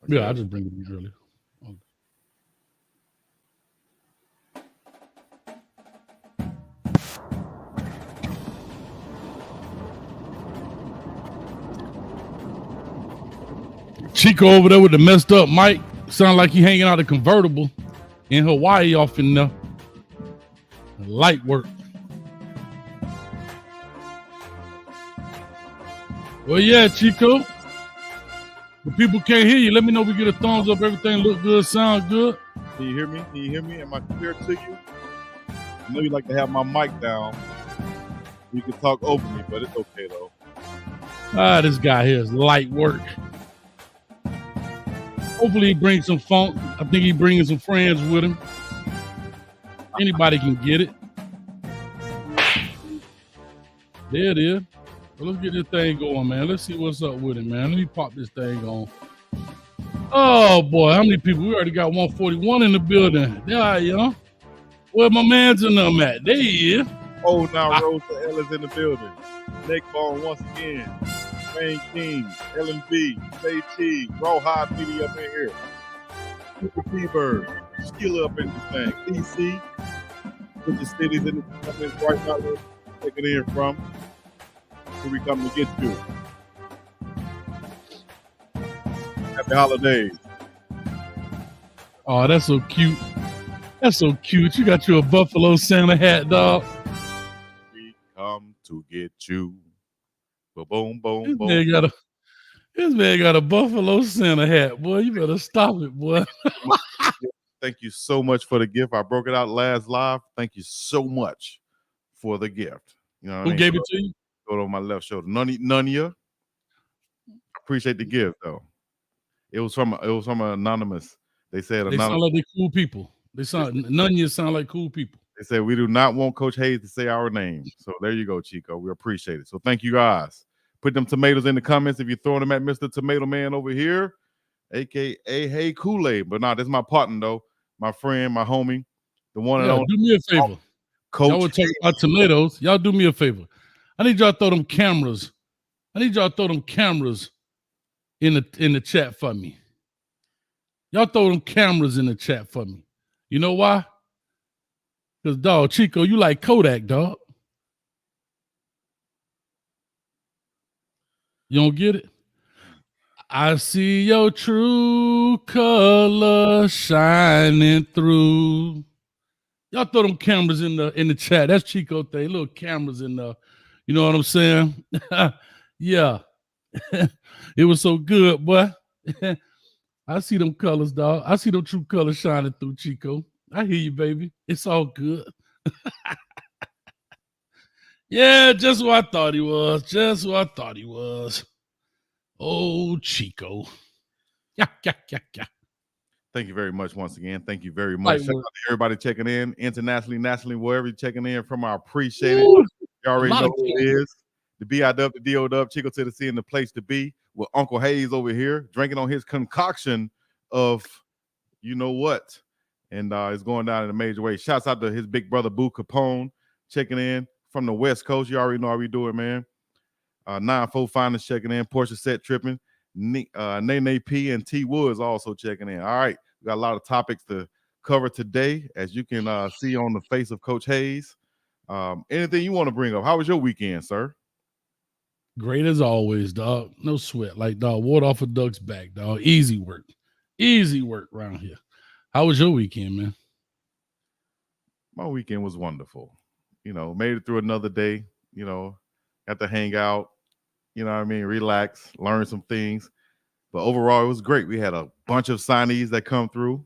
Okay. Yeah, I just bring it in early. Okay. Chico over there with the messed up mic. Sound like he hanging out a convertible in Hawaii off in the light work. Well, yeah, Chico. The people can't hear you. Let me know if we get a thumbs up. Everything look good, sound good. Can you hear me? Can you hear me? Am I clear to you? I know you like to have my mic down. You can talk over me, but it's okay though. This guy here is light work. Hopefully he brings some funk. I think he's bringing some friends with him. Anybody can get it. There it is. Well, let's get this thing going, man. Let's see what's up with it, man. Let me pop this thing on. Oh, boy. How many people? We already got 141 in the building. There you are. Where my man's in them at? There he is. Oh, now Rosa L is in the building. Nick Bone once again. Wayne King, LMB, Say Cheese, Rawhide Media up in here. Super T-Bird, Skill up in this thing. DC, put the cities in the comments right now. We'll take it in from. Where we come to get you. Happy holidays. Oh, that's so cute. That's so cute. You got you a Buffalo Santa hat, dog. We come to get you. Boom, boom, This boom. man got a Buffalo Santa hat, boy. You better stop it, boy. Thank you so much for the gift. I broke it out last live. Thank you so much for the gift. You know what I mean? Gave it to you? Go on my left shoulder. None of you. Appreciate the gift though. It was from an anonymous. They said they sound like they cool people. None of you sound like cool people. They said we do not want Coach Hayes to say our name. So there you go, Chico. We appreciate it. So thank you guys. Put them tomatoes in the comments if you're throwing them at Mr. Tomato Man over here, aka Hey Kool-Aid. But nah, this is my partner though, my friend, my homie, the one and only. Do me a favor. Coach. Y'all were talking about tomatoes. Y'all do me a favor. I need y'all to throw them cameras. In the chat for me. Y'all throw them cameras in the chat for me. You know why? Because, dog, Chico, you like Kodak, dog. You don't get it? I see your true color shining through. Y'all throw them cameras in the chat. That's Chico thing. Little cameras in the, you know what I'm saying? Yeah. It was so good, boy. I see them colors, dog. I see them true colors shining through, Chico. I hear you, baby. It's all good. Yeah, just who I thought he was. Oh, Chico. Yeah. Thank you very much once again. Thank you very much. Shout out to everybody checking in, internationally, nationally, wherever you're checking in from. I appreciate it. You already know who it is. The B-I-W, the D-O-W, Chico to the C, and the place to be with Uncle Hayes over here, drinking on his concoction of you know what. And it's going down in a major way. Shouts out to his big brother, Boo Capone, checking in from the West Coast. You already know how we do it, man. 9-4 Finals checking in. Portia Set tripping. Nene P and T Woods also checking in. All right. We got a lot of topics to cover today, as you can see on the face of Coach Hayes. Anything you want to bring up? How was your weekend, sir? Great as always, dog. No sweat. Like, dog, water off a duck's back, dog. Easy work around here. How was your weekend, man? My weekend was wonderful. You know, made it through another day. You know, got to hang out. You know what I mean? Relax, learn some things. But overall, it was great. We had a bunch of signees that come through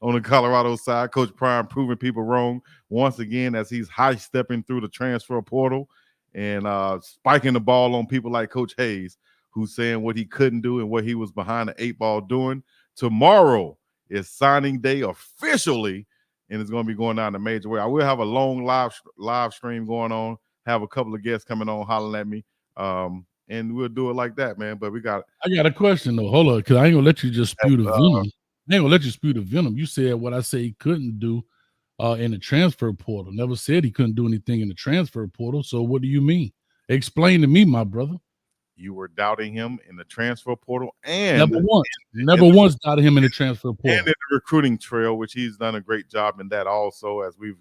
on the Colorado side. Coach Prime proving people wrong once again as he's high-stepping through the transfer portal and spiking the ball on people like Coach Hayes, who's saying what he couldn't do and what he was behind the 8 ball doing. Tomorrow is signing day officially, and it's going to be going down in a major way. I will have a long live stream going on, have a couple of guests coming on hollering at me. And we'll do it like that, man. But I got a question though. Hold on, because I ain't gonna let you just spew the venom. I ain't gonna let you spew the venom. You said what I say he couldn't do in the transfer portal. Never said he couldn't do anything in the transfer portal. So what do you mean? Explain to me, my brother. you were doubting him in the transfer portal and never once doubted him in the transfer portal and in the recruiting trail, which he's done a great job in that also, as we've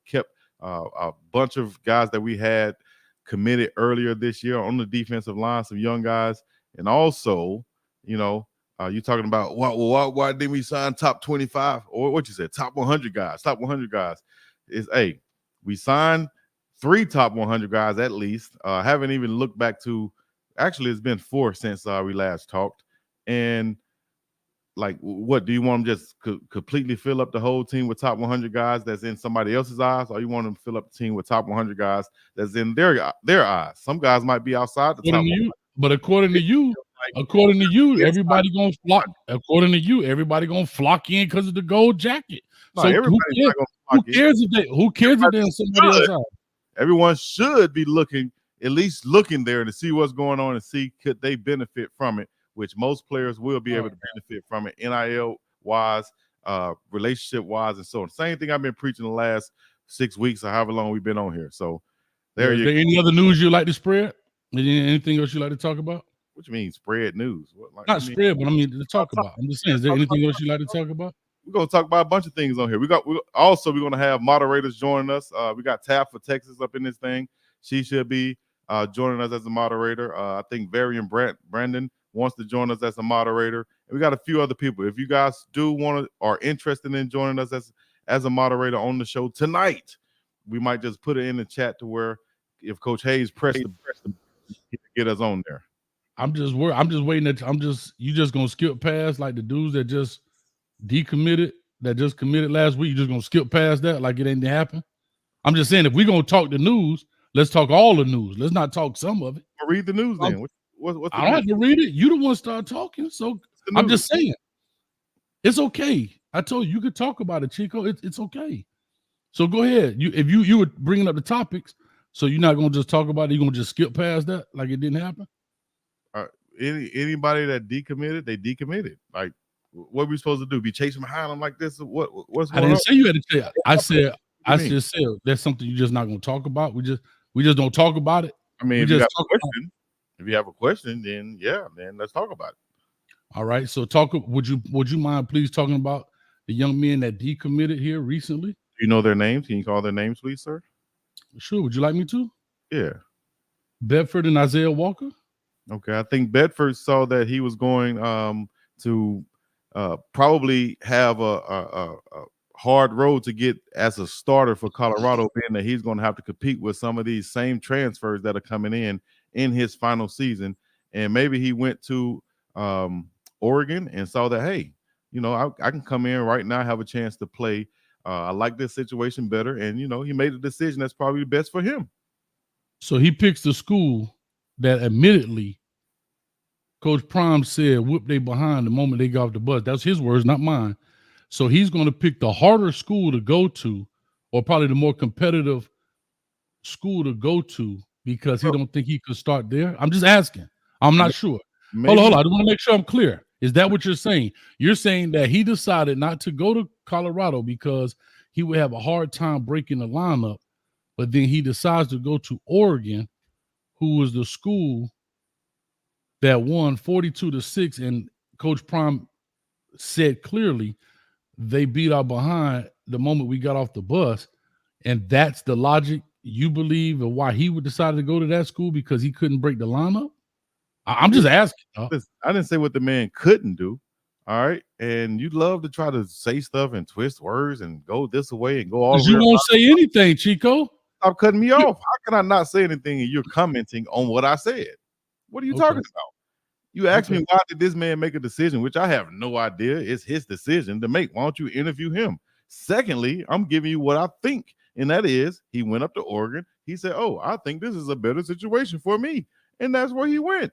kept a bunch of guys that we had committed earlier this year on the defensive line, some young guys, and also, you're talking about why didn't we sign top 25 or what you said, top 100 guys, top 100 guys? We signed 3 top 100 guys at least. Haven't even looked back to, actually, it's been 4 since we last talked. And like, what do you want them just completely fill up the whole team with top 100 guys that's in somebody else's eyes, or you want them to fill up the team with top 100 guys that's in their eyes? Some guys might be outside the top. But according to you, everybody gonna flock. According to you, everybody gonna flock in because of the gold jacket. No, so who cares if they're in somebody else's eyes? Everyone should be at least looking there to see what's going on and see could they benefit from it, which most players will be able to benefit from it, NIL wise, relationship wise, and so on. Same thing I've been preaching the last 6 weeks or however long we've been on here. So is there any other news you like to spread? Anything else you like to talk about? What you mean spread news? Not spread, but I mean to talk about. I'm just saying, is there anything else you like to talk about? We're gonna talk about a bunch of things on here. We're gonna have moderators joining us. We got Tab for Texas up in this thing. She should be joining us as a moderator. I think Varian Brandon wants to join us as a moderator. And we got a few other people. If you guys are interested in joining us as a moderator on the show tonight, we might just put it in the chat to where if Coach Hayes pressed the he can get us on there. I'm just waiting you just gonna skip past like the dudes that just decommitted, that just committed last week. You just gonna skip past that like it ain't happen. I'm just saying, if we're gonna talk the news, let's talk all the news. Let's not talk some of it. Well, read the news then. What's the I don't have to read it. You the one start talking. So I'm just saying, it's okay. I told you could talk about it, Chico. It's okay. So go ahead. If you were bringing up the topics, so you're not gonna just talk about it. You're gonna just skip past that like it didn't happen. Anybody that decommitted, they decommitted. Like, what are we supposed to do? Be chasing behind them like this? What's going on? I didn't say you had to say. I just said that's something you're just not going to talk about. We just don't talk about it. I mean, if you have a question, then let's talk about it. All right. So would you mind please talking about the young men that decommitted here recently? Do you know their names? Can you call their names, please, sir? Sure. Would you like me to? Yeah. Bedford and Isaiah Walker. Okay. I think Bedford saw that he was going to probably have a hard road to get as a starter for Colorado, being that he's going to have to compete with some of these same transfers that are coming in his final season. And maybe he went to Oregon and saw that, hey, I can come in right now, have a chance to play. I like this situation better. And, he made a decision that's probably the best for him. So he picks the school that admittedly Coach Prime said whoop they behind the moment they got off the bus. That's his words, not mine. So he's going to pick the harder school to go to, or probably the more competitive school to go to, because he don't think he could start there. I'm just asking. I'm not sure. Hold on. I want to make sure I'm clear. Is that what you're saying? You're saying that he decided not to go to Colorado because he would have a hard time breaking the lineup, but then he decides to go to Oregon, who was the school that won 42-6, and Coach Prime said clearly they beat our behind the moment we got off the bus. And that's the logic you believe of why he would decide to go to that school, because he couldn't break the lineup? I'm just asking. I didn't say what the man couldn't do. All right. And you'd love to try to say stuff and twist words and go this way and go all the way. You won't say anything, Chico. Stop cutting me off. How can I not say anything and you're commenting on what I said? What are you talking about? You asked me, why did this man make a decision, which I have no idea. It's his decision to make. Why don't you interview him? Secondly, I'm giving you what I think, and that is he went up to Oregon. He said, oh, I think this is a better situation for me. And that's where he went.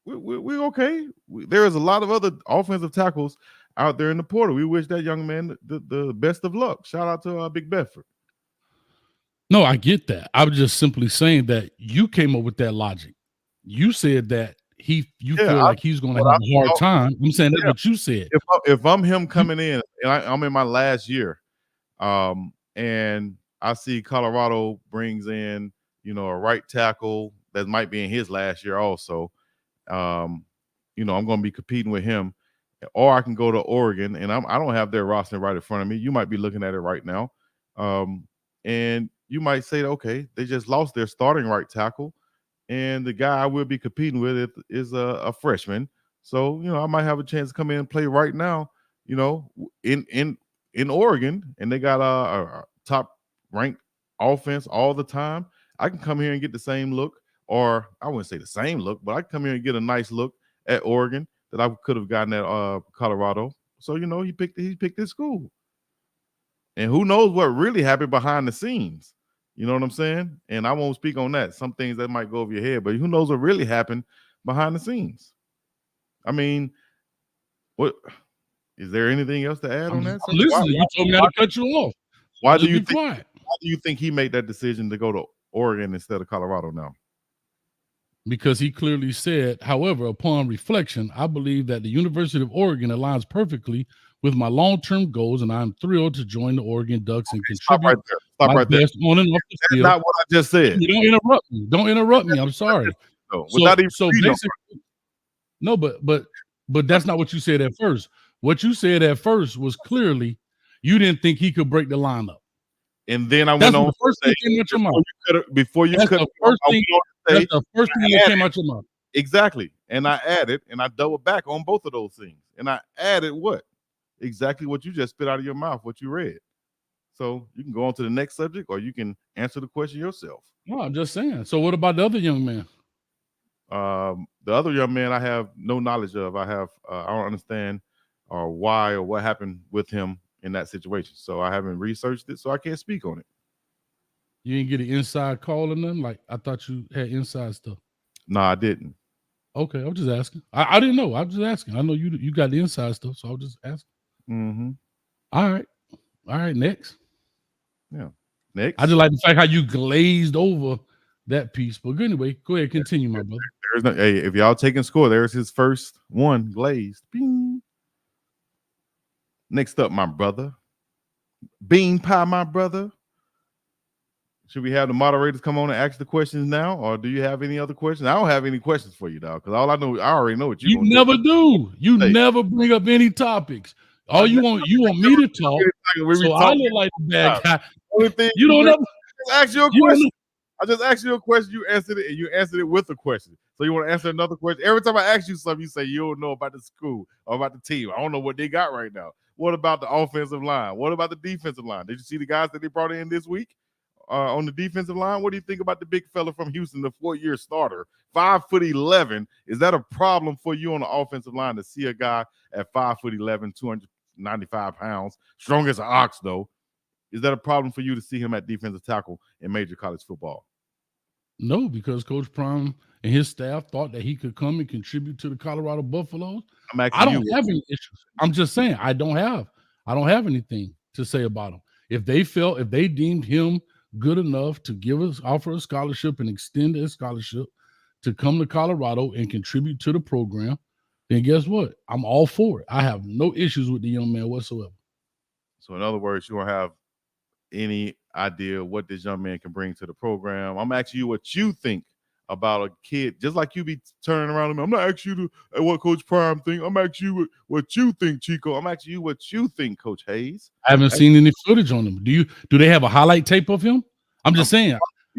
We're okay. There is a lot of other offensive tackles out there in the portal. We wish that young man the best of luck. Shout out to Big Bedford. No, I get that. I was just simply saying that you came up with that logic. You said that you feel like he's going to have a hard time. I'm saying that's what you said. If I'm him coming in, and I'm in my last year, and I see Colorado brings in, a right tackle that might be in his last year also. Um, I'm going to be competing with him, or I can go to Oregon, and I don't have their roster right in front of me. You might be looking at it right now, and you might say, okay, they just lost their starting right tackle, and the guy I will be competing with is a freshman. So I might have a chance to come in and play right now. In Oregon, and they got a top ranked offense all the time. I can come here and get the same look, or I wouldn't say the same look, but I can come here and get a nice look at Oregon that I could have gotten at Colorado. So he picked his school, and who knows what really happened behind the scenes. You know what I'm saying? And I won't speak on that. Some things that might go over your head, but who knows what really happened behind the scenes? I mean, what is there anything else to add on that? I'm listening. You told me not to cut you off. Why do you think he made that decision to go to Oregon instead of Colorado now? Because he clearly said, however, upon reflection, I believe that the University of Oregon aligns perfectly with my long-term goals, and I'm thrilled to join the Oregon Ducks and contribute my best on and off the field. That's not what I just said. You don't interrupt me. Don't interrupt me. I'm sorry. So basically, no, but that's not what you said at first. What you said at first was clearly you didn't think he could break the lineup. And then I went on the first thing came out your mouth. Before you cut, that's the first thing that came out your mouth. Exactly. And I added, and I doubled back on both of those things. And I added what? Exactly what you just spit out of your mouth, what you read. So you can go on to the next subject, or you can answer the question yourself. No, I'm just saying. So what about the other young man? The other young man I have no knowledge of. I don't understand or why or what happened with him in that situation. So I haven't researched it, so I can't speak on it. You didn't get an inside call or nothing? Like, I thought you had inside stuff. No, I didn't. Okay, I'm just asking. I didn't know. I'm just asking. I know you got the inside stuff, so I'll just ask. Mm-hmm. All right. Next. Yeah. Next. I just like the fact how you glazed over that piece. But anyway, go ahead, continue, my brother. Hey, if y'all taking score, there's his first one glazed. Bing. Next up, my brother. Bean pie, my brother. Should we have the moderators come on and ask the questions now, or do you have any other questions? I don't have any questions for you, dog, because I already know what you never do. You never bring up any topics. All you want me to talk. So I look like the bad guy. Only thing you don't ever ask you a question. I just asked you a question. You answered it, and you answered it with a question. So you want to answer another question? Every time I ask you something, you say you don't know about the school or about the team. I don't know what they got right now. What about the offensive line? What about the defensive line? Did you see the guys that they brought in this week on the defensive line? What do you think about the big fella from Houston, the 4-year starter, 5'11"? Is that a problem for you on the offensive line to see a guy at 5'11", 295 pounds, strong as an ox, though? Is that a problem for you to see him at defensive tackle in major college football? No, because Coach Prime and his staff thought that he could come and contribute to the Colorado Buffaloes. I don't have any issues. I'm just saying I don't have anything to say about him. If they deemed him good enough to offer a scholarship and extend a scholarship to come to Colorado and contribute to the program, then guess what? I'm all for it. I have no issues with the young man whatsoever. So in other words, you don't have any idea what this young man can bring to the program. I'm asking you what you think about a kid, just like you be turning around to me. I'm not asking you what Coach Prime think. I'm asking you what you think, Chico. I'm asking you what you think, Coach Hayes. I haven't seen any footage on him. Do they have a highlight tape of him? I'm just saying.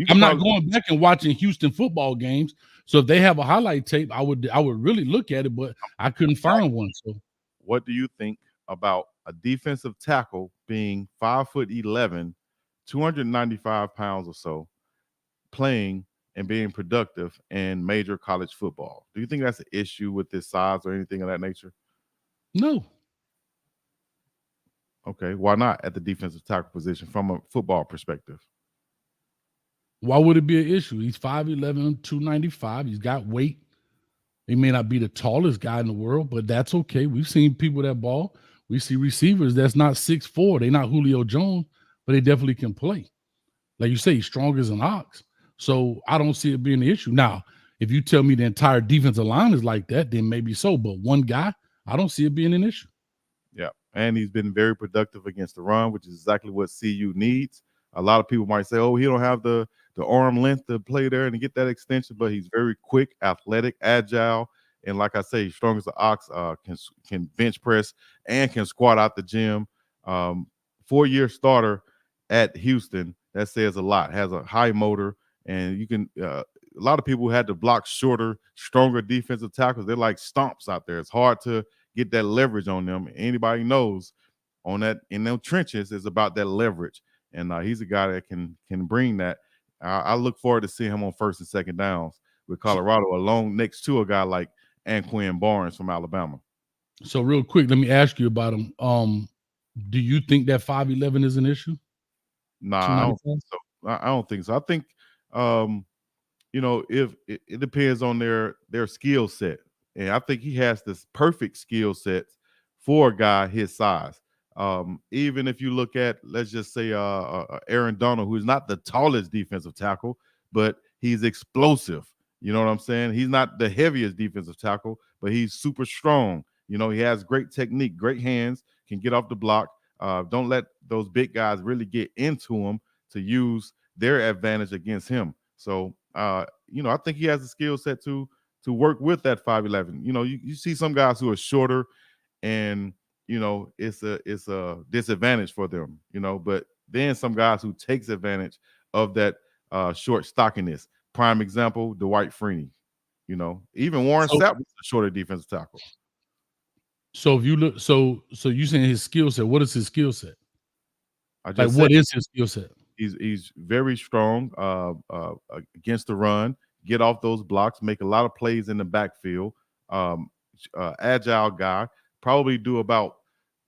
I'm not going back and watching Houston football games. So if they have a highlight tape, I would really look at it, but I couldn't find one. So what do you think about a defensive tackle being 5'11", 295 pounds or so, playing and being productive in major college football? Do you think that's an issue with this size or anything of that nature? No. Okay, why not at the defensive tackle position from a football perspective? Why would it be an issue? He's 5'11", 295. He's got weight. He may not be the tallest guy in the world, but that's okay. We've seen people that ball. We see receivers that's not 6'4". They're not Julio Jones, but they definitely can play. Like you say, he's strong as an ox. So I don't see it being an issue. Now, if you tell me the entire defensive line is like that, then maybe so. But one guy, I don't see it being an issue. Yeah, and he's been very productive against the run, which is exactly what CU needs. A lot of people might say, oh, he don't have the the arm length to play there and to get that extension, but he's very quick, athletic, agile, and like I say, strong as an ox. Can bench press and can squat out the gym. 4-year starter at Houston. That says a lot. Has a high motor, and you can. A lot of people had to block shorter, stronger defensive tackles. They're like stomps out there. It's hard to get that leverage on them. Anybody knows on that in those trenches is about that leverage, and he's a guy that can bring that. I look forward to seeing him on first and second downs with Colorado, along next to a guy like Anquan Barnes from Alabama. So real quick, let me ask you about him. Do you think that 5'11" is an issue? Nah, I don't think so. I don't think so. I think if it depends on their skill set, and I think he has this perfect skill set for a guy his size. Even if you look at, let's just say, Aaron Donald, who's not the tallest defensive tackle, but he's explosive. You know what I'm saying? He's not the heaviest defensive tackle, but he's super strong. He has great technique, great hands, can get off the block. Don't let those big guys really get into him to use their advantage against him. So, I think he has the skill set to work with that 5'11". You see some guys who are shorter, and it's a disadvantage for them. But then some guys who takes advantage of that short stockiness. Prime example, Dwight Freeney. Even Warren Sapp was a shorter defensive tackle. So if you look, so you saying his skill set? What is his skill set? What is his skill set? He's very strong against the run, get off those blocks, make a lot of plays in the backfield. Agile guy, probably do about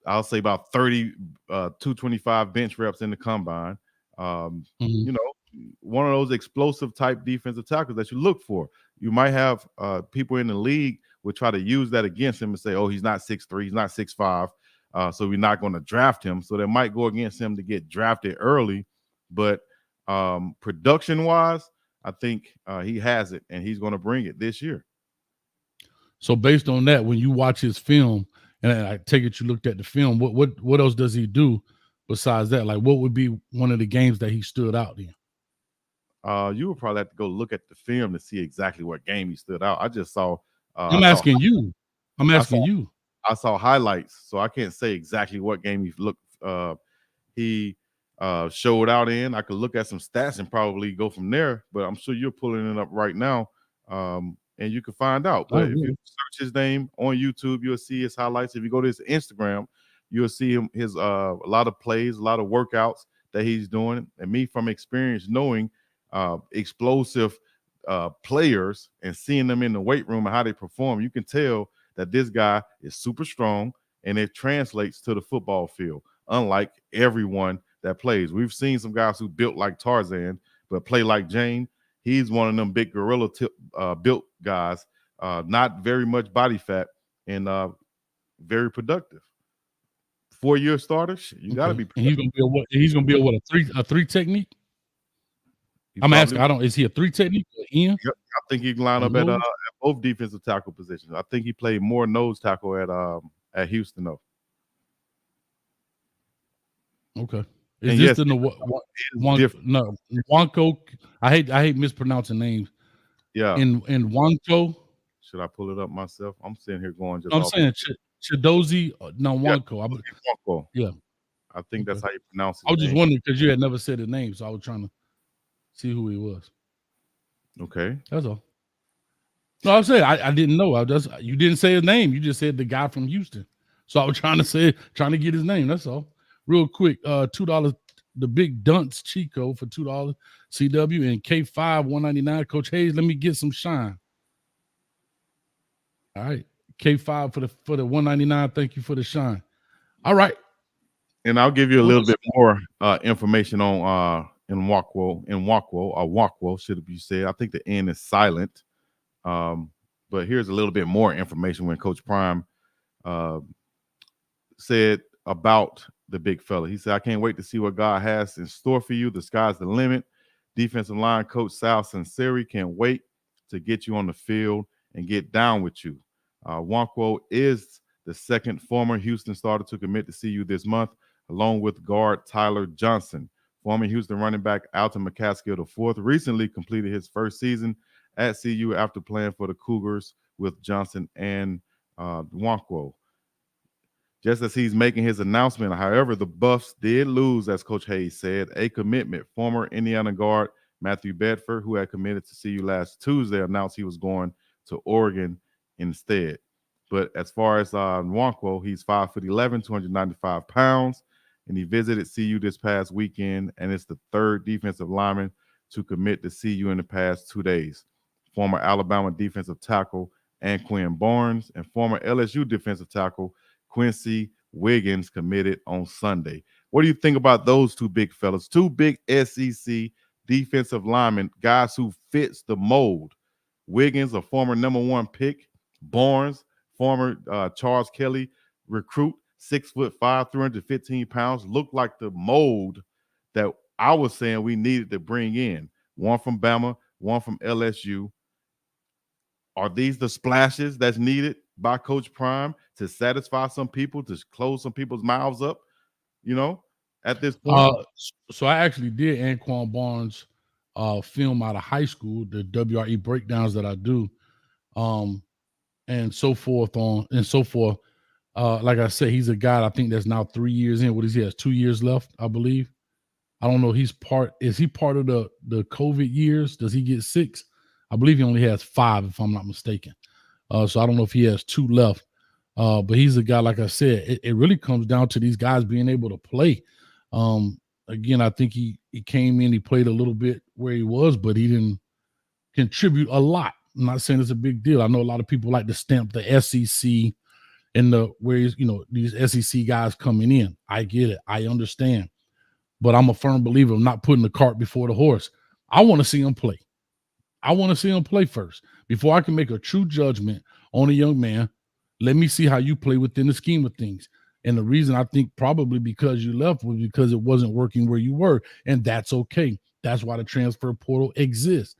30 225 bench reps in the combine. One of those explosive type defensive tackles that you look for. You might have people in the league would try to use that against him and say, oh, he's not 6'3", he's not 6'5", so we're not going to draft him. So they might go against him to get drafted early. But production-wise, I think he has it, and he's going to bring it this year. So based on that, when you watch his film, and I take it you looked at the film, what else does he do besides that? Like, what would be one of the games that he stood out in? You would probably have to go look at the film to see exactly what game he stood out. I just saw. I'm asking you. I saw highlights, so I can't say exactly what game he looked. He showed out in. I could look at some stats and probably go from there. But I'm sure you're pulling it up right now, and you can find out. But if you search his name on YouTube, you'll see his highlights. If you go to his Instagram, you'll see his a lot of plays, a lot of workouts that he's doing. And me, from experience, knowing explosive players and seeing them in the weight room and how they perform, you can tell that this guy is super strong, and it translates to the football field. Unlike everyone that plays, we've seen some guys who built like Tarzan but play like Jane. He's one of them big gorilla built guys, not very much body fat, and very productive. 4-year starter, you got to be. And he's gonna be a three technique. I'm asking. Is he a 3 technique or in? Yep, I think he can line up at both defensive tackle positions. I think he played more nose tackle at Houston though. Okay. Is this the Wanko? I hate mispronouncing names. Yeah. In Wanko. Should I pull it up myself? I'm sitting here going just. I'm saying Chidozie. No, Wanko. Wanko. Yeah. I think that's how you pronounce it. I was just wondering because you had never said his name, so I was trying to see who he was. Okay. That's all. No, I'm saying I didn't know. You didn't say his name. You just said the guy from Houston. So I was trying to get his name. That's all. Real quick, $2. The Big Dunce Chico for $2. CW and K5 $1.99. Coach Hayes, let me get some shine. All right, K5 for the $1.99. Thank you for the shine. All right, and I'll give you a little bit more information on Nwakwo should be said. I think the N is silent. But here's a little bit more information when Coach Prime said about the big fella. He said, I can't wait to see what God has in store for you. The sky's the limit. Defensive line coach Sal Sinceri can't wait to get you on the field and get down with you. Nwakwo is the second former Houston starter to commit to CU this month, along with guard Tyler Johnson. Former Houston running back Alton McCaskill IV recently completed his first season at CU after playing for the Cougars with Johnson and Nwankwo. Just as he's making his announcement, however, the Buffs did lose, as Coach Hayes said, a commitment. Former Indiana guard Matthew Bedford, who had committed to CU last Tuesday, announced he was going to Oregon instead. But as far as Nwankwo, he's 5'11", 295 pounds, and he visited CU this past weekend, and it's the third defensive lineman to commit to CU in the past 2 days. Former Alabama defensive tackle Anquan Barnes and former LSU defensive tackle Quincy Wiggins committed on Sunday. What do you think about those two big fellas? Two big SEC defensive linemen, guys who fits the mold. Wiggins, a former #1 pick. Barnes, former Charles Kelly recruit, 6'5", 315 pounds, looked like the mold that I was saying we needed to bring in. One from Bama, one from LSU. Are these the splashes that's needed by Coach Prime to satisfy some people, to close some people's mouths up, at this point? So I actually did Anquan Barnes film out of high school, the WRE breakdowns that I do, and so forth on and so forth. Like I said, he's a guy I think that's now 3 years in. What is he has 2 years left, I believe. I don't know. Is he part of the COVID years? Does he get 6? I believe he only has 5, if I'm not mistaken. So I don't know if he has 2 left. But he's a guy, like I said, it really comes down to these guys being able to play. Again, I think he came in, he played a little bit where he was, but he didn't contribute a lot. I'm not saying it's a big deal. I know a lot of people like to stamp the SEC and these SEC guys coming in. I get it. I understand. But I'm a firm believer of not putting the cart before the horse. I want to see him play. I want to see him play first. Before I can make a true judgment on a young man, let me see how you play within the scheme of things. And the reason I think probably because you left was because it wasn't working where you were. And that's okay. That's why the transfer portal exists.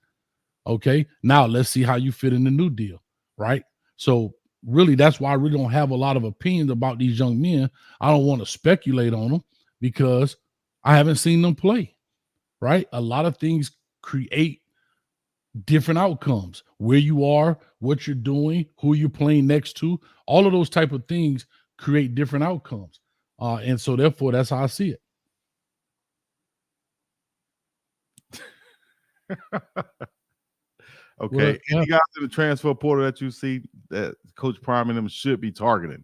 Okay. Now let's see how you fit in the new deal. Right. So really, that's why I really don't have a lot of opinions about these young men. I don't want to speculate on them because I haven't seen them play. Right. A lot of things create different outcomes, where you are, what you're doing, who you're playing next to, all of those type of things create different outcomes. And so therefore, that's how I see it. Okay. Any guys in the transfer portal that you see that Coach Prime and them should be targeting?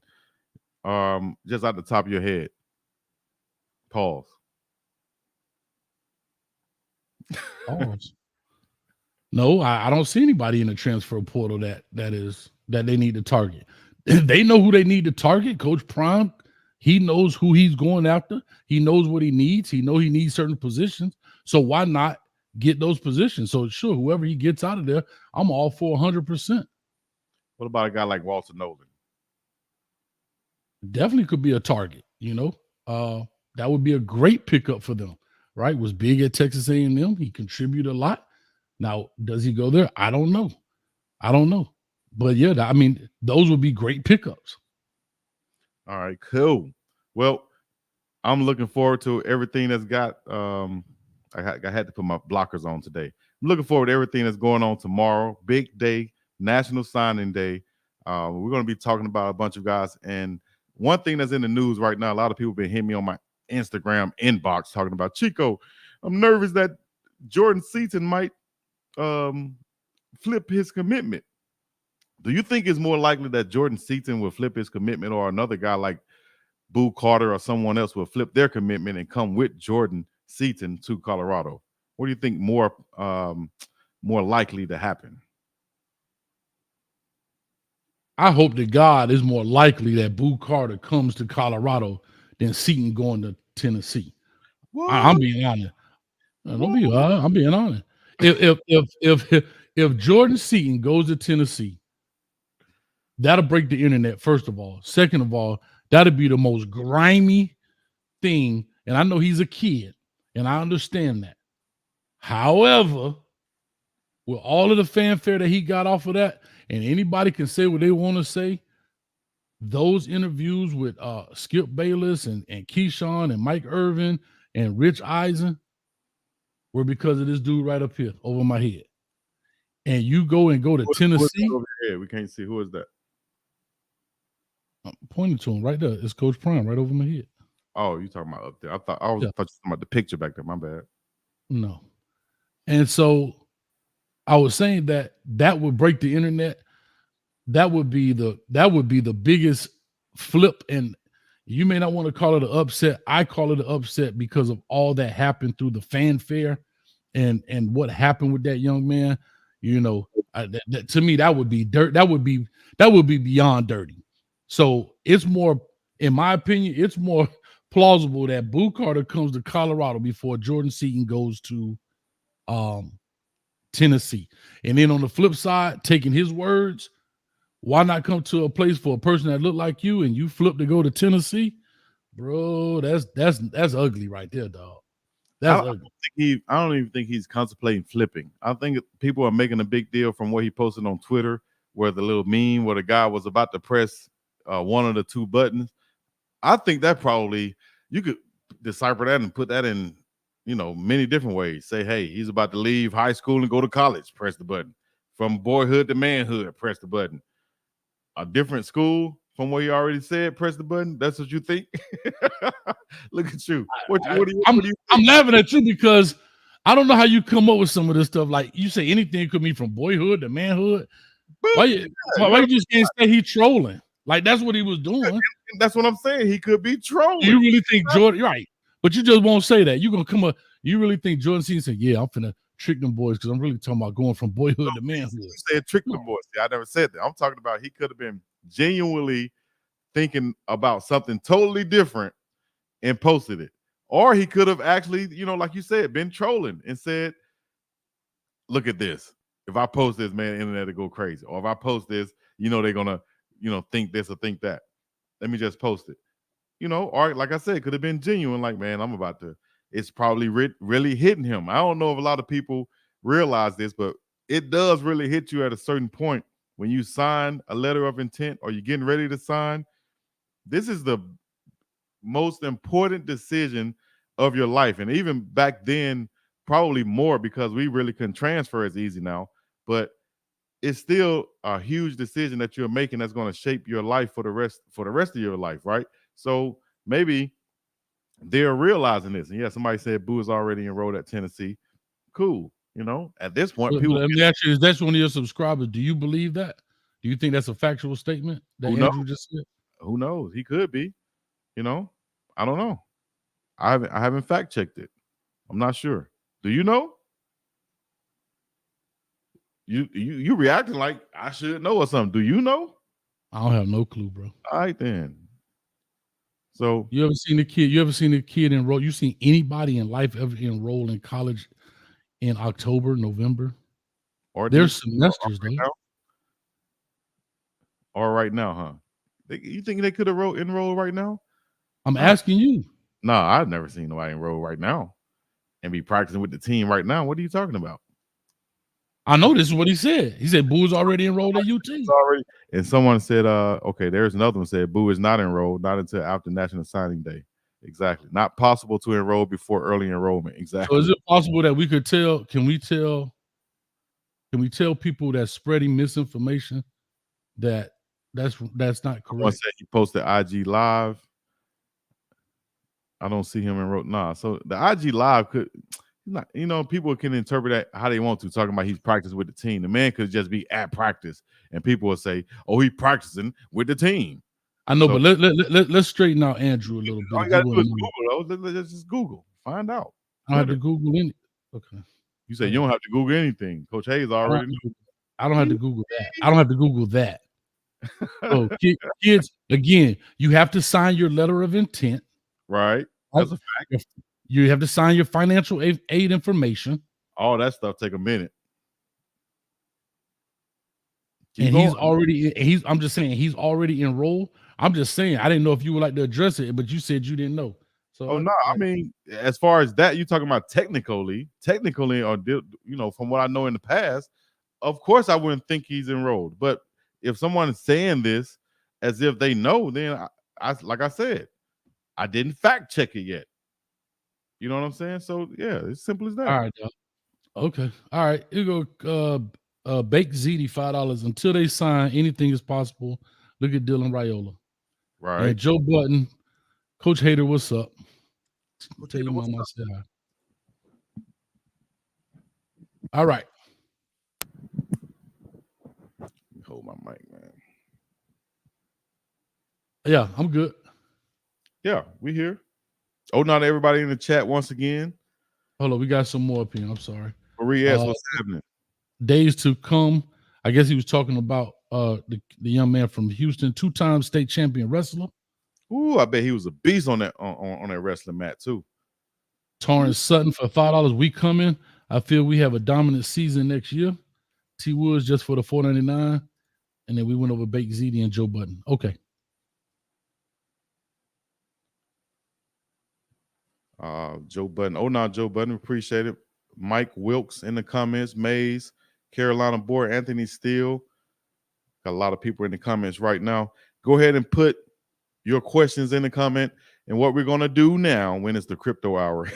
Just out the top of your head. Pause. No, I don't see anybody in the transfer portal that they need to target. They know who they need to target. Coach Prime, he knows who he's going after. He knows what he needs. He needs certain positions. So why not get those positions? So sure, whoever he gets out of there, I'm all for 100%. What about a guy like Walter Nolan? Definitely could be a target. That would be a great pickup for them. Right? Was big at Texas A&M. He contributed a lot. Now, does he go there? I don't know. But yeah, I mean, those would be great pickups. All right, cool. Well, I'm looking forward to everything that's got. I had to put my blockers on today. I'm looking forward to everything that's going on tomorrow. Big day, National Signing Day. We're going to be talking about a bunch of guys. And one thing that's in the news right now, a lot of people have been hitting me on my Instagram inbox talking about, Chico, I'm nervous that Jordan Seaton might flip his commitment. Do you think it's more likely that Jordan Seaton will flip his commitment, or another guy like Boo Carter or someone else will flip their commitment and come with Jordan Seaton to Colorado? What do you think more likely to happen? I hope to God it's more likely that Boo Carter comes to Colorado than Seaton going to Tennessee. I'm being honest. I'm being honest. If Jordan Seaton goes to Tennessee, that'll break the internet, first of all. Second of all, that'll be the most grimy thing. And I know he's a kid, and I understand that. However, with all of the fanfare that he got off of that, and anybody can say what they want to say, those interviews with Skip Bayless and Keyshawn and Mike Irvin and Rich Eisen, were because of this dude right up here over my head. And you go to Who is that Tennessee, over here? We can't see. Who is that? I'm pointing to him right there. It's Coach Prime right over my head. Oh, you talking about up there? I thought you Yeah. were talking about the picture back there. My bad. No. And so I was saying that would break the internet. That would be the biggest flip. And you may not want to call it an upset. I call it an upset because of all that happened through the fanfare and what happened with that young man. You know, to me, that would be dirt. That would be beyond dirty. So it's more, in my opinion, it's more plausible that Boo Carter comes to Colorado before Jordan Seaton goes to Tennessee. And then on the flip side, taking his words, why not come to a place for a person that looked like you and you flip to go to Tennessee? Bro, that's ugly right there, dog. That's ugly. I don't even think he's contemplating flipping. I think people are making a big deal from what he posted on Twitter, where the little meme where the guy was about to press one of the two buttons. I think that probably you could decipher that and put that in, many different ways. Say, hey, he's about to leave high school and go to college. Press the button. From boyhood to manhood, press the button. A different school from what you already said, press the button. That's what you think. Look at you. What do you think? I'm laughing at you because I don't know how you come up with some of this stuff. Like you say, anything could mean from boyhood to manhood. Why you just can't say he trolling? Like that's what he was doing. That's what I'm saying. He could be trolling. You really think Jordan? Right, but you just won't say that. You gonna come up. You really think Jordan Seaton said, "Yeah, I'm finna trick them boys," because I'm really talking about going from boyhood to manhood. You said trick them boys. See, I never said that. I'm talking about he could have been genuinely thinking about something totally different and posted it. Or he could have actually, like you said, been trolling and said, look at this. If I post this, man, the internet will go crazy. Or if I post this, they're gonna, think this or think that. Let me just post it. Or like I said, it could have been genuine, like, man, I'm about to, it's probably really hitting him. I don't know if a lot of people realize this, but it does really hit you at a certain point when you sign a letter of intent or you're getting ready to sign. This is the most important decision of your life. And even back then, probably more because we really couldn't transfer as easy now. But it's still a huge decision that you're making that's going to shape your life for the rest of your life, right? So maybe they're realizing this. And yeah, somebody said Boo is already enrolled at Tennessee. Cool. At this point, But let me ask you: is that one of your subscribers? Do you believe that? Do you think that's a factual statement that Andrew just said? Who knows? He could be. I don't know. I haven't fact checked it. I'm not sure. Do you know? You reacting like I should know or something. Do you know? I don't have no clue, bro. All right then. So you ever seen a kid enroll? You seen anybody in life ever enroll in college in October, November? Or there's semesters, right now? Or right now, huh? You think they could enroll right now? I'm asking you. No, I've never seen nobody enroll right now and be practicing with the team right now. What are you talking about? I know this is what he said. He said Boo's already enrolled at UT. And someone said, okay, there's another one said Boo is not enrolled, not until after National Signing Day. Exactly. Not possible to enroll before early enrollment. Exactly. So is it possible that we could tell? Can we tell people that spreading misinformation that that's not correct? Someone said he posted IG Live. I don't see him enrolled. Nah. So the IG Live could not, people can interpret that how they want to, talking about he's practicing with the team. The man could just be at practice and people will say, oh, he's practicing with the team. I know, but let's straighten out Andrew a little bit. All you gotta do is Google, though. Let's just Google. Find out. I don't have to Google any. Okay. You say you don't have to Google anything. Coach Hayes already knew. I don't have to Google that. I don't have to Google that. So kids, again, you have to sign your letter of intent. Right. That's a fact. You have to sign your financial aid information. All that stuff take a minute. And I'm just saying he's already enrolled. I'm just saying, I didn't know if you would like to address it, but you said you didn't know. So no, I mean, as far as that, you're talking about technically, or from what I know in the past, of course I wouldn't think he's enrolled. But if someone's saying this as if they know, then I like I said, I didn't fact check it yet. You know what I'm saying? So yeah, it's simple as All that. right, y'all. Okay. All right. You go bake ZD $5 until they sign. Anything is possible. Look at Dylan Raiola. Right. And Joe Button, Coach Hater, what's up? Coach Tell Hater, your what's mama I up? said hi. All right. Hold my mic, man. Yeah, I'm good. Yeah, we here. Oh, not everybody in the chat once again. Hold on. We got some more up here. I'm sorry. Marie S, what's happening? Days to come. I guess he was talking about the young man from Houston, 2-time state champion wrestler. Ooh, I bet he was a beast on that on that wrestling mat too. Torrance Sutton for $5. We coming. I feel we have a dominant season next year. T Woods just for the $4.99. And then we went over Bake ZD and Joe Button. Okay. Joe Button. Oh, no, Joe Button. Appreciate it. Mike Wilkes in the comments. Mays, Carolina Boy, Anthony Steele. Got a lot of people in the comments right now. Go ahead and put your questions in the comment. And what we're going to do now when it's the crypto hour.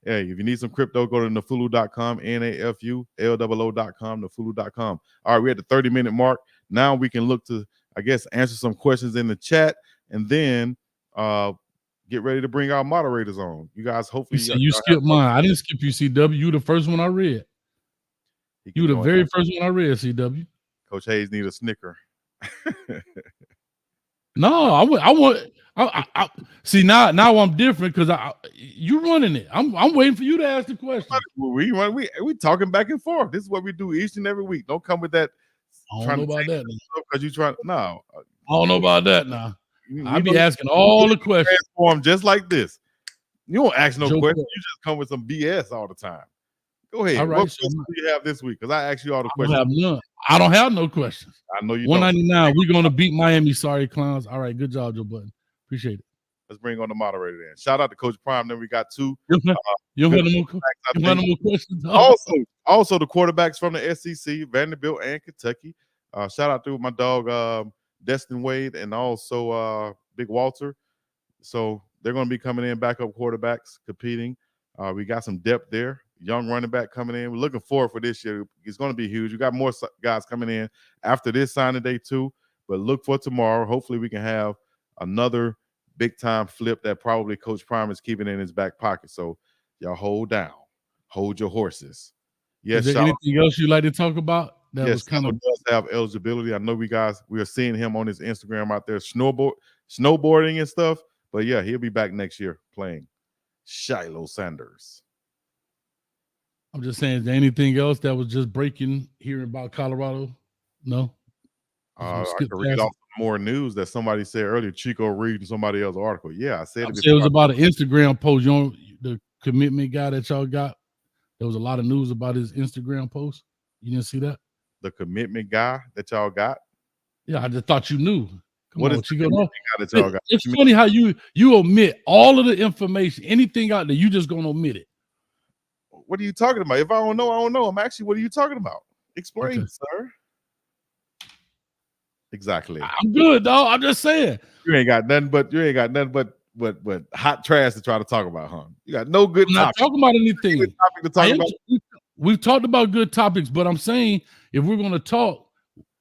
Hey, if you need some crypto, go to nafulu.com, NAFULOO.com, nafulu.com. All right, we're at the 30-minute mark. Now we can look to, I guess, answer some questions in the chat and then get ready to bring our moderators on. You guys, hopefully, you skipped mine. I didn't skip you, CW. You the first one I read. You the very first one I read, CW. Coach Hayes need a snicker. No, I want. I see now I'm different because you running it. I'm waiting for you to ask the question. We talking back and forth. This is what we do each and every week. Don't come with that. I don't know about that because you trying. No, I don't know about that now. I be asking all the questions. Transform just like this. You don't ask no questions. You just come with some BS all the time. Go ahead. All right, what questions do you have this week? Because I asked you all the questions. I have none. I don't have no questions. I know you. $199. We're gonna beat Miami. Sorry, clowns. All right, good job, Joe Button. Appreciate it. Let's bring on the moderator then. Shout out to Coach Prime. Then we got two. You have no more questions. Also the quarterbacks from the SEC, Vanderbilt and Kentucky. Shout out to my dog Destin Wade and also Big Walter. So they're going to be coming in, backup quarterbacks competing. We got some depth there. Young running back coming in. We're looking forward for this year. It's going to be huge. We got more guys coming in after this signing day too. But look for tomorrow. Hopefully we can have another big time flip that probably Coach Prime is keeping in his back pocket. So y'all hold down. Hold your horses. Yes. Is there anything else you'd like to talk about? That was kind of does have eligibility. I know we are seeing him on his Instagram out there snowboarding and stuff. But yeah, he'll be back next year playing. Shiloh Sanders. I'm just saying, is there anything else that was just breaking here about Colorado? No. I could read off more news that somebody said earlier. Chico reading somebody else's article. Yeah, I said it was about an Instagram post. You know, the commitment guy that y'all got. There was a lot of news about his Instagram post. You didn't see that? The commitment guy that y'all got? Yeah, I just thought you knew. What is Chico? It's funny how you omit all of the information. Anything out there, you just gonna omit it. What are you talking about? If I don't know, I don't know. I'm actually, what are you talking about? Explain, sir. Exactly. I'm good, dog. I'm just saying. You ain't got nothing but hot trash to try to talk about, huh? You got no good topic. Not talking about anything. We've talked about good topics, but I'm saying if we're gonna talk,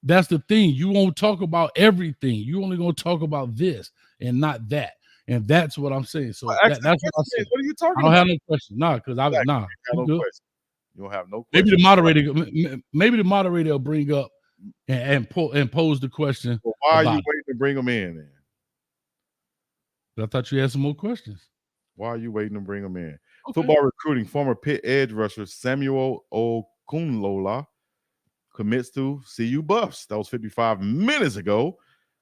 that's the thing. You won't talk about everything. You only gonna talk about this and not that. And that's what I'm saying. So that's what I'm saying. What are you talking about? I don't have no question. Nah, because no good. Question. You don't have no question. Maybe the moderator will bring up and pose the question. Well, why are you waiting to bring them in then? I thought you had some more questions. Why are you waiting to bring them in? Okay. Football recruiting, former Pitt edge rusher Samuel Okunlola commits to CU Buffs. That was 55 minutes ago.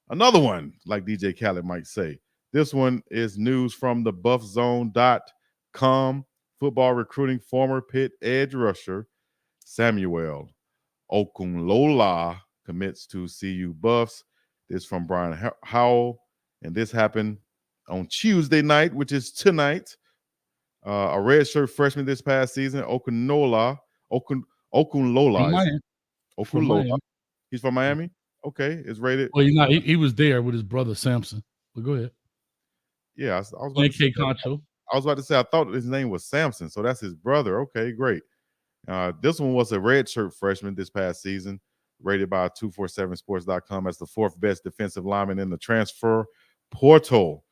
Another one, like DJ Khaled might say. This one is news from the buffzone.com. Football recruiting, former Pitt edge rusher Samuel Okunlola commits to CU Buffs. This from Brian Howell, and this happened on Tuesday night, which is tonight. A redshirt freshman this past season, Okunlola. He's from Miami. Okay, it's rated. Well, he was there with his brother Samson. But go ahead. Yeah, I was going to say Concho. I was about to say I thought his name was Samson, so that's his brother. Okay, great. This one was a redshirt freshman this past season, rated by 247sports.com as the fourth best defensive lineman in the transfer portal.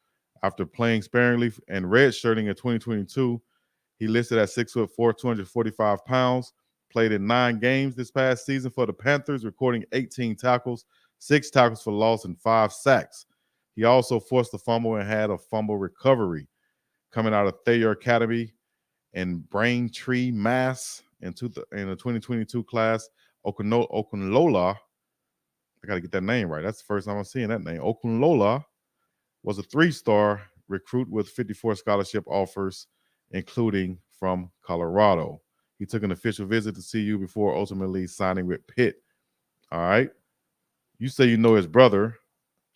After playing sparingly and redshirting in 2022, he listed at 6'4", 245 pounds. Played in 9 games this past season for the Panthers, recording 18 tackles, 6 tackles for loss, and 5 sacks. He also forced a fumble and had a fumble recovery. Coming out of Thayer Academy in Braintree, Mass, in the 2022 class, Okunlola, I got to get that name right. That's the first time I'm seeing that name. Okunlola was a 3-star recruit with 54 scholarship offers, including from Colorado. He took an official visit to CU before ultimately signing with Pitt. All right. You say you know his brother.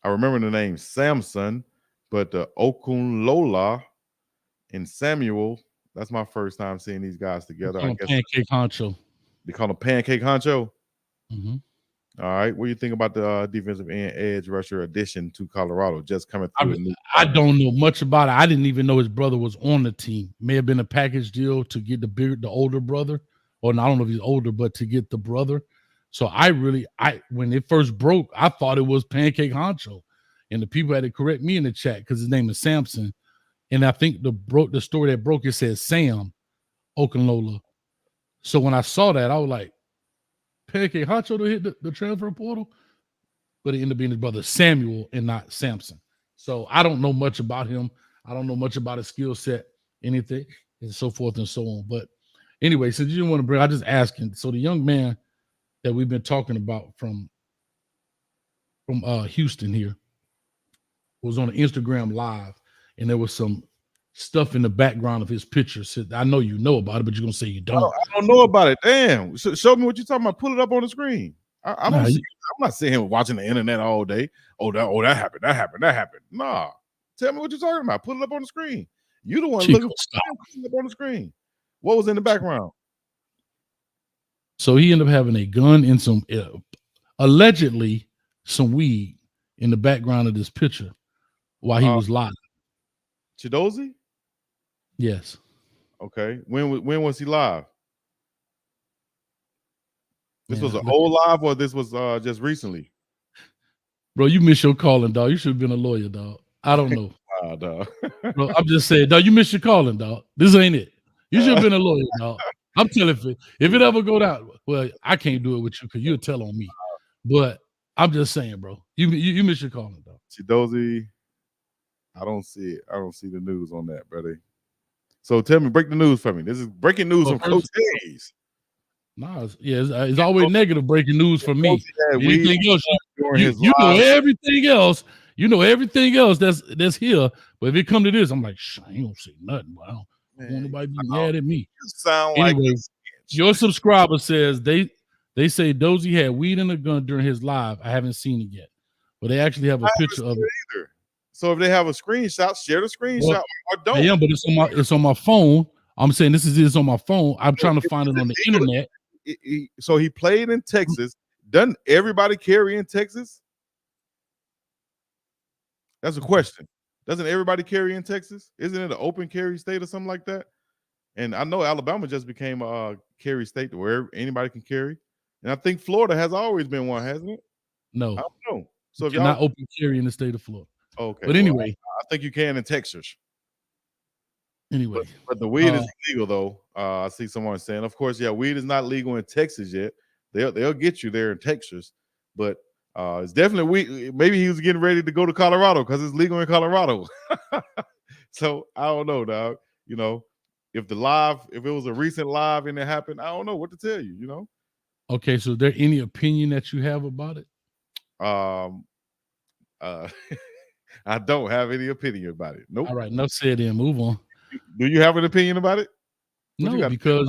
I remember the name Samson, but Okunlola and Samuel, that's my first time seeing these guys together. I guess Pancake Honcho. They call him Pancake Honcho. Mm-hmm. All right. What do you think about the defensive end edge rusher addition to Colorado just coming through? I don't know much about it. I didn't even know his brother was on the team. May have been a package deal to get the older brother, or I don't know if he's older, but to get the brother. So when it first broke, I thought it was Pancake Honcho, and the people had to correct me in the chat because his name is Samson, and I think the story that broke, it says Sam Okunlola. So when I saw that, I was like, Pancake Honcho to hit the transfer portal, but it ended up being his brother Samuel and not Samson. So I don't know much about him. I don't know much about his skill set, anything, and so forth and so on. But anyway, since you didn't want to bring, I just asking. So the young man that we've been talking about from Houston here was on an Instagram live, and there was some stuff in the background of his picture. So I know you know about it, but you're gonna say you don't. I don't know about it. Damn. Show me what you're talking about. Pull it up on the screen. I don't see. I'm not sitting here watching the internet all day. That happened. That happened. Nah. Tell me what you're talking about. Put it up on the screen. You the one looking up on the screen. What was in the background? So he ended up having a gun and some allegedly some weed in the background of this picture while he was live. Chidozie? Yes. Okay. When was he live? This was an old live, or this was just recently? Bro, you missed your calling, dog. You should have been a lawyer, dog. I don't know. Dog. Bro, I'm just saying, dog, you missed your calling, dog. This ain't it. You should have been a lawyer, dog. I'm telling you, if it ever go down, well, I can't do it with you because you'll tell on me. But I'm just saying, bro, you missed your calling, dog. Chidozie, I don't see it. I don't see the news on that, brother. So tell me, break the news for me. This is breaking news from Coach Hayes. Nah, it's always negative breaking news for me. Anything else, you know everything else. You know everything else that's here. But if it come to this, I'm like, I ain't gonna say nothing. I don't want nobody be mad at me. Anyway, your subscriber says they say Dozie had weed in a gun during his live. I haven't seen it yet, but they actually have a picture of it. Either. So if they have a screenshot, share the screenshot or don't. Yeah, but it's on my phone. I'm saying this is on my phone. I'm trying to find it on the internet. So he played in Texas. Doesn't everybody carry in Texas? That's a question. Doesn't everybody carry in Texas? Isn't it an open carry state or something like that? And I know Alabama just became a carry state where anybody can carry. And I think Florida has always been one, hasn't it? No. I don't know. So if you're not open carry in the state of Florida. Okay. But anyway. I think you can in Texas. Anyway. But the weed is illegal, though. I see someone saying, of course, weed is not legal in Texas yet. They'll get you there in Texas. But it's definitely weed. Maybe he was getting ready to go to Colorado because it's legal in Colorado. So I don't know, dog. You know, if it was a recent live and it happened, I don't know what to tell you, you know? Okay, so is there any opinion that you have about it? I don't have any opinion about it. Nope. All right, enough said then. Move on. Do you have an opinion about it? No, because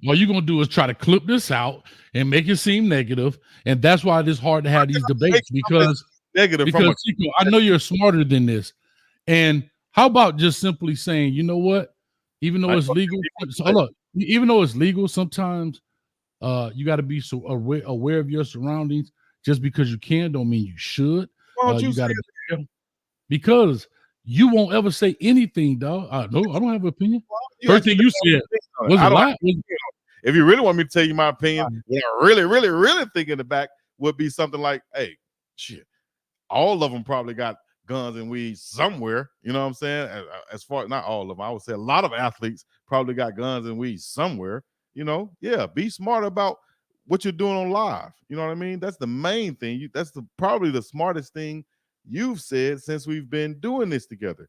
all you're gonna do is try to clip this out and make it seem negative, and that's why it's hard to have these debates because negative. Because Chico, I know you're smarter than this. And how about just simply saying, you know what? Even though it's legal, even though it's legal, sometimes you got to be so aware of your surroundings. Just because you can don't mean you should. You got to be careful. Because you won't ever say anything, dog. No, I don't have an opinion. You First asked me thing to you have an said opinion on it. was I a don't have lie. an opinion on it. If you really want me to tell you my opinion, what I really, really, really think in the back would be something like, hey, shit, all of them probably got guns and weed somewhere. You know what I'm saying? As far, not all of them, I would say a lot of athletes probably got guns and weed somewhere. You know, yeah, be smart about what you're doing on live. You know what I mean? That's the main thing. That's probably the smartest thing you've said since we've been doing this together.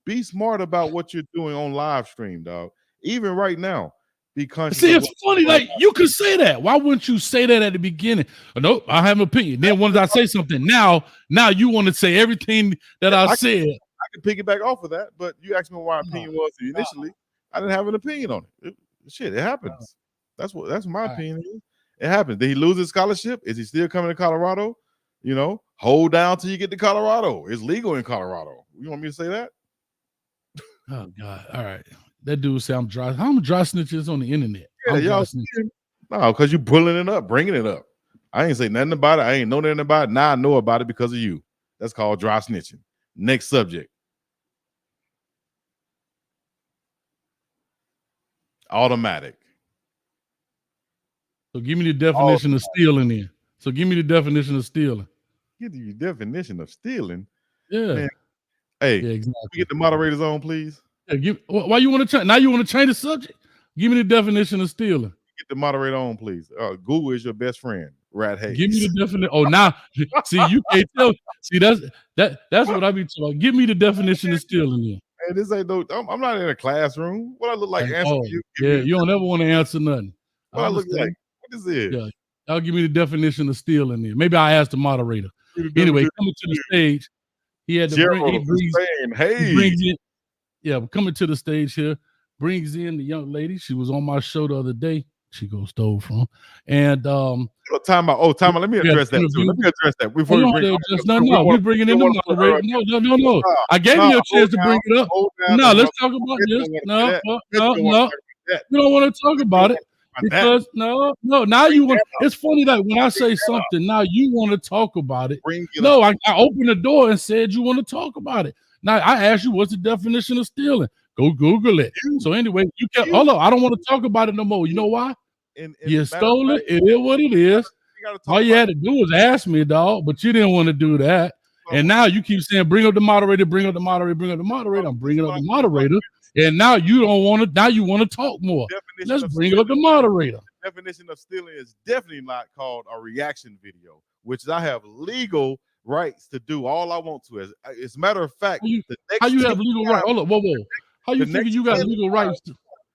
Be smart about what you're doing on live stream, dog. Even right now, be conscious See, of it's what funny. Like you could say that. Why wouldn't you say that at the beginning? Nope, I have an opinion. Then once I say something, now you want to say everything that I said. I can piggyback off of that, but you asked me what my opinion was initially. I didn't have an opinion on it. Shit, it happens. That's my opinion is. It happens. Did he lose his scholarship? Is he still coming to Colorado? You know, hold down till you get to Colorado. It's legal in Colorado. You want me to say that? Oh God! All right, that dude say I'm dry. How am dry snitches on the internet? Yeah, y'all. No, because you pulling it up, bringing it up. I ain't say nothing about it. I ain't know nothing about it. Now I know about it because of you. That's called dry snitching. Next subject. Automatic. So give me the definition of stealing then. So give me the definition of stealing. Give you the definition of stealing. Yeah. Man. Hey, yeah, exactly. Get the moderators on, please. Yeah, why you want to change? Now you want to change the subject? Give me the definition of stealing. Get the moderator on, please. Google is your best friend. Rat Hayes. Give me the definition. Oh, now see you can't tell. See that's what I be talking about. Give me the definition of stealing then. Hey, this ain't no. I'm not in a classroom. What I look like? You? Yeah, you don't ever want to answer nothing. What I look like? What is it? Yeah, I'll give me the definition of stealing then. Maybe I ask the moderator. Anyway, coming to the stage, he had to bring. He brings in. Yeah, coming to the stage here, brings in the young lady. She was on my show the other day. Chico stole from, and time out. Let me address that too. Let me address that before we bring. We're bringing in the moderator. No. I gave you a chance to bring it up. No, let's talk about this. No. You don't want to talk about it because no. Now you want. It's funny that when I say something, now you want to talk about it. No, I opened the door and said you want to talk about it. Now I asked you what's the definition of stealing. Go Google it. So anyway, you can't. Hold on. I don't want to talk about it no more. You know why? You stole it. It is what it is. All you had to do was ask me, dog, but you didn't want to do that. And now you keep saying, bring up the moderator, bring up the moderator, bring up the moderator. I'm bringing up the moderator. And now you don't want to, now you want to talk more. Let's bring up the moderator. The definition of stealing is definitely not called a reaction video, which I have legal rights to do all I want to. As a matter of fact, how you have legal rights? Hold up, whoa. How you figure you got legal rights?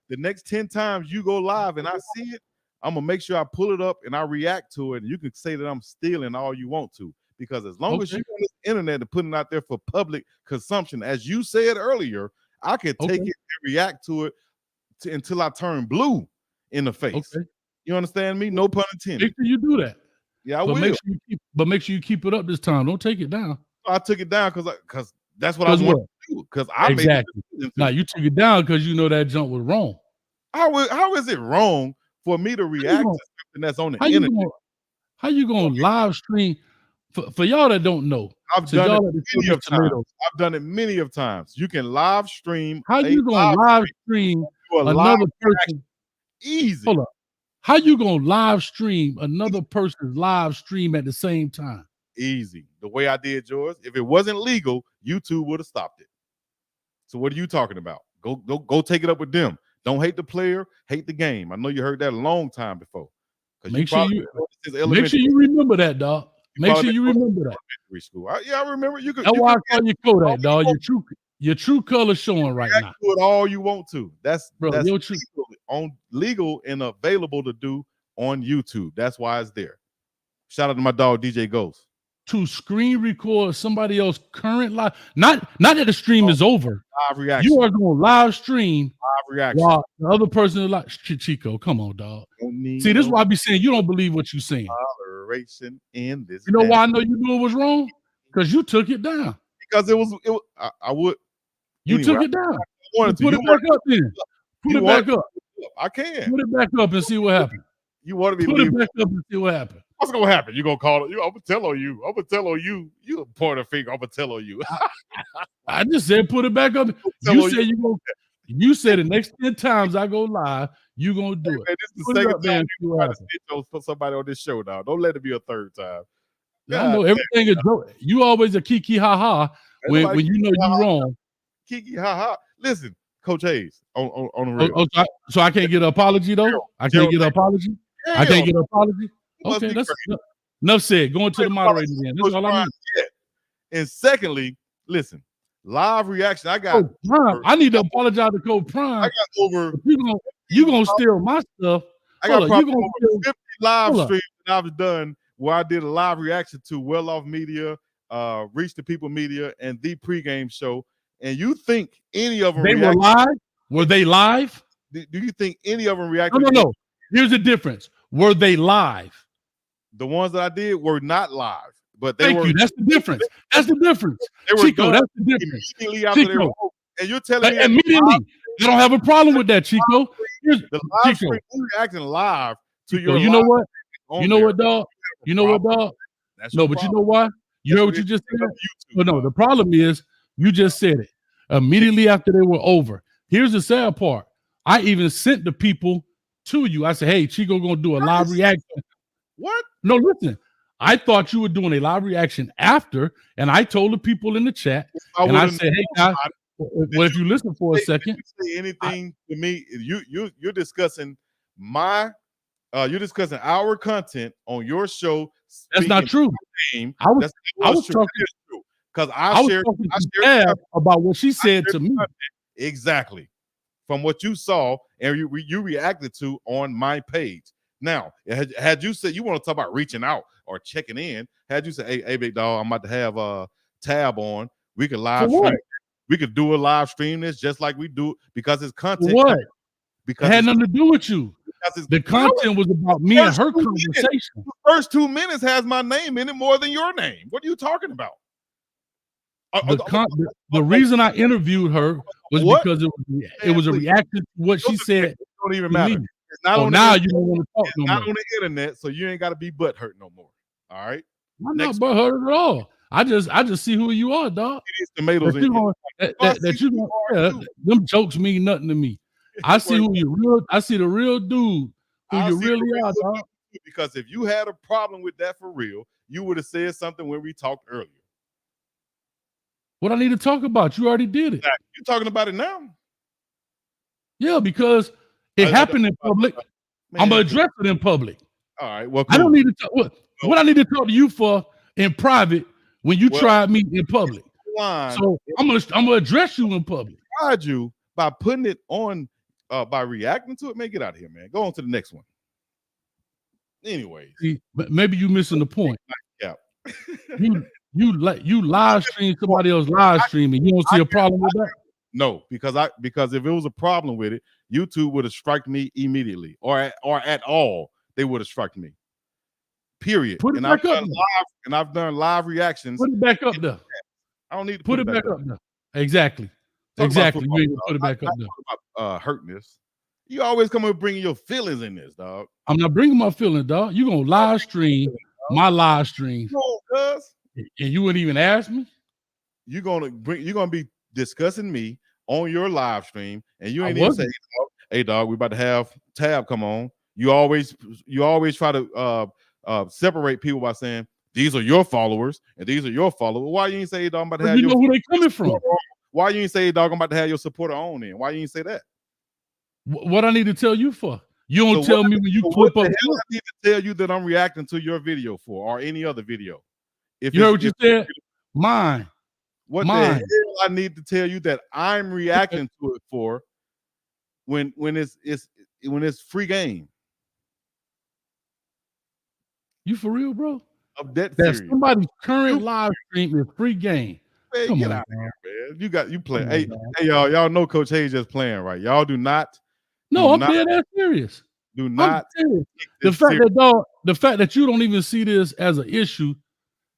The next 10 times you go live and I see it, I'm gonna make sure I pull it up and I react to it. And you can say that I'm stealing all you want to, because as long as you're on the internet and putting it out there for public consumption, as you said earlier, I can take it and react to it until I turn blue in the face. You understand me? No pun intended. Make sure you do that. Yeah, I will. Make sure you keep it up this time. Don't take it down. I took it down because that's what I want to do. Because I exactly. Now you took it down because you know that jump was wrong. How is it wrong for me to react to something that's on the internet? How you gonna live stream? For y'all that don't know, I've done it many of times. I've done it many of times. You can live stream. How you gonna live stream another person? Easy. Hold up. How you gonna live stream another person's live stream at the same time? Easy. The way I did yours. If it wasn't legal, YouTube would have stopped it. So what are you talking about? Go take it up with them. Don't hate the player, hate the game. I know you heard that a long time before. Make sure you remember that, dog. Make sure you remember that. School. I remember. That's why I call you Kodak, dog. Your true color showing right now. Do it all you want to. That's legal, legal and available to do on YouTube. That's why it's there. Shout out to my dog DJ Ghost. To screen record somebody else current live, not that the stream is over. Live reaction. You are going to live stream. Live reaction. While the other person is like, Chico, come on, dog. See, this is why I be saying you don't believe what you're saying. Toleration in this. You know why I know you knew it was wrong? Because you took it down. Because it was I would. You took it down. Put it back up then. Put it back up. I can. Put it back up and see what happened. You wanted me to put it back up and see what happened. What's gonna happen? You gonna call it? I'm gonna tell on you. I'm gonna tell on you. You point a finger. I'm gonna tell on you. I just said put it back up. You said you gonna. You said the next 10 times I go live, you gonna do it. Man, this is Put the it second up there time and see you what try to happens. snitch on somebody on this show now. Don't let it be a third time. I know everything is joke. You always a kiki ha ha when you know you wrong. Kiki ha ha. Listen, Coach Hayes, on the real. So I can't get an apology though. I can't get an apology. I can't get an apology. Okay, that's enough said. Going to the moderator again. That's all I need. And secondly, listen, live reaction. I got. I need to apologize to Coach Prime. I got over. You gonna steal my stuff? I got probably over 50 live streams that I've done where I did a live reaction to Well Off Media, Reach the People Media, and the pregame show. And you think any of them were live? Were they live? Do you think any of them reacted? No. Here's the difference. Were they live? The ones that I did were not live, but they Thank were. You. That's the difference. That's the difference. They were Chico, that's the difference. Immediately after they were over. And you're telling me immediately. I don't have a problem with that, Chico. The live stream, we're reacting live to your. You know what? You know what, dog? You know what, dog? No, but you know why? You heard what you just said? Well, no, the problem is you just said it immediately after they were over. Here's the sad part. I even sent the people to you. I said, hey, Chico gonna do a live reaction. What? No, listen. I thought you were doing a live reaction after, and I told the people in the chat, and I said, hey, guys, well, if you listen for a second. Say anything to me, you're discussing you're discussing our content on your show. That's not true. I was talking because I shared about what she said to me. Exactly. From what you saw and you reacted to on my page. Now, had you said you want to talk about reaching out or checking in, had you said, hey, big dog, I'm about to have a tab on, we could live stream. We could do a live stream this just like we do because it's content. What? Because it had nothing to do with you. The content was about me and her conversation. The first 2 minutes has my name in it more than your name. What are you talking about? The reason I interviewed her was because it was a reaction to what she said. It don't even matter. It's not now you don't want to talk no more. Not on the internet, so you ain't got to be butthurt no more. All right. I'm not butthurt at all. I just see who you are, dog. It is tomatoes. Them jokes mean nothing to me. I see who you real. I see the real dude who you really are, dog. Because if you had a problem with that for real, you would have said something when we talked earlier. What I need to talk about? You already did it. You're talking about it now. Yeah, because it happened in public. I'm gonna address it in public. All right. Well, cool. I don't need to talk. What I need to talk to you for in private when you tried me in public. So I'm gonna address you in public. Tried you by putting it on, by reacting to it. Man, get out of here, man. Go on to the next one. Anyways, maybe you missing the point. Yeah. you live stream somebody else live streaming. You don't see a problem with that? No, because if it was a problem with it, YouTube would have struck me immediately, or at all, they would have struck me. Period. Put it back up. I've done live reactions. Put it back up there. I don't need to put it back up there. Exactly. Exactly. You ain't put it back up there. Hurting this. You always come up bringing your feelings in this, dog. I'm not bringing my feelings, dog. You gonna live stream my live stream, and you wouldn't even ask me. You're gonna be discussing me on your live stream, and you ain't even say, "Hey, dog, we about to have Tab come on." You always try to separate people by saying these are your followers and these are your followers. Why you ain't say, "Hey, dog, I'm about to have you know who they coming from?" Why you ain't say, "Hey, dog, I'm about to have your supporter on"? Then why you ain't say that? What I need to tell you for? You don't tell me when you clip up. What the hell I need to tell you that I'm reacting to your video for, or any other video? If you heard what you said, mine. What the hell I need to tell you that I'm reacting to it for when it's free game? You for real, bro? That somebody's current live stream is free game. Man, come on, out man. You play. Hey, y'all know Coach Hayes just playing, right? Y'all do not. No, I'm dead ass serious. Do not. The fact that you don't even see this as an issue.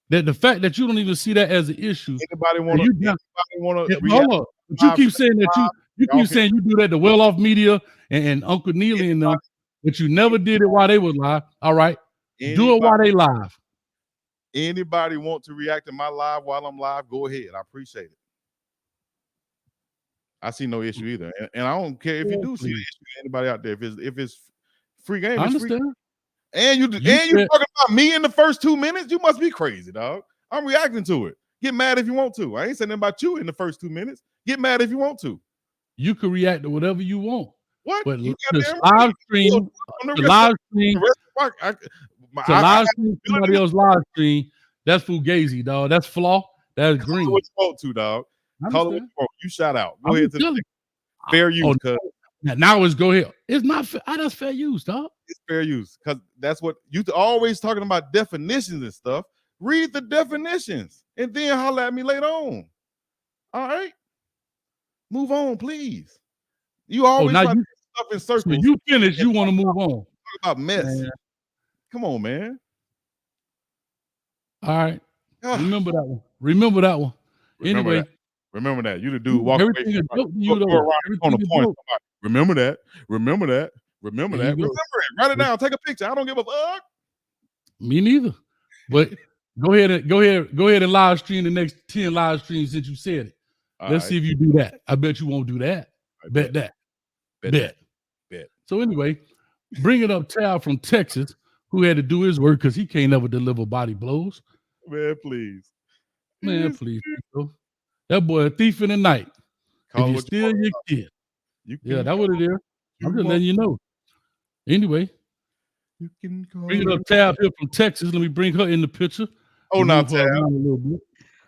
The fact that you don't even see that as an issue. Anybody want to? Hold on. But you keep saying that you keep saying you do that to Well Off Media and Uncle Neely and them, but you never did it while they were live. All right. Do it while they live. Anybody want to react to my live while I'm live? Go ahead. I appreciate it. I see no issue either, and I don't care if you do see an issue. Anybody out there, if it's free game, I it's free. understand. And you talking about me in the first 2 minutes? You must be crazy, dog. I'm reacting to it. Get mad if you want to. I ain't saying about you in the first 2 minutes. Get mad if you want to. You can react to whatever you want. What? But you the live stream, somebody else live stream, that's fugazi, dog. That's flaw. That's green. What you want to, dog. Call it what you want. You shout out. Go ahead to the fair use, cuz. Now it's go ahead. It's not fair. That's fair use, dog. It's fair use because that's what you always talking about definitions and stuff. Read the definitions and then holler at me later on. All right, move on, please. You always try to do stuff in circles. So you finish. You want to move on. Talk about mess. Man. Come on, man. All right. Remember that one. Remember that one. Anyway. Remember that. You the dude walk away from on the point. Remember that. Remember that. Remember that. Remember it. Write it down. Take a picture. I don't give a fuck. Me neither. But go ahead and live stream the next 10 live streams since you said it. Let's see if you do that. I bet you won't do that. Bet that. Bet. So anyway, bring it up Tab from Texas, who had to do his work because he can't ever deliver body blows. Man, please. Man, please. That boy a thief in the night. If you steal your kid. Yeah, that's what it is. I'm just letting you know. Anyway, you can bring it up Tab here from Texas. Let me bring her in the picture. Oh, now Tab.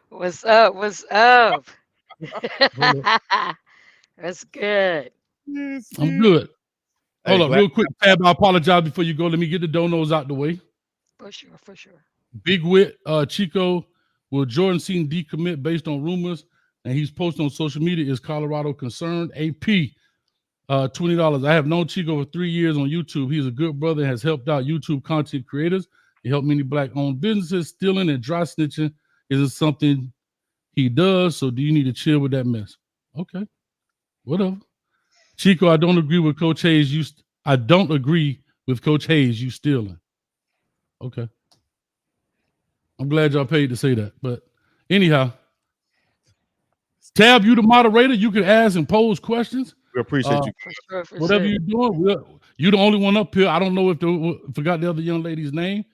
What's up? What's up? That's good. I'm good. Hold up, real quick, Tab. I apologize before you go. Let me get the donos out the way. For sure. Big Wit, Chico, will Jordan Seaton decommit based on rumors? And he's posted on social media. Is Colorado concerned? AP, $20. I have known Chico for 3 years on YouTube. He's a good brother and has helped out YouTube content creators. He helped many Black-owned businesses. Stealing and dry snitching isn't something he does. So do you need to chill with that mess? Okay, whatever. Chico, I don't agree with Coach Hayes. I don't agree with Coach Hayes. You stealing? Okay. I'm glad y'all paid to say that. But anyhow, Tab, you the moderator. You can ask and pose questions. We appreciate you. For whatever you're doing, you're the only one up here. I don't know if forgot the other young lady's name.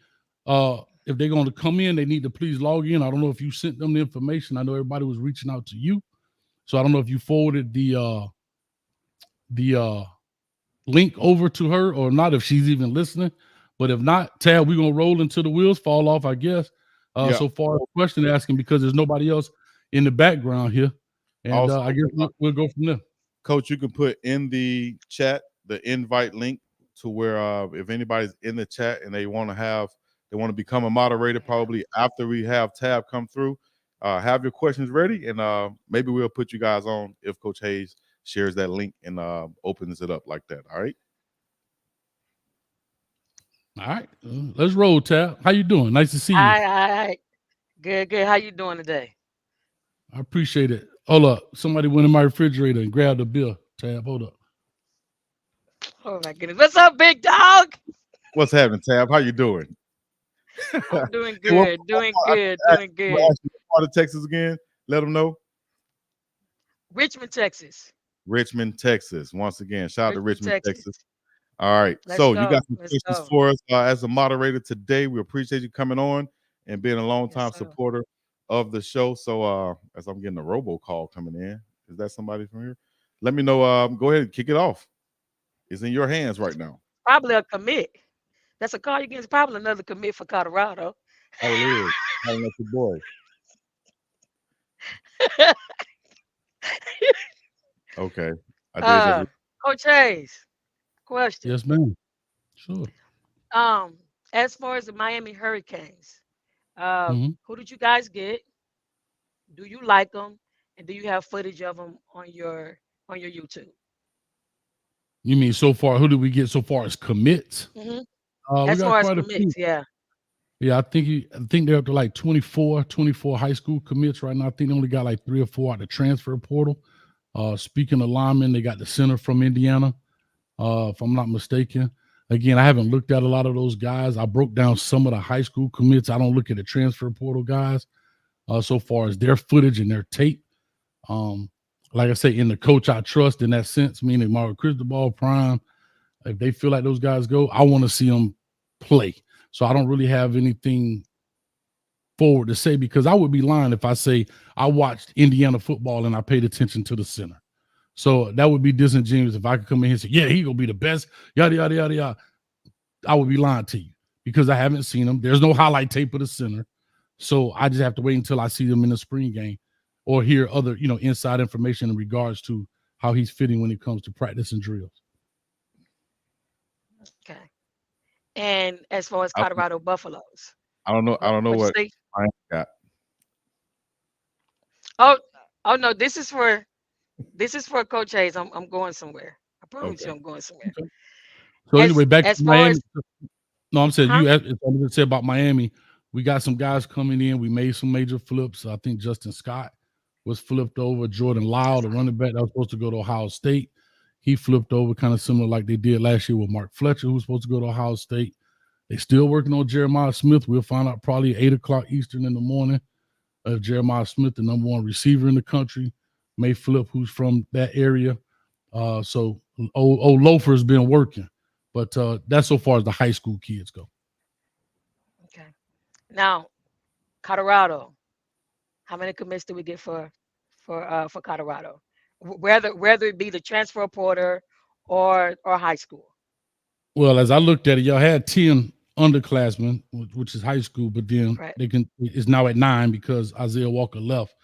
If they're going to come in, they need to please log in. I don't know if you sent them the information. I know everybody was reaching out to you. So I don't know if you forwarded the link over to her or not, if she's even listening. But if not, Tab, we're going to roll until the wheels fall off, I guess. So far as question asking, because there's nobody else in the background here. And also, I guess we'll go from there. Coach, you can put in the chat the invite link to where if anybody's in the chat and they want to become a moderator probably after we have Tab come through, have your questions ready, and maybe we'll put you guys on if Coach Hayes shares that link and opens it up like that. All right. All right. Let's roll, Tab. How you doing? Nice to see you. All right. Good. How you doing today? I appreciate it. Hold up. Somebody went in my refrigerator and grabbed a bill. Tab, hold up. Oh my goodness. What's up, big dog? What's happening, Tab? How you doing? I'm doing good. Doing good. Part of Texas again. Let them know. Richmond, Texas. Richmond, Texas. Once again, shout out to Richmond, Texas. All right. You got some questions for us as a moderator today. We appreciate you coming on and being a long-time supporter of the show. So as I'm getting a robocall coming in, is that somebody from here? Let me know. Go ahead and kick it off. It's in your hands right now. Probably a commit. That's a call you get. Probably another commit for Colorado. Oh, it is. Calling up your boy. Okay. Coach Hayes, question. Yes, ma'am. Sure. As far as the Miami Hurricanes, who did you guys get? Do you like them? And do you have footage of them on your YouTube? You mean so far? Who did we get so far as commits? As far as commits, yeah. Yeah, I think they're up to like 24 high school commits right now. I think they only got like 3 or 4 out of the transfer portal. Speaking of linemen, they got the center from Indiana, if I'm not mistaken. Again, I haven't looked at a lot of those guys. I broke down some of the high school commits. I don't look at the transfer portal guys so far as their footage and their tape. Um, like I say, in the coach I trust in that sense, meaning Mario Cristobal, Prime. If they feel like those guys go, I want to see them play. So I don't really have anything forward to say, because I would be lying if I say I watched Indiana football and I paid attention to the center. So that would be disingenuous if I could come in here and say, yeah, he gonna be the best, yada, yada, yada, yada. I would be lying to you because I haven't seen him. There's no highlight tape of the center. So I just have to wait until I see them in the spring game or hear other, inside information in regards to how he's fitting when it comes to practice and drills. Okay. And as far as I, Colorado Buffaloes, I don't know. I don't know what you what say? I got. Oh, oh no, this is for Coach Hayes. I'm going somewhere. I promise you, Okay. I'm going somewhere. Okay. So anyway, back to As far Miami. as No, I'm saying huh? I'm going to say about Miami. We got some guys coming in. We made some major flips. I think Justin Scott was flipped over. Jordan Lyle, the running back that was supposed to go to Ohio State, he flipped over, kind of similar like they did last year with Mark Fletcher, who was supposed to go to Ohio State. They still working on Jeremiah Smith. We'll find out probably 8 o'clock Eastern in the morning if Jeremiah Smith, the number one receiver in the country, may flip, who's from that area. So old Loafer's been working, but that's so far as the high school kids go. Okay. Now, Colorado. How many commits do we get for Colorado? Whether it be the transfer porter or high school. Well, as I looked at it, y'all had 10 underclassmen, which is high school, but then Right. it's now at 9 because Isaiah Walker left.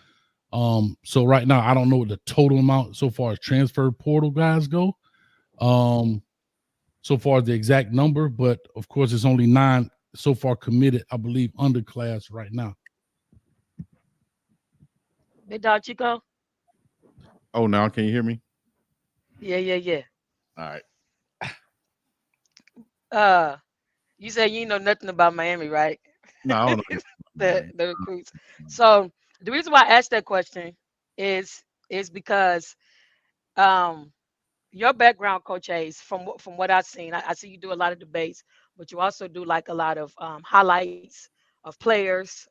So right now I don't know what the total amount so far as transfer portal guys go. So far as the exact number, but of course it's only 9 so far committed, I believe, underclass right now. BiggDoggChico? Oh, now can you hear me? Yeah. All right. Uh, you say you know nothing about Miami, right? No, I don't know anything about the Miami. the recruits. So the reason why I asked that question is because um your background, Coach Hayes, from what I've seen, I see you do a lot of debates, but you also do like a lot of highlights of players,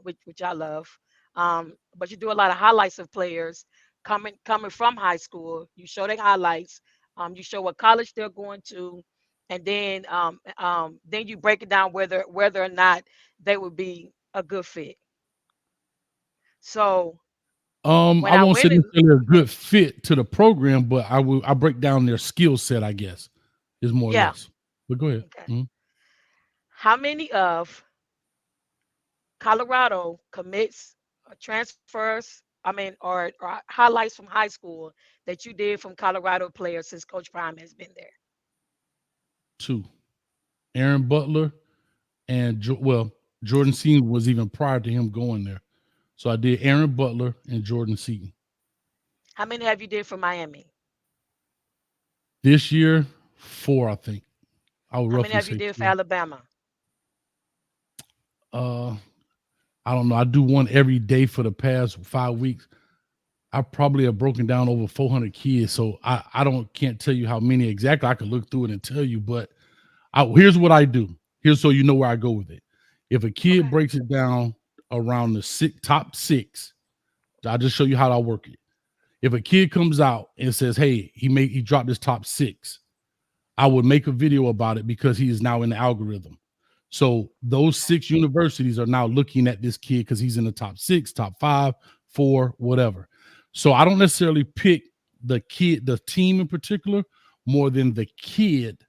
which I love. But you do a lot of highlights of players coming from high school. You show their highlights. You show what college they're going to, and then you break it down whether or not they would be a good fit. So I when I won't say went and necessarily a good fit to the program, but I break down their skill set, I guess, is more or yeah, less. But go ahead. okay, Mhm. how many of Colorado commits transfers, I mean, or highlights from high school that you did from Colorado players since Coach Prime has been there? 2. Aaron Butler and Jordan Seaton was even prior to him going there. So I did Aaron Butler and Jordan Seaton. How many have you did for Miami? This year, 4, I think. I would How many roughly have you say did for 4. Alabama? Uh, I don't know. I do one every day for the past 5 weeks. I probably have broken down over 400 kids, so I don't can't tell you how many exactly. I could look through it and tell you, but here's what I do. Here's so you know where I go with it. If a kid Okay. breaks it down around the top 6, I'll just show you how I work it. If a kid comes out and says, "Hey, he dropped his top 6," I would make a video about it because he is now in the algorithm. So those 6 universities are now looking at this kid because he's in the top 6, top 5, 4, whatever. So I don't necessarily pick the team in particular, more than the kid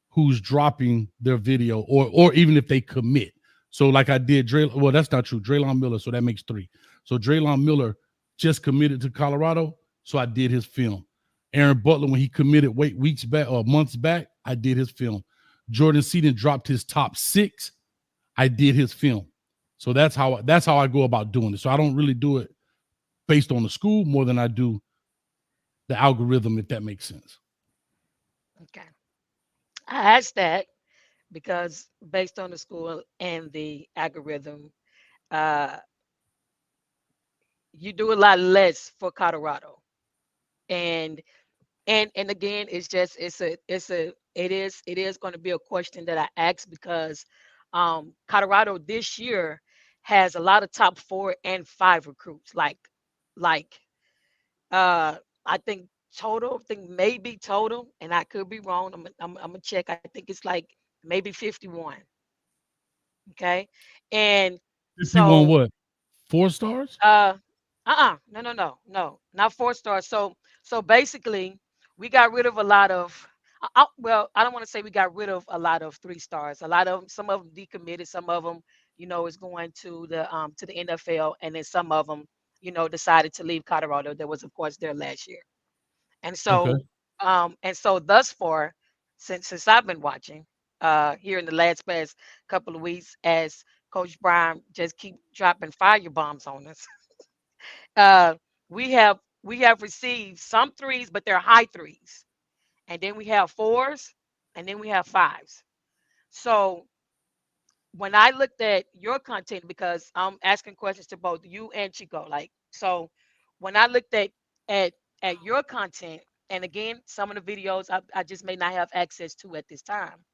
who's dropping their video, or even if they commit. So like I did well, that's not true. Draylon Miller, so that makes 3. So Draylon Miller just committed to Colorado, so I did his film. Aaron Butler, when he committed weeks back or months back, I did his film. Jordan Seaton dropped his top 6, I did his film. So that's how I go about doing it. So I don't really do it based on the school more than I do the algorithm, if that makes sense. Okay. I asked that because based on the school and the algorithm, uh, you do a lot less for Colorado. And And again, it's just it is going to be a question that I ask because Colorado this year has a lot of top 4 and 5 recruits. Like I think total, I think maybe total, and I could be wrong. I'm gonna check. I think it's like maybe 51. Okay, and 51 so what? 4 stars? Uh, no, not 4 stars. So basically, we got rid of a lot of. Well, I don't want to say we got rid of a lot of 3 stars. A lot of them, some of them decommitted. Some of them, is going to the NFL, and then some of them, decided to leave Colorado. That was, of course, there last year. And Okay. so thus far, since I've been watching, here in the last past couple of weeks, as Coach Brian just keep dropping fire bombs on us. uh, we have received some threes, but they're high threes, and then we have fours, and then we have fives. So when I looked at your content, because I'm asking questions to both you and Chico, like so, when I looked at at your content, and again, some of the videos I just may not have access to at this time,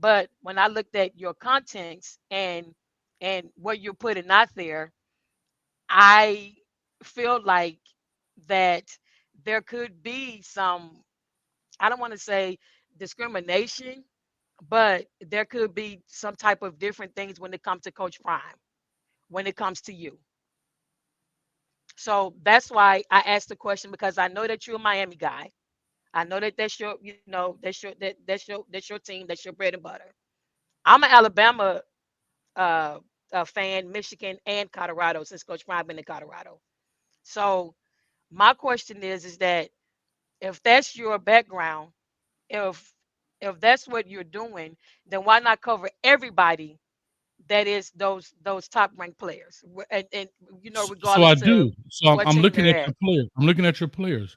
but when I looked at your contents and what you're putting out there, I feel like that there could be some, I don't want to say discrimination, but there could be some type of different things when it comes to Coach Prime, when it comes to you. So that's why I asked the question, because I know that you're a Miami guy. I know that that's your, that's your team, that's your bread and butter. I'm an Alabama uh, fan, Michigan and Colorado, since Coach Prime been in Colorado. So my question is that if that's your background, if if that's what you're doing, then why not cover everybody that is those top ranked players, and So I regardless to do. So what I'm team looking they're at at. your players. I'm looking at your players.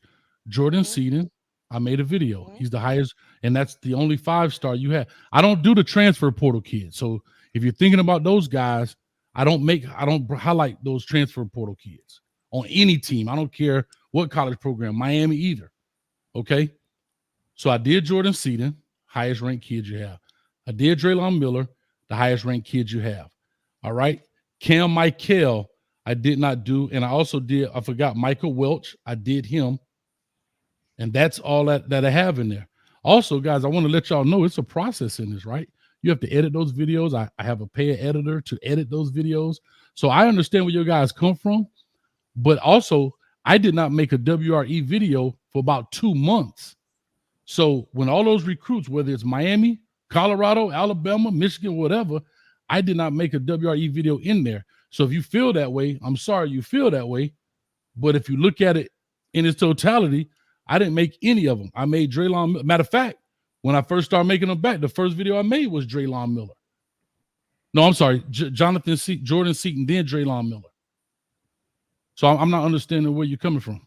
Jordan Hmm. Seaton, I made a video. Hmm. He's the highest, and that's the only 5-star you have. I don't do the transfer portal kids. So if you're thinking about those guys, I don't highlight those transfer portal kids on any team. I don't care what college program, Miami either. Okay. So I did Jordan Seaton, highest ranked kid you have. I did Draylon Miller, the highest ranked kid you have. All right. Cam Michael, I did not do. And I also did, I forgot Michael Welch. I did him. And that's all that I have in there. Also, guys, I want to let y'all know it's a process in this, right? You have to edit those videos. I have a paid editor to edit those videos. So I understand where your guys come from. But also, I did not make a WRE video for about 2 months. So when all those recruits, whether it's Miami, Colorado, Alabama, Michigan, whatever, I did not make a WRE video in there. So if you feel that way, I'm sorry you feel that way. But if you look at it in its totality, I didn't make any of them. I made Draylon. Matter of fact, when I first started making them back, the first video I made was Draylon Miller. No, I'm sorry, Jordan Seaton, then Draylon Miller. So I'm not understanding where you're coming from.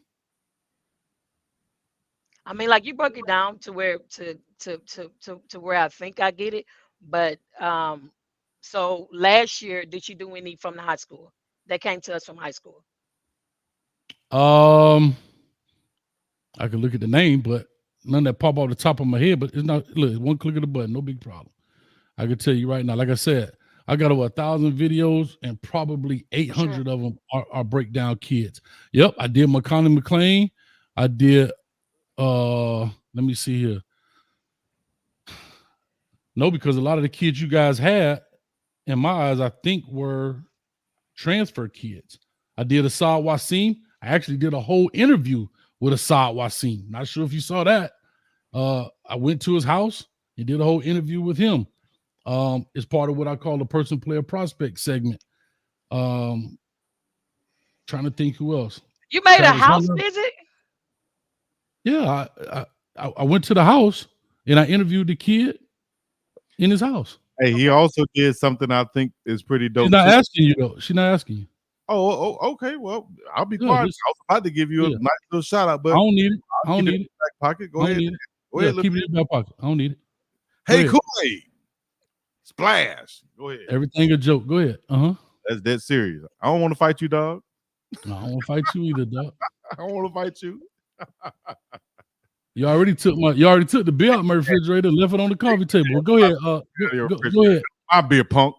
I mean, like, you broke it down to where to where I think I get it. But so last year, did you do any from the high school that came to us from high school? Um, I can look at the name, but none that pop off the top of my head. But it's not. Look, one click of the button, no big problem. I can tell you right now. Like I said, I got over 1,000 videos, and probably Sure. 800 of them are breakdown kids. Yep, I did McConnell McLean. I did. Let me see here. No, because a lot of the kids you guys had, in my eyes, I think were transfer kids. I did Asad Wasim. I actually did a whole interview with Asad Wasim. Not sure if you saw that. I went to his house and did a whole interview with him. It's part of what I call the person player prospect segment. Um, trying to think who else. You made a Travis house Hunter. visit? Yeah, I went to the house and I interviewed the kid in his house. Hey, he Okay. also did something I think is pretty She's dope not too. asking you though. She's not asking you. Okay. Well, I'll be Yeah, quiet. just I was about to give you a yeah. nice little shout out, I but don't need it. I I'll don't keep it in need it. the back pocket. I Go don't ahead. need it. Go Yeah, ahead, keep it in your back pocket. I don't need it. Go Hey, ahead. Kool-Aid. Splash. Go ahead. Everything a joke. Go ahead. That's dead serious. I don't want to fight you, dog. No, I don't want to fight you either, dog. I don't want to fight you. You already took the beer out my refrigerator and left it on the coffee table. Well, go ahead. Go ahead. I'll be a punk.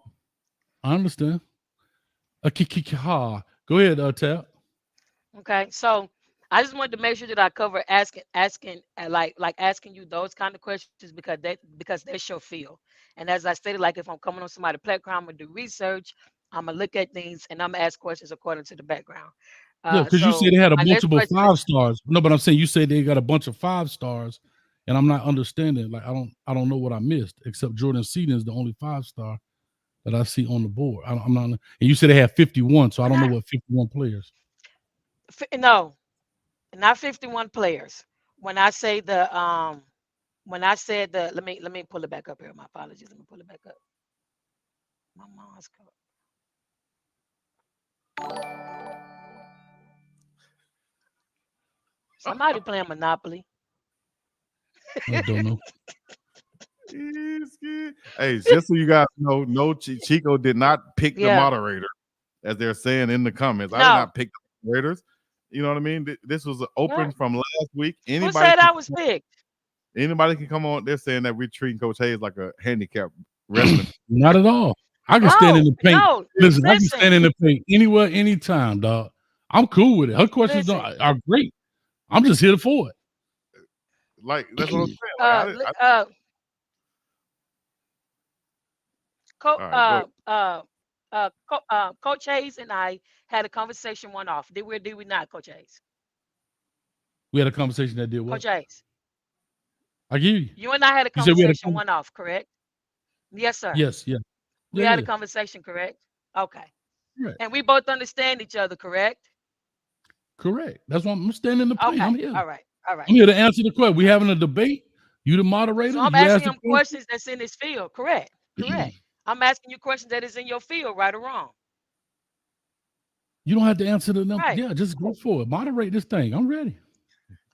I understand. Go ahead, Tab. Okay, so I just wanted to make sure that I cover asking, like asking you those kind of questions because that's your field. And as I stated, like if I'm coming on somebody's platform, I'm gonna do research, I'm gonna look at things, and I'm gonna ask questions according to the background. Yeah, because you said So they had a my next multiple question 5 is stars. No, but I'm saying you said they got a bunch of 5 stars, and I'm not understanding. Like I don't know what I missed, except Jordan Seaton is the only 5-star that I see on the board. I'm not. And you said they had 51, so I when don't know I what 51 players. no, not 51 players. When I say when I said let me pull it back up here. My apologies. Let me pull it back up. My mom's code. Somebody playing Monopoly. I don't know. Hey, just so you guys know, no, Chico did not pick the Yeah. moderator, as they're saying in the comments. I did No. not pick the moderators. You know what I mean? This was open What? from last week. Who said I was picked? Anybody can come on. They're saying that we're treating Coach Hayes like a handicapped wrestling. Not at all. I can stand in the paint. No. Listen, I can Listen. stand in the paint anywhere, anytime, dog. I'm cool with it. Her questions are great. I'm just here for it. Like that's what I'm saying. Like, Coach Hayes and I had a conversation one off. Did we not, Coach Hayes? We had a conversation that did what? Coach Hayes. I hear you. You and I had a conversation one off, correct? Yes, sir. Yes, yeah. We had a conversation, correct? Okay. Right. And we both understand each other, correct? Correct. That's why I'm standing in the paint. Okay. I'm here. All right. I'm here to answer the question. We having a debate. You the moderator. So I'm you asking him questions that's in his field. Correct. Correct. I'm asking you questions that is in your field, right or wrong. You don't have to answer the number. Right. Yeah, just go for it. Moderate this thing. I'm ready.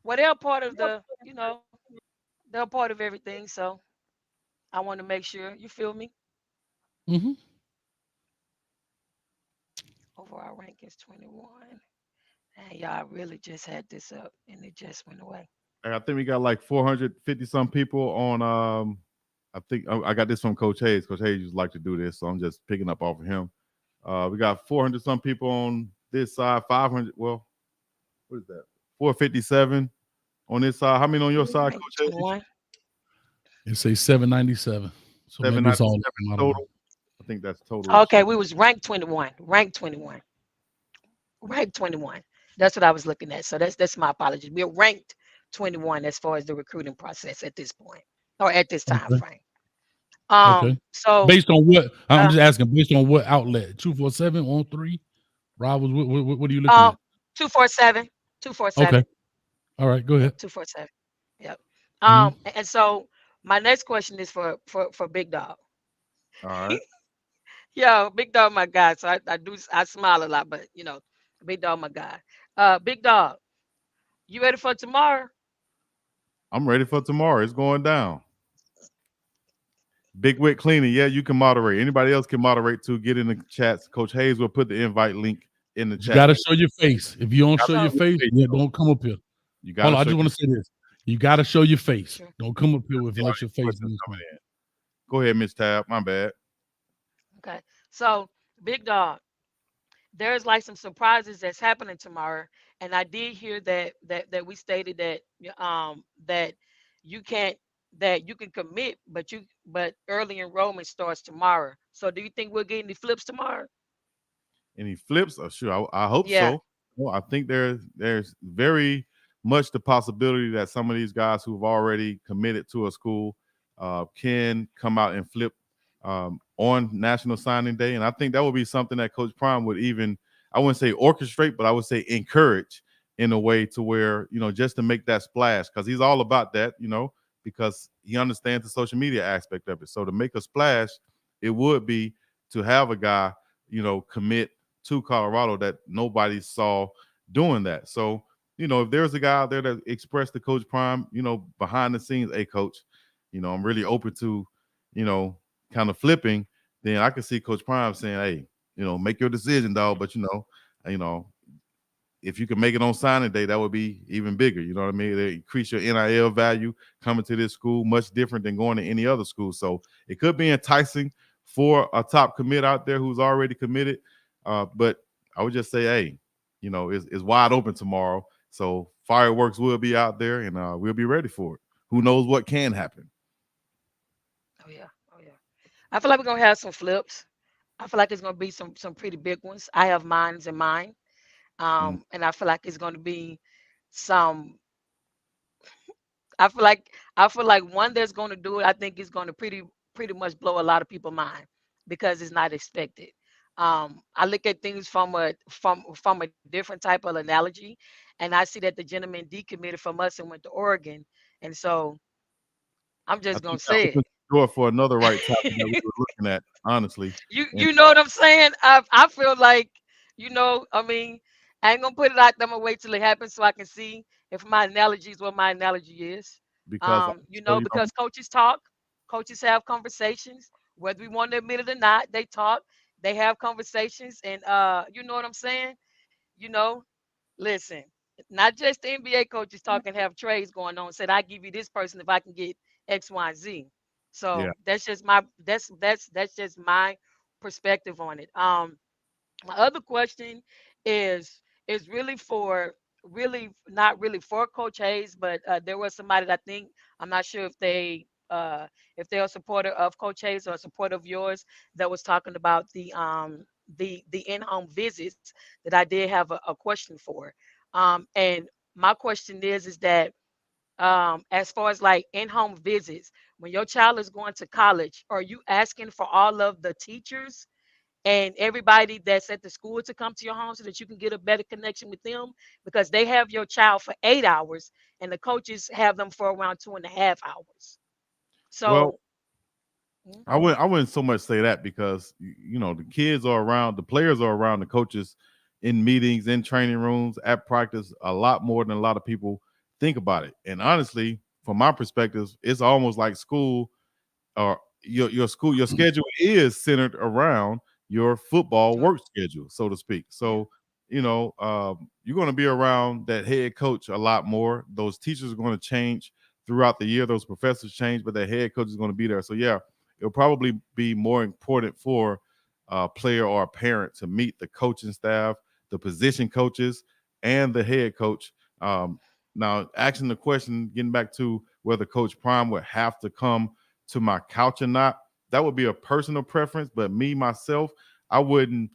Well, they're part of they're part of everything. So I want to make sure you feel me. Mm-hmm. Overall rank is 21. And y'all really just had this up and it just went away. I think we got like 450 some people on. I think I got this from Coach Hayes. Coach Hayes used to like to do this, so I'm just picking up off of him. We got 400 some people on this side. 500. Well, what is that? 457 on this side. How many on your side, Coach Hayes? It say 797. So maybe it's all total. I think that's total. Okay, we was ranked 21. Ranked 21. Ranked 21. That's what I was looking at. So that's my apologies. We're ranked 21 as far as the recruiting process at this point or at this time frame. Okay. So based on what I'm just asking, based on what outlet? 247 on 3. Rob, what are you looking at? 247. 247. Okay. All right, go ahead. 247. Yep. And so my next question is for Big Dog. All right. Yo, Big Dog, my guy. So I smile a lot, but Big Dog, my guy. Big Dog, you ready for tomorrow? I'm ready for tomorrow. It's going down. Big Wit Cleaning. Yeah, you can moderate. Anybody else can moderate too. Get in the chats. Coach Hayes will put the invite link in the chat. You got to show your face. If you don't show your face, don't come up here. You got. I just want to say this. You got to show your face. Sure. Don't come up here with let your face. Go ahead, Miss Tab. My bad. Okay. So, Big Dog, there's like some surprises that's happening tomorrow, and I did hear that we stated that that you can commit, but early enrollment starts tomorrow. So, do you think we'll get any flips tomorrow? Any flips? Sure, I hope so. Well, I think there's very much the possibility that some of these guys who've already committed to a school can come out and flip on National Signing Day. And I think that would be something that Coach Prime would even, I wouldn't say orchestrate, but I would say encourage in a way to where, just to make that splash, because he's all about that, because he understands the social media aspect of it. So to make a splash, it would be to have a guy, commit to Colorado that nobody saw doing that. So, if there's a guy out there that expressed to Coach Prime, behind the scenes, hey, Coach, I'm really open to, kind of flipping, then I can see Coach Prime saying, hey, make your decision, dog. But, if you can make it on signing day, that would be even bigger. You know what I mean? They increase your NIL value coming to this school, much different than going to any other school. So it could be enticing for a top commit out there who's already committed. But I would just say, hey, it's wide open tomorrow. So fireworks will be out there, and we'll be ready for it. Who knows what can happen? Oh yeah, oh yeah. I feel like we're gonna have some flips. I feel like it's gonna be some pretty big ones. I have mines in mind, Mm. and I feel like it's gonna be some. I feel like one that's gonna do it. I think is gonna pretty much blow a lot of people's mind because it's not expected. I look at things from a different type of analogy, and I see that the gentleman decommitted from us and went to Oregon, and so I'm I just gonna think that say opens the door for another right topic that we were looking at, honestly. And you know what I'm saying? I feel like, I mean, I ain't gonna put it out there. I'm gonna wait till it happens so I can see if my analogy is what my analogy is. because so Because coaches talk, coaches have conversations, whether we want to admit it or not, they talk, they have conversations, and you know what I'm saying? You know, listen, not just the NBA coaches talking, have trades going on. Said I give you this person if I can get X, Y, and Z. yeah. So that's just my perspective on it. My other question is is really for really not really for Coach Hayes, but there was somebody that I think I'm not sure if they're a supporter of Coach Hayes or a supporter of yours that was talking about the in-home visits that I did have a question for. And my question is that as far as like in-home visits, when your child is going to college, are you asking for all of the teachers and everybody that's at the school to come to your home so that you can get a better connection with them because they have your child for 8 hours and the coaches have them for around 2.5 hours. Well, So, mm, I wouldn't so much say that because the kids are around, the players are around the coaches in meetings, in training rooms, at practice a lot more than a lot of people think about it. And honestly, from my perspective, it's almost like school or your schedule is centered around your football sure, work schedule, so to speak. yeah, So you're going to be around that head coach a lot more. Those teachers are going to change throughout the year. Those professors change, but that head coach is going to be there. So yeah, it'll probably be more important for a player or a parent to meet the coaching staff, the position coaches, and the head coach. Um, Now, asking the question, getting back to whether Coach Prime would have to come to my couch or not, that would be a personal preference. But me, myself, I wouldn't.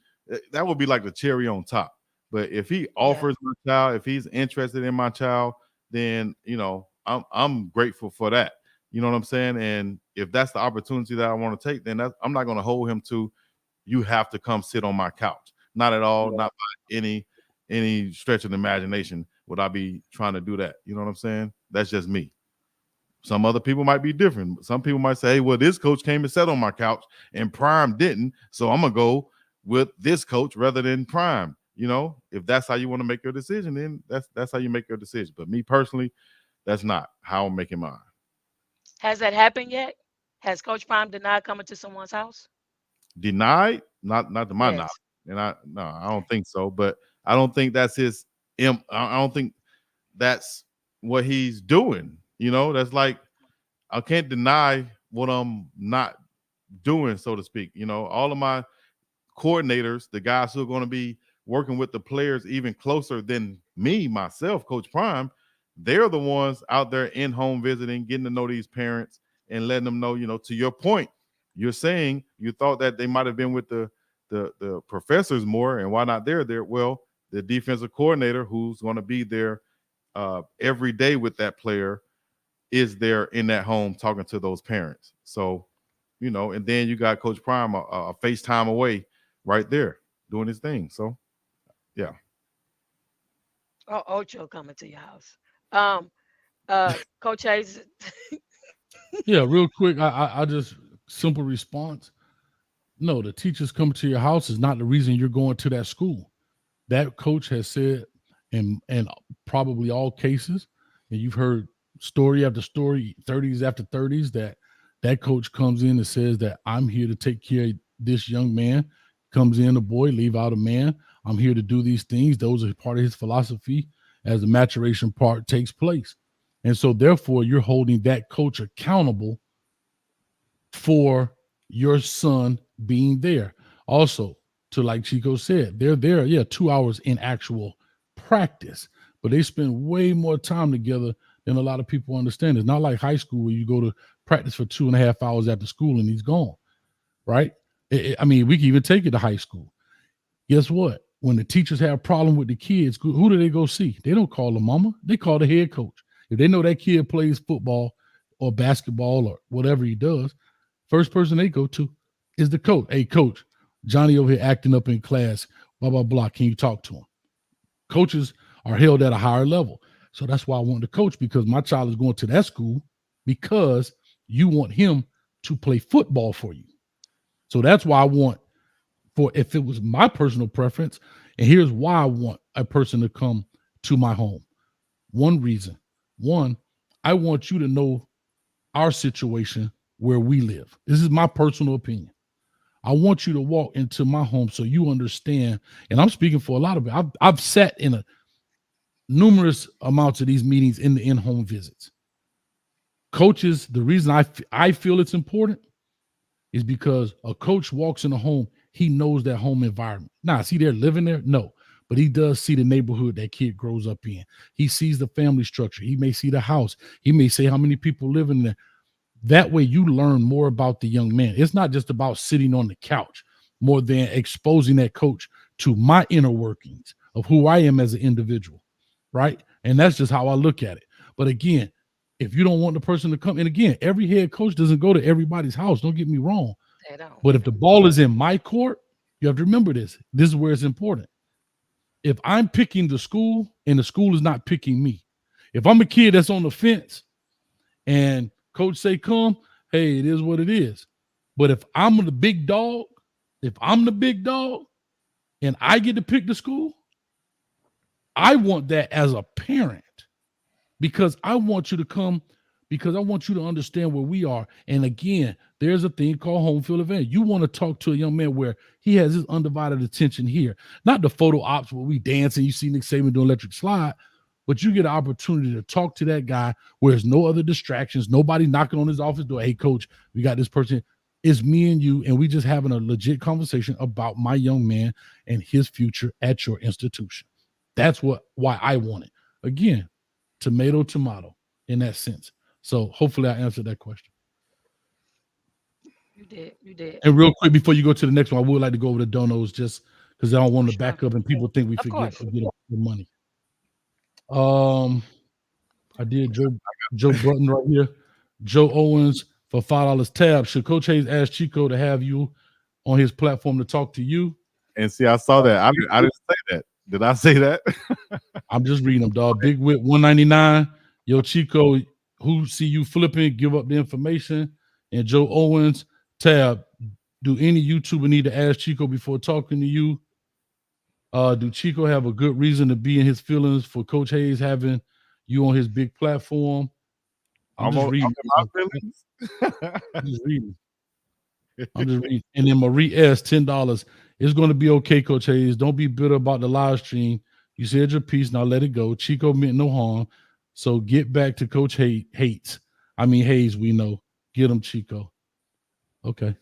That would be like the cherry on top. But if he yeah. offers my child, if he's interested in my child, then I'm grateful for that. You know what I'm saying? And if that's the opportunity that I want to take, then I'm not going to hold him to. You have to come sit on my couch. Not at all. Not by any stretch of the imagination would I be trying to do that. You know what I'm saying? That's just me. Some other people might be different. Some people might say, hey, well, this coach came and sat on my couch and Prime didn't. So I'm going to go with this coach rather than Prime. If that's how you want to make your decision, then that's how you make your decision. But me personally, that's not how I'm making mine. Has that happened yet? Has Coach Prime denied coming to someone's house? Denied? Not to my knowledge. Yes. And I don't Okay. think so. But I don't think that's I don't think that's what he's doing. That's like I can't deny what I'm not doing, so to speak. All of my coordinators, the guys who are going to be working with the players even closer than me, myself, Coach Prime, they're the ones out there in home visiting, getting to know these parents and letting them know, to your point, you're saying you thought that they might have been with the professors more, and why not they're there? Well, the defensive coordinator who's going to be there every day with that player is there in that home talking to those parents. So, and then you got Coach Prime a FaceTime away right there doing his thing. So, yeah. Oh, Ocho coming to your house. Um, Coach Hayes. Yeah, real quick, I just simple response. No, the teachers coming to your house is not the reason you're going to that school. That coach has said in probably all cases, and you've heard story after story, 30s after 30s, that coach comes in and says that I'm here to take care of this young man. Comes in a boy, leave out a man. I'm here to do these things. Those are part of his philosophy as the maturation part takes place. And so, therefore, you're holding that coach accountable for your son being there. Also, to like Chico said, they're there, yeah, 2 hours in actual practice, but they spend way more time together than a lot of people understand. It's not like high school where you go to practice for 2.5 hours after school and he's gone, right? I mean, we can even take it to high school. Guess what? When the teachers have a problem with the kids, who do they go see? They don't call the mama. They call the head coach. If they know that kid plays football or basketball or whatever he does, first person they go to is the coach. Hey, coach, Johnny over here acting up in class, blah, blah, blah. Can you talk to him? Coaches are held at a higher level. So that's why I want to coach, because my child is going to that school because you want him to play football for you. So that's why I want, for if it was my personal preference, and here's why I want a person to come to my home. One reason. One, I want you to know our situation where we live. This is my personal opinion. I want you to walk into my home so you understand, and I'm speaking for a lot of it. I've sat in a numerous amounts of these meetings in the in-home visits. Coaches, the reason I feel it's important is because a coach walks in a home, he knows that home environment. Now, is he there living there? No. But he does see the neighborhood that kid grows up in. He sees the family structure. He may see the house. He may say how many people live in there. That way you learn more about the young man. It's not just about sitting on the couch, more than exposing that coach to my inner workings of who I am as an individual, right? And that's just how I look at it. But again, if you don't want the person to come, and again, every head coach doesn't go to everybody's house. Don't get me wrong. They don't. But if the ball is in my court, you have to remember this. This is where it's important. If I'm picking the school and the school is not picking me, if I'm a kid that's on the fence and coach say come, hey, it is what it is. But if I'm the big dog, if I'm the big dog and I get to pick the school, I want that as a parent, because I want you to come, because I want you to understand where we are. And again, there's a thing called home field advantage. You want to talk to a young man where he has his undivided attention here, not the photo ops where we dance and you see Nick Saban doing electric slide, but you get an opportunity to talk to that guy where there's no other distractions, nobody knocking on his office door. Hey, coach, we got this person. It's me and you, and we just having a legit conversation about my young man and his future at your institution. That's why I want it. Again, tomato in that sense. So hopefully I answered that question. You did. You did. And real quick, before you go to the next one, I would like to go over the donos just because I don't want to Sure. back up and people think we Of forget course. or get the money. I did Joe Button right here. Joe Owens for $5 tab. Should Coach Hayes ask Chico to have you on his platform to talk to you? And see, I saw that. I didn't say that. Did I say that? I'm just reading them, dog. Big Whip 199. Yo, Chico, who see you flipping, give up the information. And Joe Owens, tab. Do any YouTuber need to ask Chico before talking to you? Do Chico have a good reason to be in his feelings for Coach Hayes having you on his big platform? I'm just reading. I'm in my feelings. I'm just reading. I'm just reading. And then Marie S, $10. It's going to be okay, Coach Hayes. Don't be bitter about the live stream. You said your piece. Now let it go. Chico meant no harm. So get back to Coach Hayes. We know. Get him, Chico. Okay.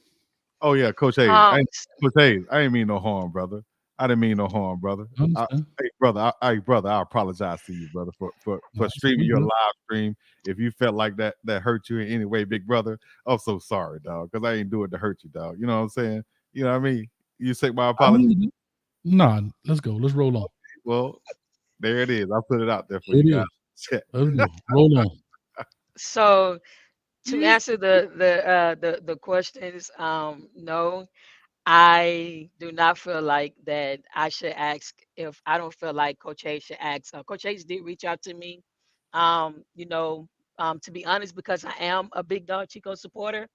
Oh yeah, Coach Hayes. Coach Hayes, I didn't mean no harm, brother. I didn't mean no harm, brother. Hey, brother, I apologize to you, brother, for streaming your live stream. If you felt like that hurt you in any way, big brother, I'm so sorry, dog, because I ain't do it to hurt you, dog. You know what I'm saying? You know what I mean? You take my apology. Nah, let's go. Let's roll on. Well, there it is. I put it out there for It you guys. Let's go. Roll on. So to answer the questions, no, I do not feel like that I should ask. If I don't feel like Coach Hayes should ask. Coach Hayes did reach out to me. You know, to be honest, because I am a Big Dog Chico supporter.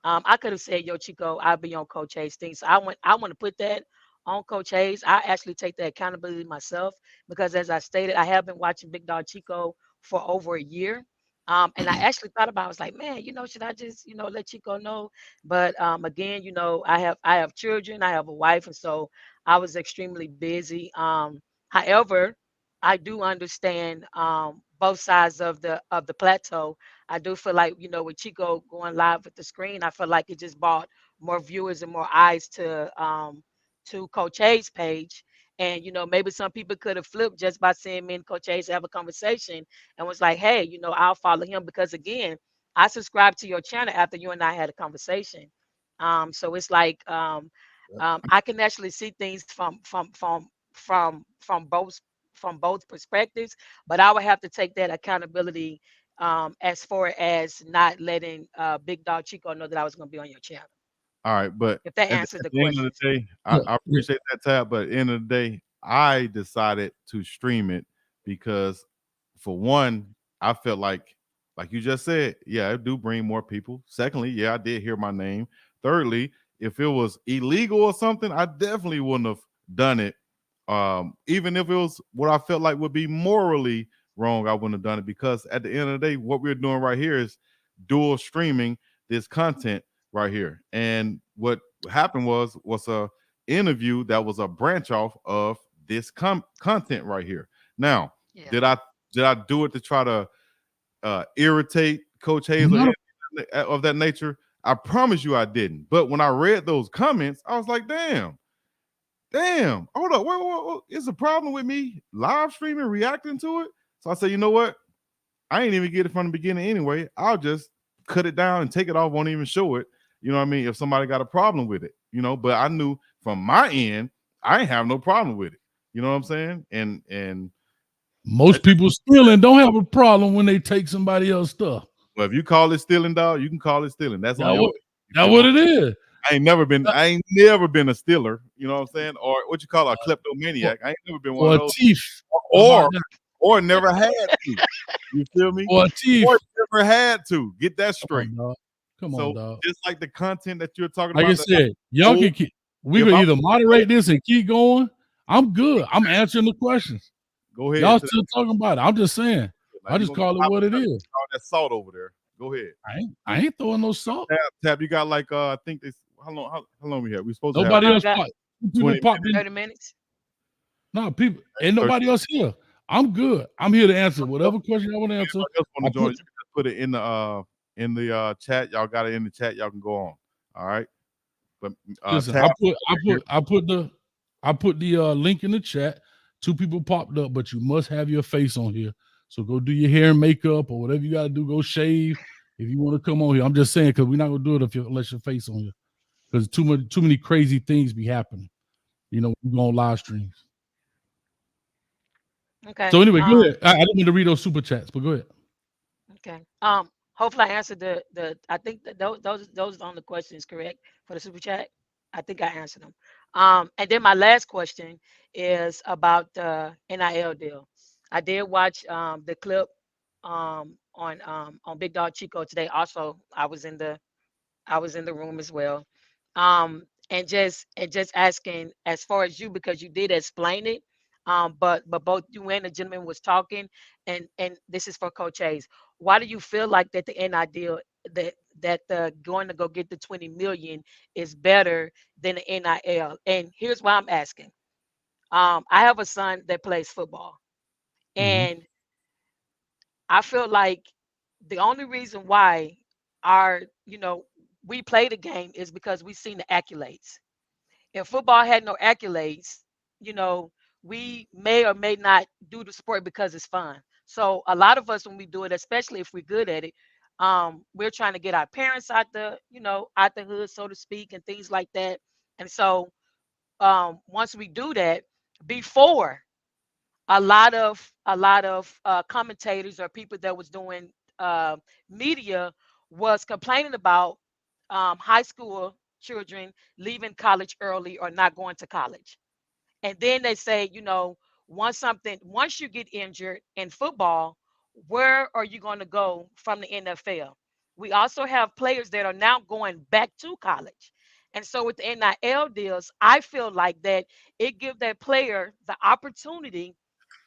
I could have said, "Yo, Chico, I'll be on Coach Hayes' thing." So I want to put that on Coach Hayes. I actually take the accountability myself because, as I stated, I have been watching Big Dog Chico for over a year. And I actually thought about, I was like, man, should I just, let Chico know? But again, I have children, I have a wife, and so I was extremely busy. However, I do understand both sides of the plateau. I do feel like, with Chico going live with the screen, I feel like it just brought more viewers and more eyes to Coach A's page. And maybe some people could have flipped just by seeing me and Coach A's have a conversation and was like, hey, I'll follow him because again, I subscribed to your channel after you and I had a conversation. So it's like I can actually see things from both perspectives, but I would have to take that accountability as far as not letting Big Dog Chico know that I was going to be on your channel. All right, but If that at answered at the the end of the questions. day, Yeah, I yeah. appreciate that, Tab, but at the end of the day, I decided to stream it because, for one, I felt like you just said, yeah, it do bring more people. Secondly, yeah, I did hear my name. Thirdly, if it was illegal or something, I definitely wouldn't have done it. Even if it was what I felt like would be morally wrong, I wouldn't have done it because at the end of the day, what we're doing right here is dual streaming this content right here. And what happened was a interview that was a branch off of this content right here. Now, Yeah. did I do it to try to irritate Coach Hayes or No, anything of that nature? I promise you I didn't. But when I read those comments, I was like, damn, hold up, wait, is a problem with me live streaming, reacting to it? So I said, you know what? I ain't even get it from the beginning anyway. I'll just cut it down and take it off, won't even show it. You know what I mean? If somebody got a problem with it, but I knew from my end, I ain't have no problem with it. You know what I'm saying? And most people stealing don't have a problem when they take somebody else's stuff. well, if you call it stealing, dog, you can call it stealing. That's That on your what way. You that feel what me? it is. I ain't never been a stealer, you know what I'm saying? Or what you call a Or, kleptomaniac. I ain't never been one of or a those. thief. How Or about that? or never had to. You feel me? Or a Or thief. never had to. Get that Come on, straight. dog. Come on, So dog. just like the content that you're talking Like I about, that said, y'all old, can keep. We if can I'm either moderate this and keep going. I'm good. I'm answering the questions. go ahead Y'all to still talking about it. I'm just saying. now I you're just gonna be call it what it popping is. all that salt over there. Go ahead. I ain't throwing no salt. Tab, you got like I think this how long we have? We supposed to have Nobody Probably else got popped. People 20 popped in. 30 minutes. No, people ain't 30. nobody else here. I'm good. I'm here to answer whatever question I want to answer. Anybody else want I to join? put You can just put it in the chat. Y'all got it in the chat. Y'all can go on. All right. But listen. Tab, I put the link in the chat. 2 people popped up, but you must have your face on here. So go do your hair and makeup or whatever you got to do. Go shave if you want to come on here. I'm just saying because we're not gonna do it unless your face on here because too many crazy things be happening. We go on live streams. Okay. So anyway, go ahead. I didn't mean to read those super chats, but go ahead. Okay. Hopefully I answered the. I think that those are on the questions correct for the super chat. I think I answered them. And then my last question is about the NIL deal. I did watch the clip on Big Dog Chico today. Also, I was in the room as well. And just asking as far as you because you did explain it. But both you and the gentleman was talking, and this is for Coach Hayes. Why do you feel like that the NIL that the going to go get the 20 million is better than the NIL? And here's why I'm asking. I have a son that plays football, Mhm. and I feel like the only reason why our we play the game is because we seen the accolades. If football had no accolades, you know, we may or may not do the sport because it's fun. So a lot of us when we do it, especially if we're good at it, we're trying to get our parents out the hood, so to speak, and things like that. And so once we do that, before a lot of commentators or people that was doing uh, media was complaining about high school children leaving college early or not going to college. And then they say, once you get injured in football, where are you going to go from the NFL? We also have players that are now going back to college. And so with the NIL deals, I feel like that it gives that player the opportunity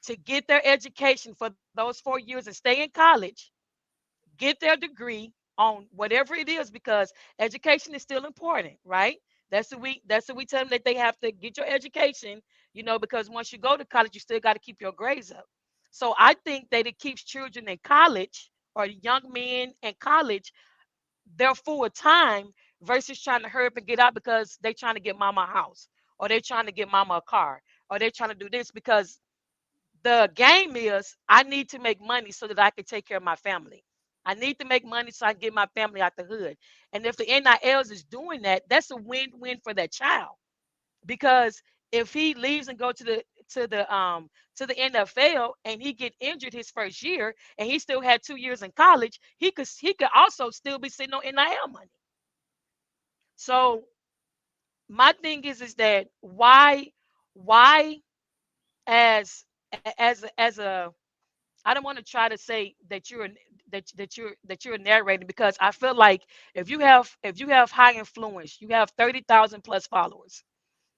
to get their education for those 4 years and stay in college, get their degree on whatever it is, because education is still important, right? That's what we tell them, that they have to get your education, because once you go to college, you still got to keep your grades up. So I think that it keeps children in college, or young men in college, they're full time, versus trying to hurry up and get out because they're trying to get mama a house, or they're trying to get mama a car, or they're trying to do this, because the game is, I need to make money so that I can take care of my family. I need to make money so I can get my family out the hood. And if the NILs is doing that, that's a win-win for that child. Because if he leaves and go to the NFL, and he get injured his first year, and he still had 2 years in college, he could also still be sitting on NIL money. So my thing is that why as as a I don't want to try to say that you're narrating, because I feel like if you have high influence, you have 30,000 plus followers.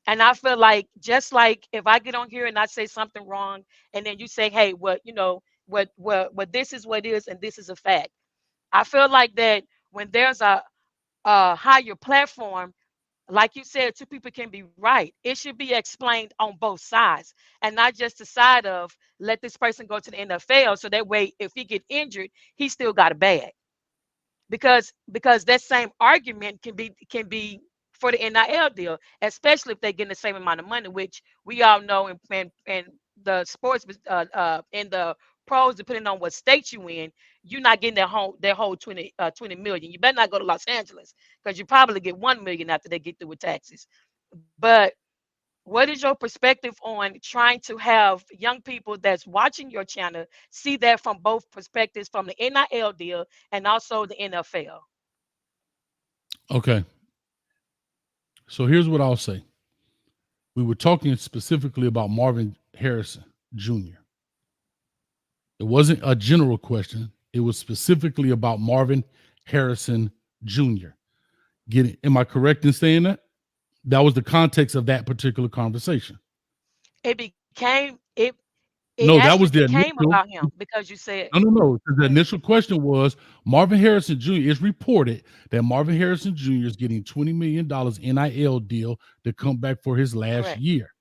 And I feel like, just like if I get on here and I say something wrong, and then you say, hey, what this is what is, and this is a fact. I feel like that when there's a higher platform, like you said, two people can be right. It should be explained on both sides, and not just the side of, let this person go to the NFL, so that way if he get injured, he still got a bag. Because that same argument can be for the NIL deal, especially if they get the same amount of money, which we all know, and the sports, in the pros, depending on what state you in, you're not getting their whole 20 million. You better not go to Los Angeles, because you probably get 1 million after they get through with taxes. But what is your perspective on trying to have young people that's watching your channel see that from both perspectives, from the NIL deal and also the NFL? Okay. So here's what I'll say. We were talking specifically about Marvin Harrison Jr. It wasn't a general question. It was specifically about Marvin Harrison Jr. Am I correct in saying that? That was the context of that particular conversation. It became it. It No, that actually was the became initial. about him, because you said, No. The "Mm, initial question was Marvin Harrison Jr. It's reported that Marvin Harrison Jr. is getting $20 million NIL deal to come back for his last correct." year.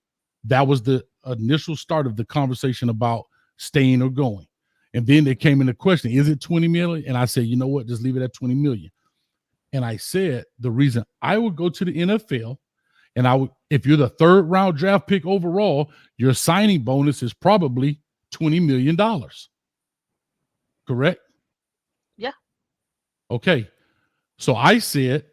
That was the initial start of the conversation about staying or going. And then they came in the question, is it 20 million? And I said, you know what, just leave it at 20 million. And I said, the reason I would go to the NFL, and if you're the third round draft pick overall, your signing bonus is probably $20 million. Correct? Yeah. Okay. So I said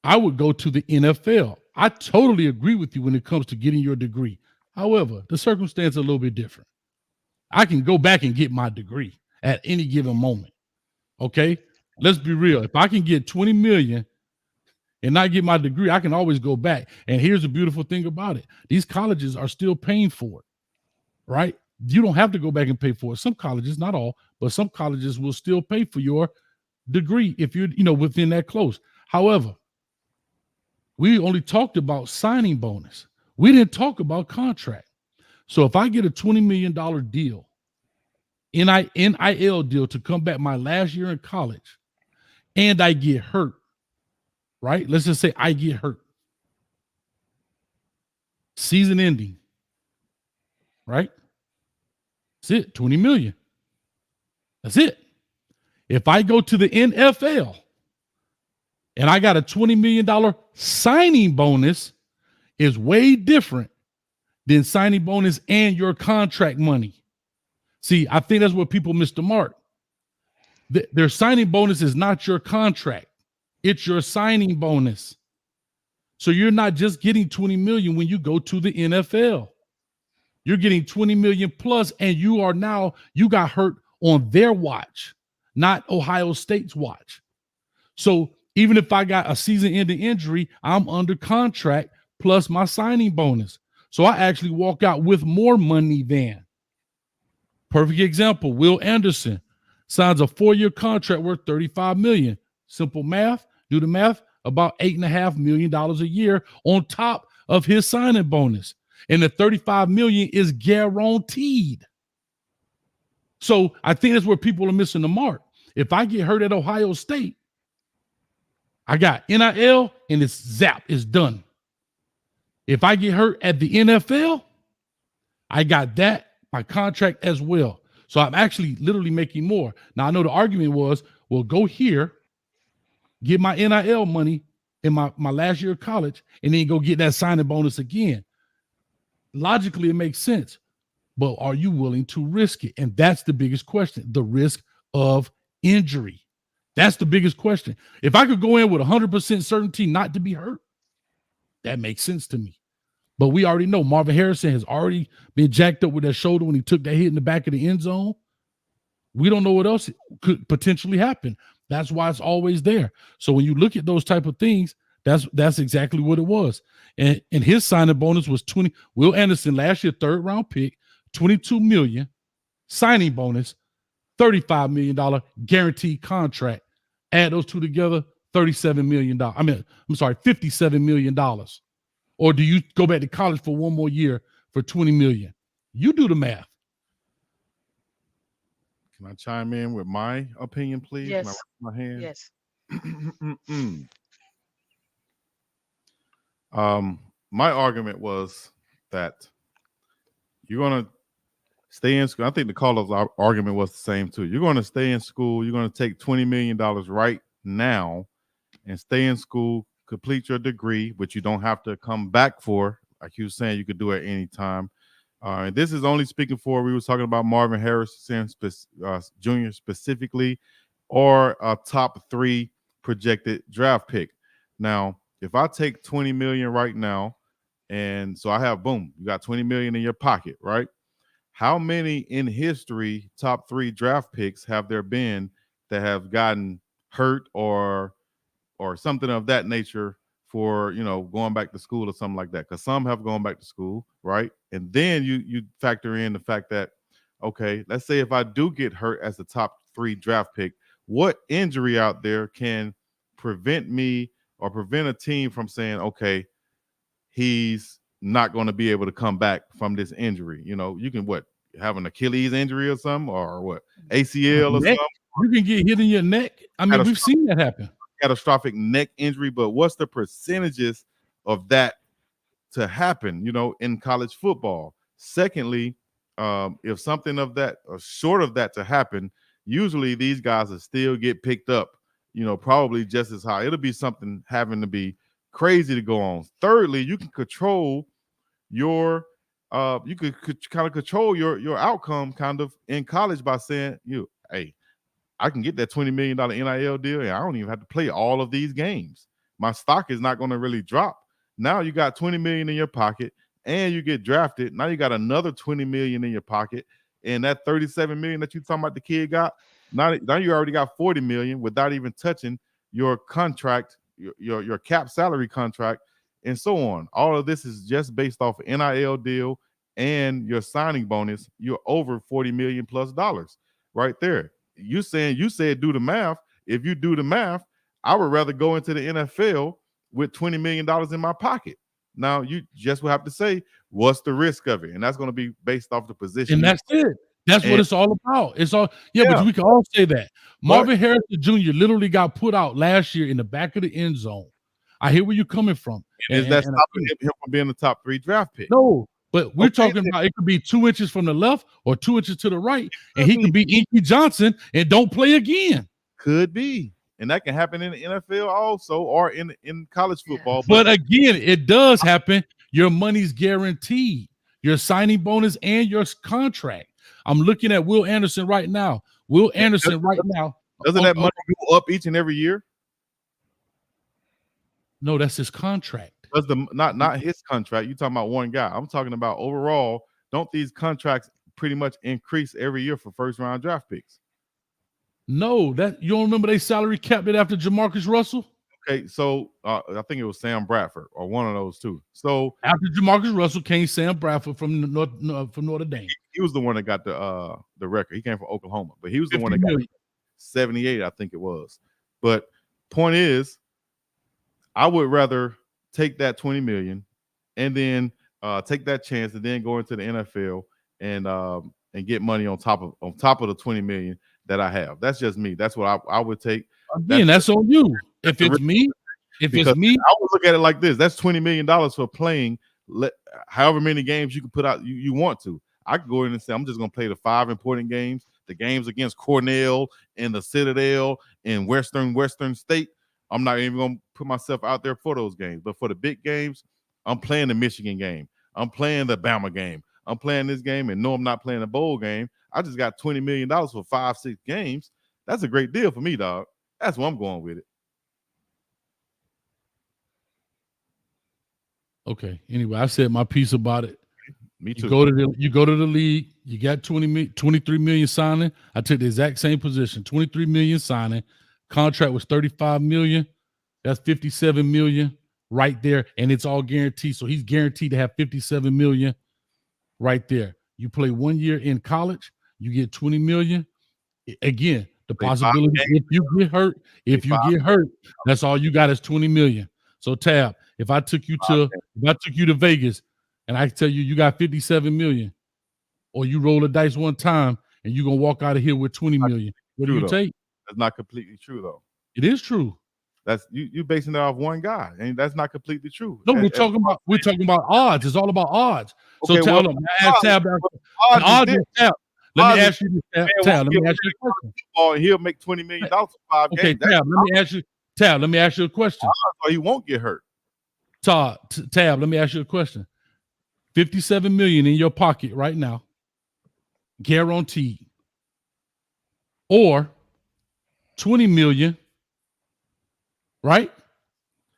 I would go to the NFL. I totally agree with you when it comes to getting your degree. However, the circumstance is a little bit different. I can go back and get my degree at any given moment. Okay? Let's be real. If I can get 20 million and not get my degree, I can always go back. And here's the beautiful thing about it. These colleges are still paying for it, right? You don't have to go back and pay for it. Some colleges, not all, but some colleges will still pay for your degree if you're, within that close. However, we only talked about signing bonus. We didn't talk about contract. So if I get a $20 million deal, NIL deal to come back my last year in college, and I get hurt, right? Let's just say I get hurt. Season ending, right? That's it, 20 million. That's it. If I go to the NFL and I got a $20 million signing bonus, is way different than signing bonus and your contract money. See, I think that's where people miss the mark. Their signing bonus is not your contract. It's your signing bonus. So you're not just getting 20 million when you go to the NFL. You're getting 20 million plus, and you got hurt on their watch, not Ohio State's watch. So even if I got a season-ending injury, I'm under contract plus my signing bonus. So I actually walk out with more money than. Perfect example, Will Anderson signs a 4-year contract worth $35 million. Simple math, do the math, about $8.5 million a year on top of his signing bonus. And the $35 million is guaranteed. So I think that's where people are missing the mark. If I get hurt at Ohio State, I got NIL and it's zap, it's done. If I get hurt at the NFL, I got that, my contract as well. So I'm actually literally making more. Now I know the argument was, well, go here, get my NIL money in my last year of college, and then go get that signing bonus again. Logically, it makes sense. But are you willing to risk it? And that's the biggest question, the risk of injury. That's the biggest question. If I could go in with 100% certainty not to be hurt, that makes sense to me. But we already know Marvin Harrison has already been jacked up with that shoulder when he took that hit in the back of the end zone. We don't know what else could potentially happen. That's why it's always there. So when you look at those type of things, that's exactly what it was. And his signing bonus was 20. Will Anderson last year, 3rd round pick, $22 million signing bonus, $35 million guaranteed contract. Add those two together, $37 million. $57 million. Or do you go back to college for one more year for $20 million? You do the math. Can I chime in with my opinion, please? Yes. Can I raise my hand? Yes. My argument was that you're going to stay in school. I think the caller's argument was the same too. You're going to stay in school. You're going to take $20 million right now and stay in school, complete your degree, which you don't have to come back for. Like you were saying, you could do it any time. And this is only speaking for, we was talking about Marvin Harrison Jr. specifically, or a top 3 projected draft pick. Now, if I take $20 million right now, and so I have, boom, you got $20 million in your pocket, right? How many in history top 3 draft picks have there been that have gotten hurt or something of that nature for, going back to school or something like that? Because some have gone back to school, right? And then you factor in the fact that, okay, let's say if I do get hurt as the top 3 draft pick, what injury out there can prevent me or prevent a team from saying, okay, he's not going to be able to come back from this injury? You can have an Achilles injury or something, or what, ACL or something. You can get hit in your neck. I mean, we've seen that happen. Catastrophic neck injury, but what's the percentages of that to happen, in college football? Secondly, if something of that or short of that to happen, usually these guys will still get picked up, probably just as high. It'll be something having to be crazy to go on. Thirdly, you can control your kind of control your outcome kind of in college by saying, hey, I can get that $20 million NIL deal, and I don't even have to play all of these games. My stock is not going to really drop. Now you got $20 million in your pocket, and you get drafted. Now you got another $20 million in your pocket, and that $37 million that you talking about the kid got, now you already got $40 million without even touching your contract, your cap salary contract, and so on. All of this is just based off of NIL deal and your signing bonus. You're over $40 million plus right there. You said do the math. If you do the math, I would rather go into the NFL with $20 million in my pocket. Now you just will have to say, what's the risk of it? And that's going to be based off the position. And that's it. That's what it's all about. It's all, but we can all say that. Marvin Harrison Jr. literally got put out last year in the back of the end zone. I hear where you're coming from. Is that stopping him from being the top 3 draft pick? No. But we're talking about it could be 2 inches from the left or 2 inches to the right, and he can be Inky Johnson and don't play again. Could be. And that can happen in the NFL also, or in college football. But again, it does happen. Your money's guaranteed. Your signing bonus and your contract. I'm looking at Will Anderson right now. Doesn't that money go up each and every year? No, that's his contract. Does not his contract? You talking about one guy? I'm talking about overall. Don't these contracts pretty much increase every year for 1st round draft picks? No, that you don't remember they salary capped it after Jamarcus Russell? Okay, so I think it was Sam Bradford or one of those two. So after Jamarcus Russell came Sam Bradford from Notre Dame. He was the one that got the record. He came from Oklahoma, but he was the one that got 78, I think it was. But point is, I would rather take that $20 million and then take that chance and then go into the NFL and get money on top of the $20 million that I have. That's just me. That's what I would take. Again, that's on you. If it's me, I would look at it like this: that's $20 million for playing however many games you can put out you want to. I could go in and say, I'm just going to play the 5 important games, the games against Cornell and the Citadel and Western State. I'm not even going to put myself out there for those games. But for the big games, I'm playing the Michigan game. I'm playing the Bama game. I'm playing this game, and no, I'm not playing a bowl game. I just got $20 million for 5-6 games. That's a great deal for me, dog. That's where I'm going with it. Okay. Anyway, I said my piece about it. Me too. You go to the league. You got 23 million signing. I took the exact same position. 23 million signing. Contract was 35 million. That's 57 million right there, and it's all guaranteed. So he's guaranteed to have 57 million right there. You play 1 year in college, you get 20 million. Again, the possibility if you get hurt, that's all you got is 20 million. So Tab, if I took you to Vegas and I tell you you got 57 million, or you roll the dice one time and you're gonna walk out of here with 20 million, what do you take? That's not completely true though. It is true. That's you basing it off one guy, and that's not completely true. No, we're talking about odds. It's all about odds. Okay, so tell them, ask Tab. Let me ask you this, Tab. Let me ask you a question. And he'll make $20 million for 5 games. Okay, Tab. Let me ask you a question. Or he won't get hurt. Tab, let me ask you a question. 57 million in your pocket right now, guaranteed, or 20 million, right?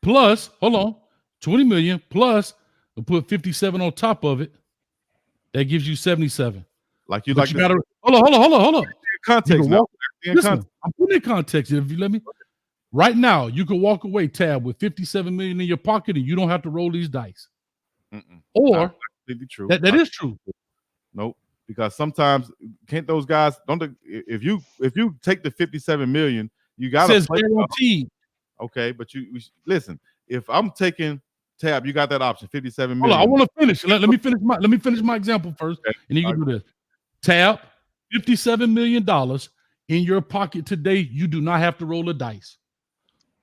Plus, hold on, 20 million plus, we'll put 57 on top of it. That gives you 77. Like you but like you gotta hold on. Context now. Listen, I'm putting in context. If you let me, right now, you can walk away, Tab, with 57 million in your pocket, and you don't have to roll these dice. Or true. That is true. Nope. Because sometimes can't those guys if you take the 57 million, you got to play guaranteed. Okay, but you listen. If I'm taking Tab, you got that option, 57 million. Hold on, I want to finish. Let me finish my example first, okay. And you can do this. Tab, $57 million in your pocket today. You do not have to roll a dice.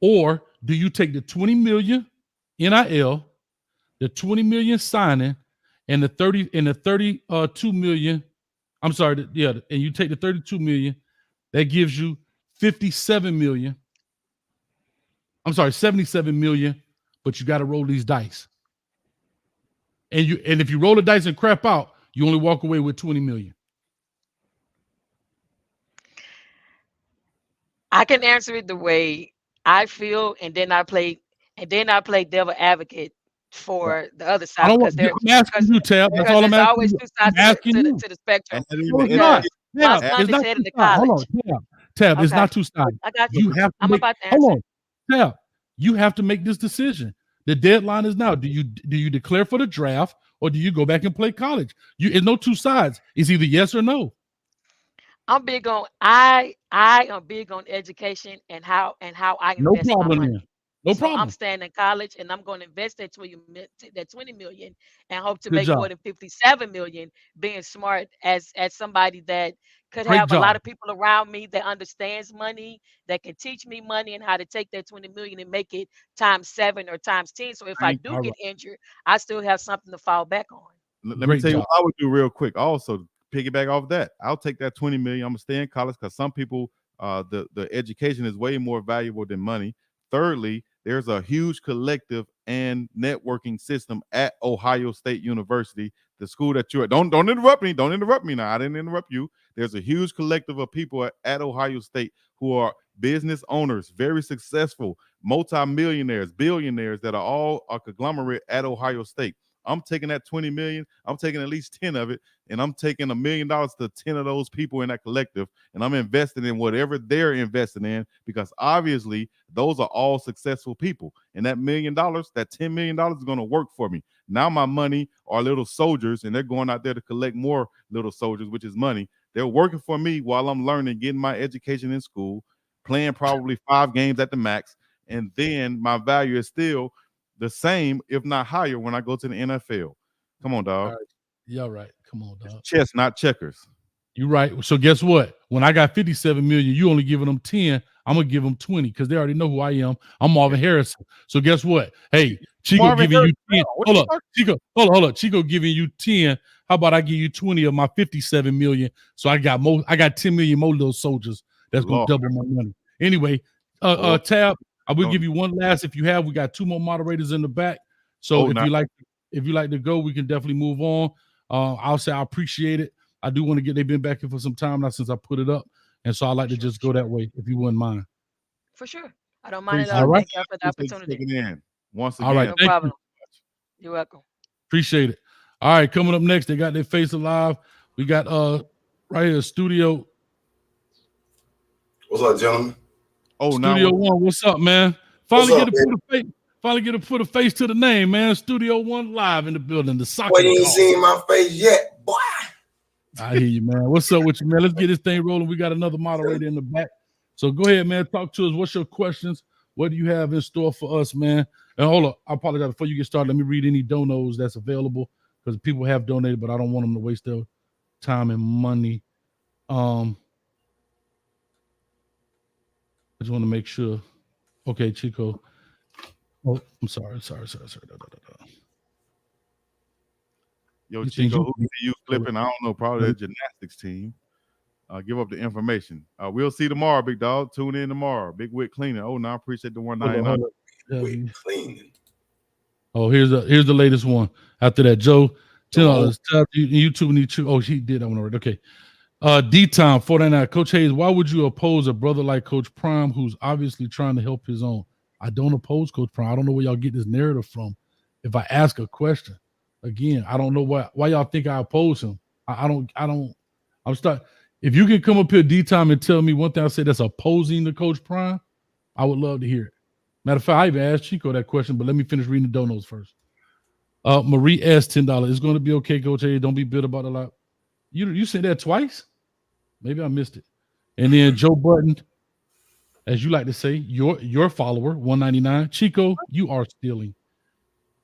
Or do you take the 20 million NIL, the 20 million signing, and the 32 million? I'm sorry, and you take the 32 million, that gives you 57 million. I'm sorry, 77 million, but you got to roll these dice. And if you roll the dice and crap out, you only walk away with 20 million. I can answer it the way I feel, and then I play devil advocate for the other side. I'm asking you, Tab. That's all I'm asking. Always two sides to the spectrum. My son is headed to college. Hold on, Tab. It's not two sides. I got you. I'm about to answer. Hold on, Tab. You have to make this decision. The deadline is now. Do you declare for the draft, or do you go back and play college? It's no two sides. It's either yes or no. I'm big on I am big on education and how I invest my money. No problem. I'm staying in college and I'm going to invest that 20 million and hope to make more than 57 million, being smart as somebody that could have a lot of people around me that understands money, that can teach me money and how to take that 20 million and make it times 7 or times 10. So if I do get injured, I still have something to fall back on. Let me tell you what I would do real quick. Also, piggyback off that, I'll take that 20 million. I'm gonna stay in college because some people, the education is way more valuable than money. Thirdly, there's a huge collective and networking system at Ohio State University, the school that you're at. Don't interrupt me. Don't interrupt me now. I didn't interrupt you. There's a huge collective of people at Ohio State who are business owners, very successful, multi-millionaires, billionaires that are all a conglomerate at Ohio State. I'm taking that 20 million. I'm taking at least 10 of it, and I'm taking $1 million to 10 of those people in that collective, and I'm investing in whatever they're investing in, because obviously those are all successful people. And that $1 million, that $10 million is going to work for me. Now my money are little soldiers, and they're going out there to collect more little soldiers, which is money. They're working for me while I'm learning, getting my education in school, playing probably 5 games at the max, and then my value is still the same, if not higher, when I go to the NFL. Come on, dog. Right. Yeah, right. Come on, dog. It's chess, not checkers. You're right. So guess what? When I got 57 million, you only giving them 10. I'm gonna give them 20 because they already know who I am. I'm Marvin Harrison. So guess what? Hey, Chico Marvin giving you Harrison, 10. what Hold you up, talking- Chico. Hold up. Chico giving you 10. How about I give you 20 of my 57 million? So I got 10 million more little soldiers that's gonna Lord. double my money. Anyway, Boy, Tab, I will don't- give you one last if you have. We got 2 more moderators in the back. So Oh, if nah. you like to go, we can definitely move on. I'll say I appreciate it. I do want to they've been back here for some time now since I put it up. And so I like to just go that way if you wouldn't mind. For sure. I don't mind at Appreciate all. All right. Thank y'all for the appreciate you opportunity. checking in once All right. again. No Thank problem. you. You're welcome. Appreciate it. All right. Coming up next, they got their face alive. We got right here, Studio What's up, gentlemen? Oh, now Studio One. What's up, man? Finally What's up, get to put a face to the name, man. Studio One live in the building. The soccer Boy, you ain't call. seen my face yet, boy. I hear you, man. What's up with you, man? Let's get this thing rolling. We got another moderator in the back. So go ahead, man. Talk to us. What's your questions? What do you have in store for us, man? And hold up. I apologize before you get started. Let me read any donos that's available because people have donated, but I don't want them to waste their time and money. I just want to make sure. Okay, Chico. Oh, I'm sorry. Yo, These things Chico, you- who see you flipping? I don't know, probably the gymnastics team. Give up the information. We'll see tomorrow, big dog. Tune in tomorrow. Big Wit cleaning. Oh, no, I appreciate the Hold 199. up. Wait, clean. Oh, here's the latest one. After that, Joe, $10. YouTube need to. Oh, she did that one already. Okay. D-Time 49. Coach Hayes, why would you oppose a brother like Coach Prime who's obviously trying to help his own? I don't oppose Coach Prime. I don't know where y'all get this narrative from. If I ask a question, again, I don't know why y'all think I oppose him. If you can come up here D-Time and tell me one thing I said that's opposing the Coach Prime, I would love to hear it. Matter of fact, I even asked Chico that question, but let me finish reading the donos first. Marie S, $10. It's going to be okay, Coach Hayes. Don't be bitter about a lot. You said that twice? Maybe I missed it. And then Joe Button, as you like to say, your follower, 199. Chico, you are stealing.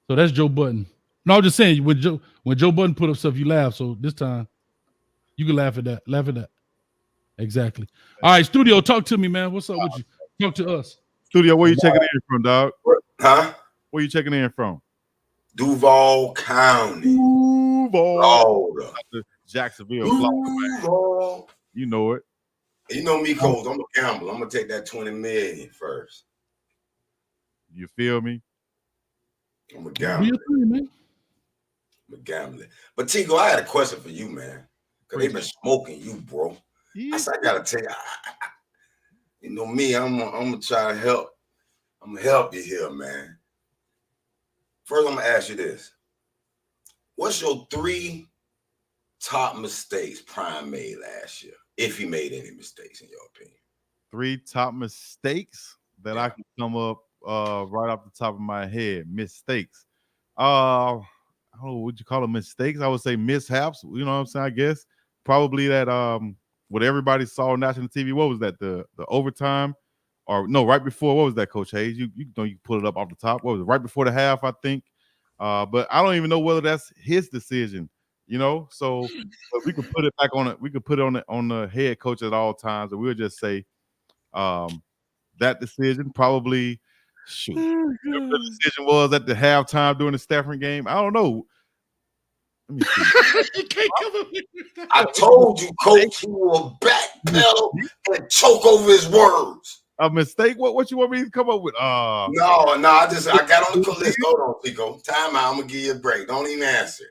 So that's Joe Button. No, I'm just saying when Joe Button put up stuff, you laugh. So this time you can laugh at that. Laugh at that. Exactly. All right, Studio, talk to me, man. What's up with you? Talk to us. Studio, where you checking in from, dog? Huh? Where you checking in from? Duval County. Duval. Florida. Jacksonville, Florida. Duval. You know it. You know me, Coach. I'm a gambler. I'm gonna take that 20 million first. You feel me? I'm a Do gambler. your thing, man. I'm a gambler. But Tico, I had a question for you, man. Because they've been smoking you, bro. Yeah. I said, I gotta tell you, you know me, I'm gonna try to help. I'm gonna help you here, man. First, I'm gonna ask you this. What's your 3 top mistakes Prime made last year? If he made any mistakes, in your opinion. 3 top mistakes that I can come up right off the top of my head. Mistakes. I don't know what you call them mistakes. I would say mishaps. You know what I'm saying? I guess probably that what everybody saw on national TV. What was that? The overtime, or no? Right before. What was that, Coach Hayes? You know you put it up off the top. What was it? Right before the half, I think. But I don't even know whether that's his decision. You know, so but we could put it back on it. We could put it on the head coach at all times, and we'll just say that decision probably. Shoot, whatever the decision was at the halftime during the Stafford game. I don't know. Let me see. You can't come up with that. I told you, Coach, he will backpedal and choke over his words. A mistake? What you want me to come up with? No, I got on the list. Hold on, Pico. Time out. I'm gonna give you a break. Don't even answer.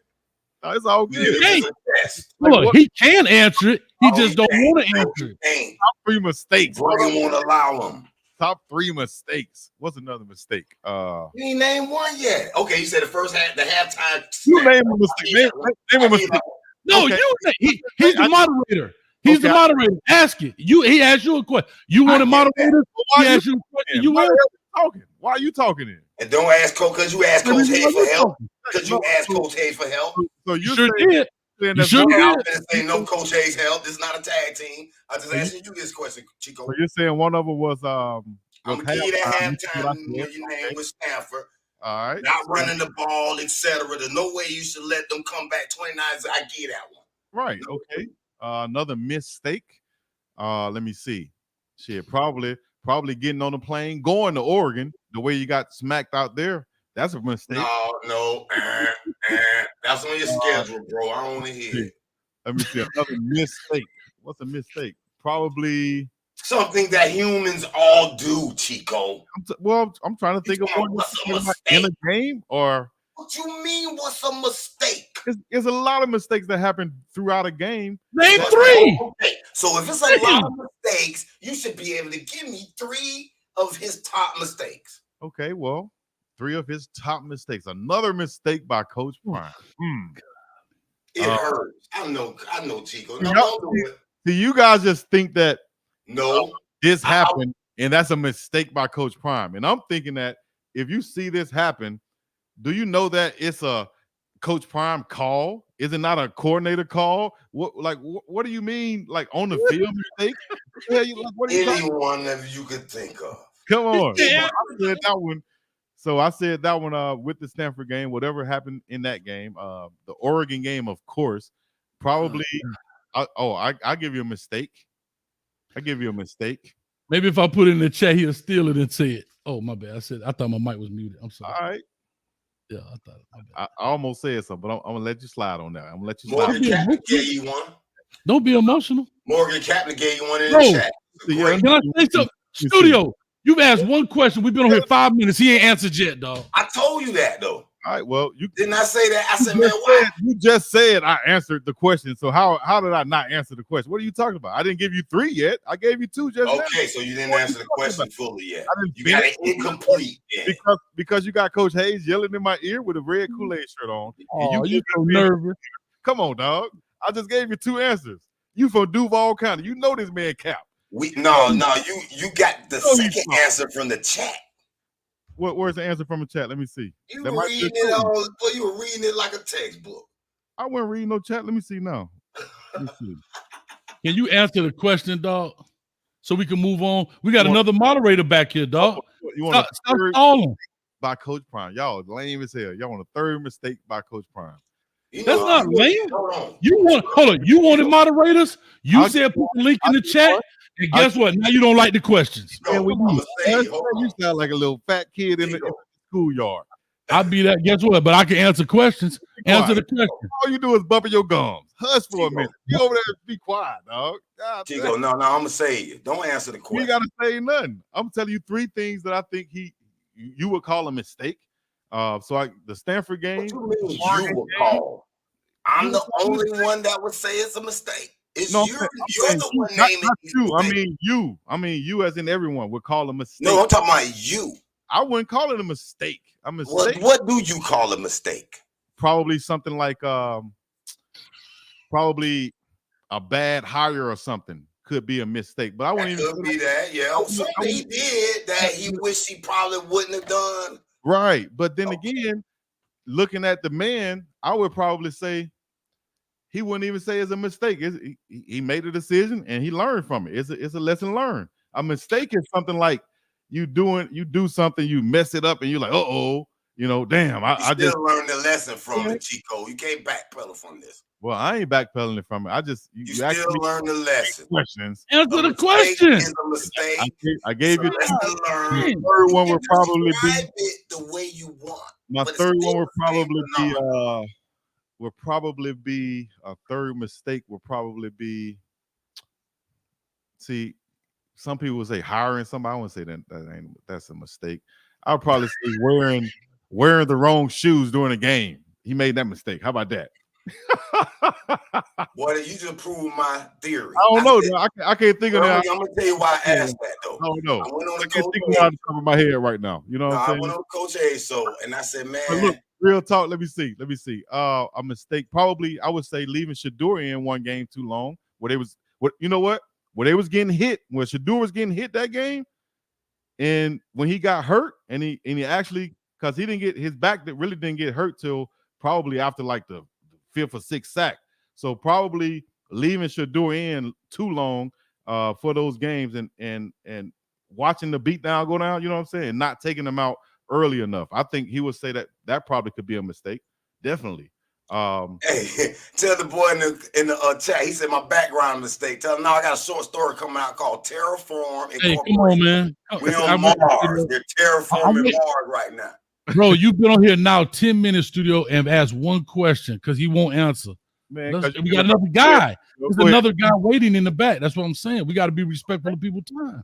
No, it's all good. Hey, Yes. look, he can answer it. He just don't can't. want to answer it. Ain't. Top 3 mistakes. Brian won't allow him. Top 3 mistakes. What's another mistake? You ain't named one yet. Okay, you said the halftime. You name a mistake. Name a mistake. No, Okay. he's the moderator. He's the moderator. Ask it. He asked you a question. You want a moderator? He asked you a question. You want talking? Why are you talking then? And don't ask Coach because you asked Coach Hayes for help. Because you asked Coach Hayes for help. So you sure did. You sure I'm did. gonna say no Coach Hayes help. This is not a tag team. I'm just asking you this question, Chico. So you're saying one of them was I'm gonna give you that halftime when you name with Stanford. All right. Not running the ball, etc. There's no way you should let them come back 29. I get that one. Right. Okay. Another mistake. Let me see. Shit, probably probably getting on the plane, going to Oregon, the way you got smacked out there. That's a mistake. No. That's on your schedule, bro. I don't want to hear it. Let me see another mistake. What's a mistake? Probably something that humans all do, Chico. I'm trying to think of one in a game, or what you mean? What's a mistake? There's a lot of mistakes that happen throughout a game. Name 3. Okay, so if it's a lot of mistakes, you should be able to give me 3 of his top mistakes. Okay, well, 3 of his top mistakes. Another mistake by Coach Prime. It hurts. I know, Chico. No, do you guys just think that this happened and that's a mistake by Coach Prime? And I'm thinking that if you see this happen, do you know that it's a Coach Prime call? Is it not a coordinator call? What do you mean, like on the field mistake? Any one of you could think of. Come on. I said that one. So I said that one with the Stanford game, whatever happened in that game, the Oregon game, of course, probably. I give you a mistake. I give you a mistake. Maybe if I put it in the chat, he'll steal it and say it. Oh, my bad. I thought my mic was muted. I'm sorry. All right. Yeah, I thought. I almost said something, but I'm gonna let you slide on that. I'm gonna let you slide. Morgan Kaplan gave you one. Don't be emotional. Morgan Kaplan gave you one in the chat. Can I say something? Studio, you've asked one question. We've been on here 5 minutes. He ain't answered yet, dog. I told you that, though. All right, well, you didn't I say that? I said, man, why? You just said I answered the question. So how did I not answer the question? What are you talking about? I didn't give you 3 yet. I gave you 2 just now. Okay, so you didn't answer the question fully yet. You got it incomplete. Because you got Coach Hayes yelling in my ear with a red Kool-Aid shirt on. Oh, you so nervous. Come on, dog. I just gave you 2 answers. You from Duval County. You know this man Cap. You got the second answer from the chat. Where's the answer from the chat? Let me see. You were reading it like a textbook. I wasn't reading no chat. Let me see now. Let me see. Can you answer the question, dog? So we can move on. We got another moderator back here, dog. You want stop stalling by Coach Prime? Y'all lame as hell. Y'all want a 3rd mistake by Coach Prime. That's not lame. You wanted moderators. You said put the link in the chat. And guess what? Now you don't like the questions. You sound like a little fat kid in the schoolyard. I'll be that. Guess what? But I can answer questions. Answer the question. All you do is bumping your gums. Hush for a minute. You over there, be quiet, dog. Chico, no, I'm gonna say you. Don't answer the question. You gotta say nothing. I'm telling you 3 things that I think you would call a mistake. The Stanford game. What you mean you would call? I'm the only one that would say it's a mistake. It's you're the one naming you. I mean you as in everyone would call a mistake. No, I'm talking about you. I wouldn't call it a mistake. A mistake. What do you call a mistake? Probably something like probably a bad hire or something could be a mistake. But I wouldn't even could be that. Yeah, something he did that he wished he probably wouldn't have done. Right, but then again, looking at the man, I would probably say he wouldn't even say it's a mistake. He made a decision and he learned from it. It's a lesson learned. A mistake is something like you do something, you mess it up, and you're like, damn. I just learned the lesson from it, Chico. You can't backpedal from this. Well, I ain't backpedaling from it. I just you still learn the lesson. Questions. Answer the question. Is a mistake. I gave you lesson learned. The 3rd one would probably be the way you want. My 3rd one would probably be a 3rd mistake would probably be, see, some people would say hiring somebody. I wouldn't say that's a mistake. I would probably say wearing the wrong shoes during a game. He made that mistake. How about that? Boy, you just proved my theory. I don't know. I can't think of that. I'm gonna tell you why I asked that though. I don't know. I went on I can't think of top of my head right now. You know what I'm saying? I went on Coach A, and I said, man. But look, real talk. Let me see. A mistake. Probably I would say leaving Shador in one game too long. Where they was they was getting hit. When Shador was getting hit that game, and when he got hurt, and he actually, because he didn't get his back that really didn't get hurt till probably after like the 5th or 6th sack. So probably leaving Shador in too long for those games and watching the beatdown go down, you know what I'm saying? Not taking them out early enough. I think he would say that probably could be a mistake. Definitely. Hey, tell the boy in the chat. He said my background mistake. Tell him now I got a short story coming out called Terraform Incorporated. Hey, come on, man. We on Mars. They're terraforming Mars right now. Bro, you've been on here now 10 minutes, studio, and asked one question because he won't answer. Man, we got another guy. There's another guy waiting in the back. That's what I'm saying. We got to be respectful of people's time.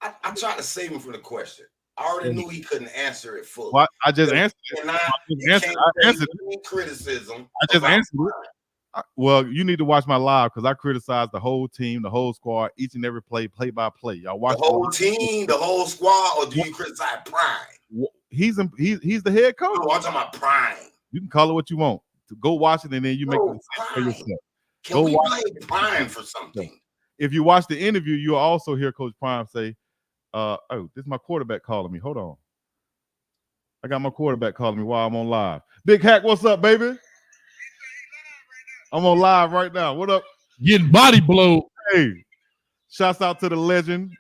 I tried to save him from the question. I already knew he couldn't answer it fully. Well, I just answered it. I answered criticism. I just answered it. Well, you need to watch my live because I criticized the whole team, the whole squad, each and every play by play. Y'all watch the whole team, the whole squad, or do you criticize Prime? He's the head coach. No, I'm talking about Prime. You can call it what you want. Go watch it and then you make it for yourself. Can we blame Prime for something? If you watch the interview, you'll also hear Coach Prime say, oh, this is my quarterback calling me. Hold on. I got my quarterback calling me while I'm on live. Big Hack, what's up, baby? I'm on live right now. What up? Getting body blown. Hey, shouts out to the legend.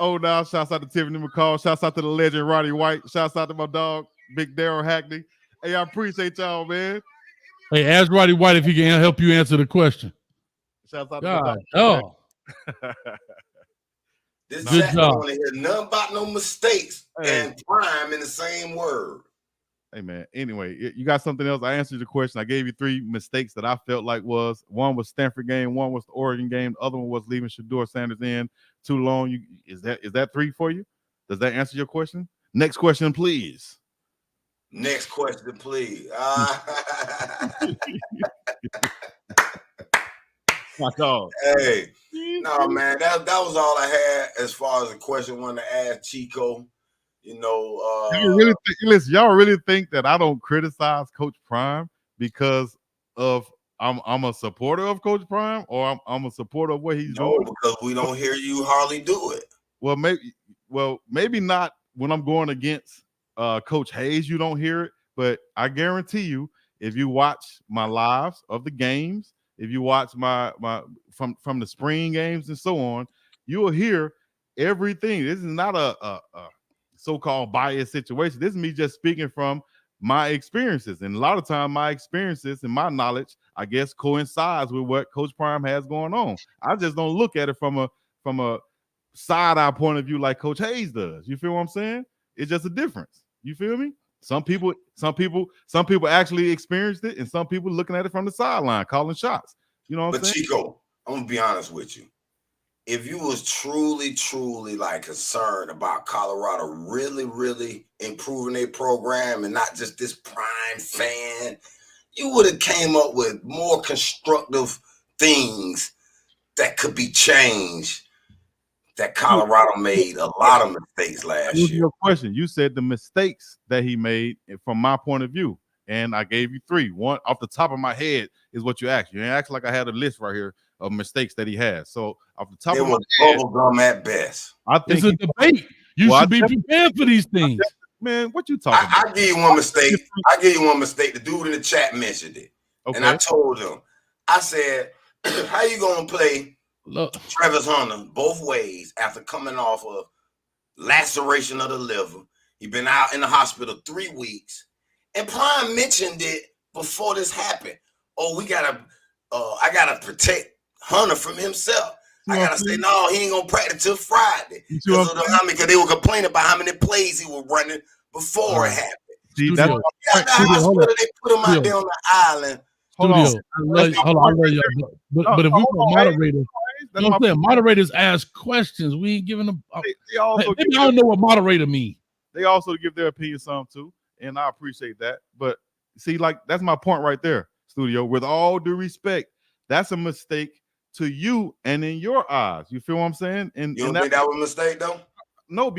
Oh, now shouts out to Tiffany McCall. Shouts out to the legend Roddy White. Shouts out to my dog, Big Daryl Hackney. Hey, I appreciate y'all, man. Hey, ask Roddy White if he can help you answer the question. Shouts out God, to oh. This chat don't want to hear nothing about no mistakes and Prime in the same word. Hey, man. Anyway, you got something else? I answered your question. I gave you 3 mistakes that I felt like was. One was Stanford game. One was the Oregon game. The other one was leaving Shedeur Sanders in too long. Is that 3 for you? Does that answer your question? Next question, please. Next question, please. My dog. Hey, no, man. That was all I had as far as a question I wanted to ask Chico. You know, y'all really think that I don't criticize Coach Prime because of I'm a supporter of Coach Prime, or I'm a supporter of what he's doing? No, because we don't hear you hardly do it. Well, maybe not when I'm going against Coach Hayes. You don't hear it, but I guarantee you, if you watch my lives of the games, if you watch my from the spring games and so on, you will hear everything. This is not a so-called biased situation. This is me just speaking from my experiences, and a lot of time my experiences and my knowledge, I guess, coincides with what Coach Prime has going on. I just don't look at it from a side-eye point of view like Coach Hayes does. You feel what I'm saying? It's just a difference. You feel me? Some people actually experienced it, and some people looking at it from the sideline, calling shots. You know what I'm saying? But Chico, I'm gonna be honest with you. If you was truly like concerned about Colorado really improving their program and not just this Prime fan, you would have came up with more constructive things that could be changed. That Colorado made a lot of mistakes last year. Your question. You said the mistakes that he made from my point of view, and I gave you 3. One off the top of my head is what you asked. You ain't asked like I had a list right here of mistakes that he has. So off the top of my head, bubblegum at best. I think it's a debate. You should be prepared for these things. Man, what you talking about? I give you one mistake. The dude in the chat mentioned it. Okay. And I told him, I said, how you gonna play Travis Hunter both ways after coming off of laceration of the liver? He's been out in the hospital 3 weeks. And Prime mentioned it before this happened. Oh, I gotta protect Hunter from himself. I gotta say, no, he ain't gonna practice till Friday. Because they were complaining about how many plays he was running before it happened. See, that's they put him out there on the island. Hold on. But if we were moderators, you know what I'm saying? Moderators ask questions. We ain't giving them. They also maybe I don't know what moderator mean. They also give their opinion some too, and I appreciate that. But see, like that's my point right there, studio. With all due respect, that's a mistake to you and in your eyes. You feel what I'm saying? And you don't think that was a mistake though? No,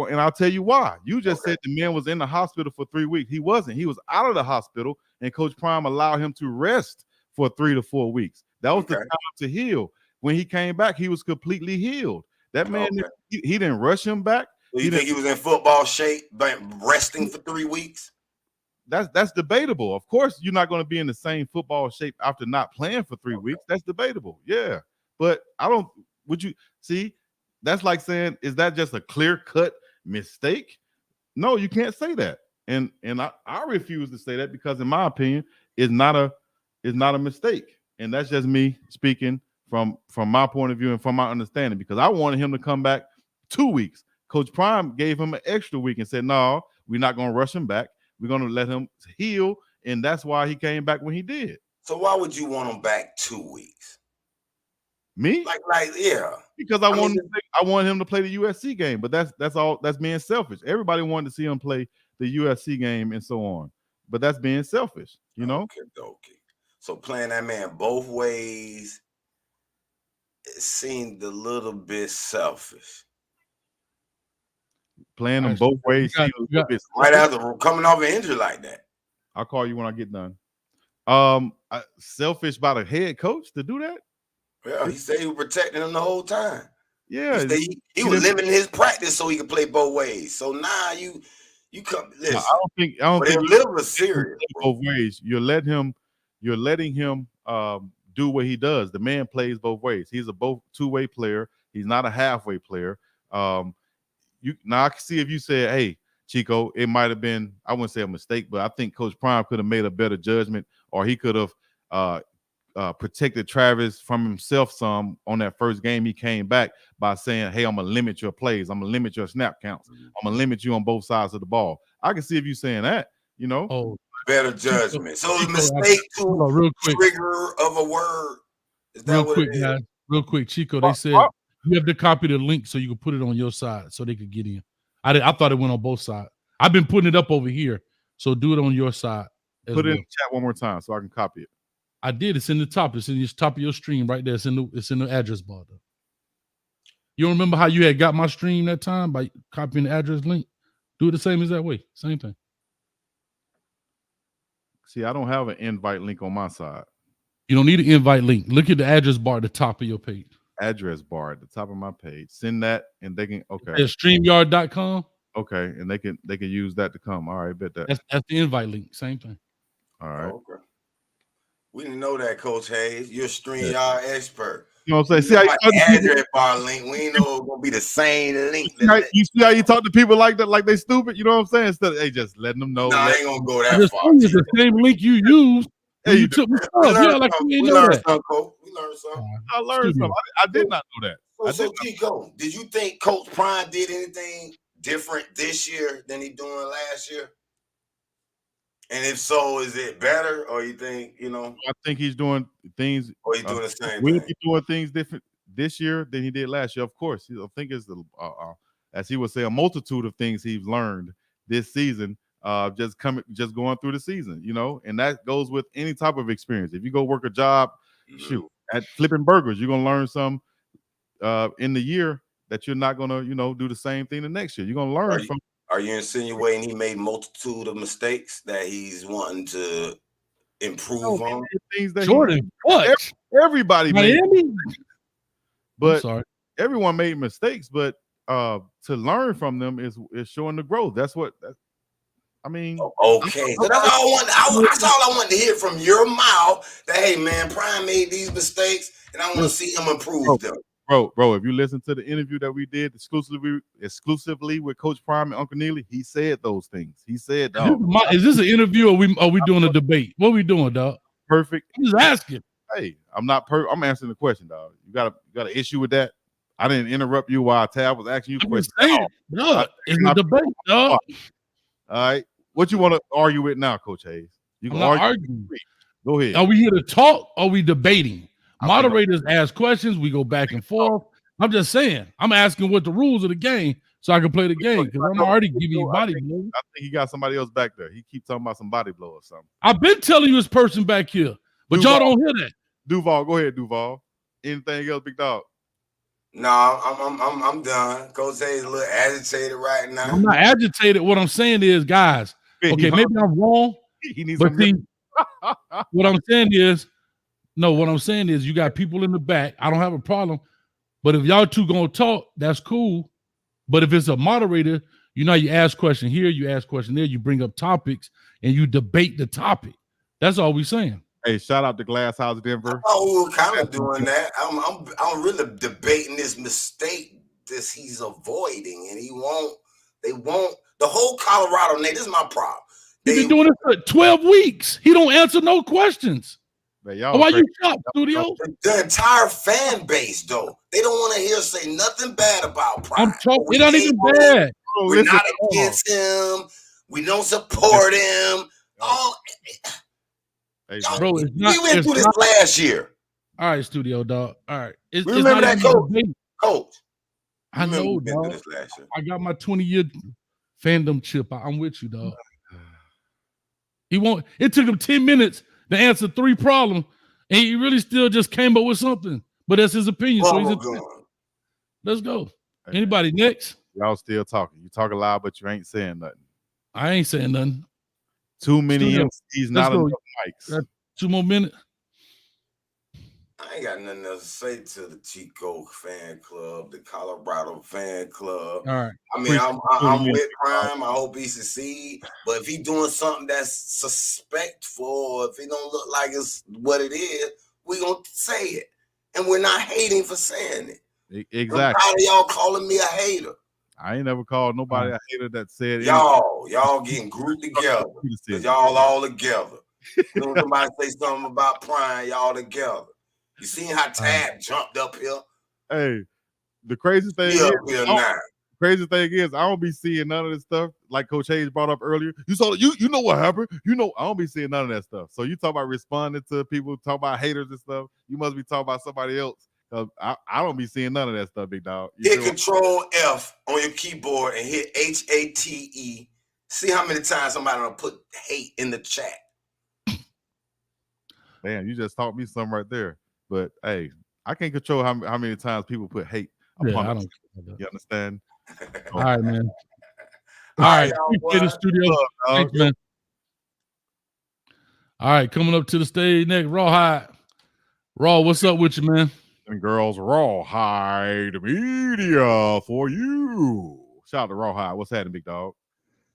and I'll tell you why. You just said the man was in the hospital for 3 weeks. He wasn't. He was out of the hospital, and Coach Prime allowed him to rest for 3 to 4 weeks. That was the time to heal. When he came back, he was completely healed. That man, he didn't rush him back. So you think he was in football shape, but resting for 3 weeks? That's debatable. Of course, you're not going to be in the same football shape after not playing for 3 weeks. That's debatable. Yeah. But would you see, that's like saying, is that just a clear-cut mistake? No, you can't say that. And I refuse to say that because, in my opinion, it's not a mistake. And that's just me speaking from my point of view and from my understanding, because I wanted him to come back 2 weeks. Coach Prime gave him an extra week and said, no, we're not going to rush him back. We're going to let him heal. And that's why he came back when he did. So why would you want him back 2 weeks? Me? Like, yeah. Because I wanted him to play the USC game, but that's all. That's being selfish. Everybody wanted to see him play the USC game and so on, but that's being selfish, you know. Okay. So playing that man both ways, it seemed a little bit selfish. Playing them both ways seemed a little bit right after coming off an injury like that. I'll call you when I get done. Selfish by the head coach to do that. Yeah, he said he was protecting him the whole time. Yeah, he was limiting his practice so he could play both ways. So now you come. Listen, I don't think you live serious both ways. You're letting him do what he does. The man plays both ways. He's a two-way player. He's not a halfway player. Now I can see if you said, hey, Chico, it might have been, I wouldn't say a mistake, but I think Coach Prime could have made a better judgment, or he could have protected Travis from himself some on that first game he came back by saying, hey, I'm going to limit your plays. I'm going to limit your snap counts. I'm going to limit you on both sides of the ball. I can see if you saying that, you know. Oh, better judgment. So the mistake to trigger of a word. Is that what it is? Guys, real quick, Chico, they said you have to copy the link so you can put it on your side so they could get in. I thought it went on both sides. I've been putting it up over here, so do it on your side. Put it in the chat one more time so I can copy it. I did. It's in the top. It's in the top of your stream right there. It's in the address bar though. You don't remember how you had got my stream that time by copying the address link? Do it the same as that way. Same thing. See, I don't have an invite link on my side. You don't need an invite link. Look at the address bar at the top of your page. Address bar at the top of my page. Send that and they can It's StreamYard.com. Okay, and they can use that to come. All right, bet that. That's the invite link. Same thing. All right. Okay. We didn't know that, Coach Hayes. You're a StreamYard expert. You know what I'm saying? See how you address bar link. We didn't know it was gonna be the same link. You see how you talk to people like that, like they stupid. You know what I'm saying? Instead of just letting them know. No, I ain't gonna go that far. It's the same link you used. Hey, you took me stuff. Yeah, like you didn't know that. We learned something. I learned something. I did not know that. So Chico, did you think Coach Prime did anything different this year than he doing last year? And if so, is it better, or you think, I think he's doing things. Or he's doing the same will thing. He doing things different this year than he did last year? Of course. I think it's as he would say, a multitude of things he's learned this season. Just going through the season, and that goes with any type of experience. If you go work a job, shoot, at flipping burgers, you're gonna learn some in the year that you're not gonna, do the same thing the next year. You're gonna learn from. Are you insinuating he made multitude of mistakes that he's wanting to improve on? Things that Jordan, what? Everybody made mistakes. But everyone made mistakes, but to learn from them is showing the growth. That's what. I mean, okay. So that's all I wanted to hear from your mouth. That, hey man, Prime made these mistakes, and I want to see him improve them. Bro, if you listen to the interview that we did exclusively with Coach Prime and Uncle Neely, he said those things. He said, is this an interview or are we doing a debate? What are we doing, dog? Perfect. I'm just asking. Hey, I'm answering the question, dog. You got an issue with that? I didn't interrupt you while Tab was asking you questions. It's a debate, dog. All right. What you want to argue with now, Coach Hayes? You can argue. Go ahead. Are we here to talk or are we debating? Moderators ask questions. We go back and forth. I'm just saying. I'm asking what the rules of the game so I can play the game because I'm already giving you body blow. I think he got somebody else back there. He keeps talking about some body blow or something. I've been telling you this person back here, but y'all don't hear that. Duval, go ahead, Duval. Anything else, big dog? No, I'm done. Coach Hayes a little agitated right now. I'm not agitated. What I'm saying is, guys. Okay, maybe I'm wrong. He needs but see, what I'm saying is you got people in the back. I don't have a problem. But if y'all two gonna talk, that's cool. But if it's a moderator, you ask question here, you ask question there, you bring up topics and you debate the topic. That's all we saying. Hey, shout out to Glass House Denver. Oh, we're kind of doing that. I'm really debating this mistake that he's avoiding, and they won't The whole Colorado, Nate, this is my problem. He's been doing this for 12 weeks. He don't answer no questions. Man, Why you shocked, Studio? The entire fan base, though, they don't want to hear say nothing bad about Prime. I'm talking. It ain't even bad. We're not against him. We don't support him. Oh, hey, bro, it's not. We went through this last year. All right, Studio dog. All right, remember that, Coach? I know, dog. This last year. I got my 20-year fandom chip. I'm with you, dog. He won't. It took him 10 minutes to answer 3 problems, and he really still just came up with something. But that's his opinion. So he's let's go. Anybody next? Y'all still talking. You talk a lot, but you ain't saying nothing. I ain't saying nothing. Too many MCs, not enough mics. 2 more minutes. I ain't got nothing else to say to the Chico fan club, the Colorado fan club. All right. I mean, I'm with Prime. I hope he succeed. But if he doing something that's suspectful, if it don't look like it's what it is, we gonna say it, and we're not hating for saying it. Exactly. I'm proud of y'all calling me a hater. I ain't never called nobody a hater that said y'all getting grouped together. Cause y'all all together. When somebody say something about Prime, y'all together. You seen how Tab jumped up here? Hey, the crazy thing is, I don't be seeing none of this stuff like Coach Hayes brought up earlier. You saw you know what happened. You know, I don't be seeing none of that stuff. So you talk about responding to people, talk about haters and stuff. You must be talking about somebody else. I don't be seeing none of that stuff, big dog. Hit Control F on your keyboard and hit HATE. See how many times somebody will put hate in the chat. Damn, you just taught me something right there. But hey, I can't control how many times people put hate upon us. You understand? All right, man. All right, appreciate the studio. Thanks, man. All right, coming up to the stage next, Rawhide. Raw, what's up with you, man? And girls, Rawhide Media for you. Shout out to Rawhide. What's happening, big dog?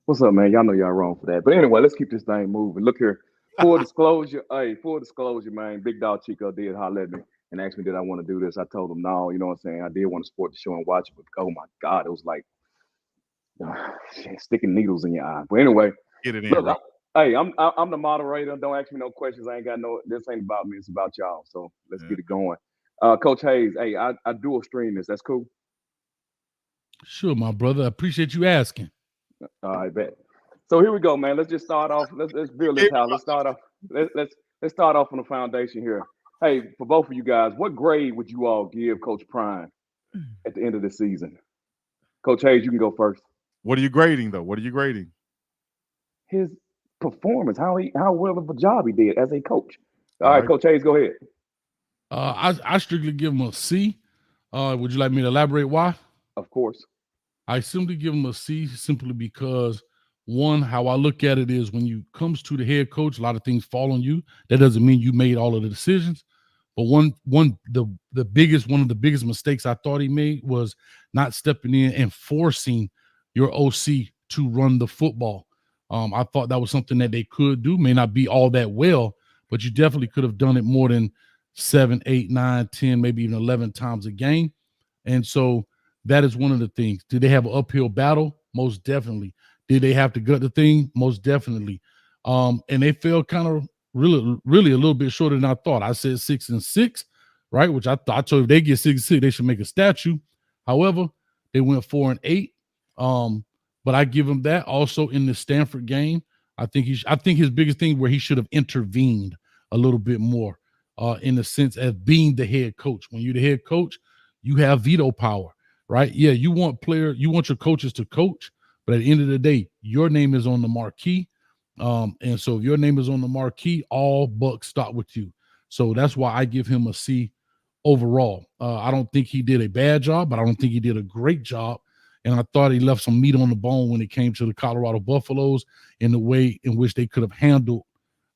What's up, man? Y'all know y'all wrong for that. But anyway, let's keep this thing moving. Look here. Full disclosure, man. BiggDoggChico did holler at me and asked me did I want to do this. I told him no, you know what I'm saying? I did want to support the show and watch it, but oh my God, it was like sticking needles in your eye. But anyway, get it in. Look, I'm the moderator. Don't ask me no questions. I ain't got this ain't about me, it's about y'all. So let's get it going. Coach Hayes, hey, I dual stream this. That's cool. Sure, my brother. I appreciate you asking. I bet. So here we go, man. Let's just start off. Let's build this house. Let's start off. Let's start off on the foundation here. Hey, for both of you guys, what grade would you all give Coach Prime at the end of the season? Coach Hayes, you can go first. What are you grading though? What are you grading? His performance, how well of a job he did as a coach. All right, Coach Hayes, go ahead. I strictly give him a C. Would you like me to elaborate why? Of course. I simply give him a C simply because one, how I look at it is when you comes to the head coach, a lot of things fall on you. That doesn't mean you made all of the decisions. But one of the biggest mistakes I thought he made was not stepping in and forcing your OC to run the football. I thought that was something that they could do. May not be all that well, but you definitely could have done it more than 7, 8, 9, 10, maybe even 11 times a game. And so that is one of the things. Did they have an uphill battle? Most definitely. Did they have to gut the thing? Most definitely. And they fell kind of really a little bit shorter than I thought. I said 6-6, right? Which I told you if they get 6-6, they should make a statue. However, they went 4-8. But I give him that. Also in the Stanford game, I think his biggest thing where he should have intervened a little bit more in the sense of being the head coach. When you're the head coach, you have veto power, right? Yeah, you want your coaches to coach, but at the end of the day, your name is on the marquee. And so if your name is on the marquee, all bucks stop with you. So that's why I give him a C overall. I don't think he did a bad job, but I don't think he did a great job. And I thought he left some meat on the bone when it came to the Colorado Buffaloes in the way in which they could have handled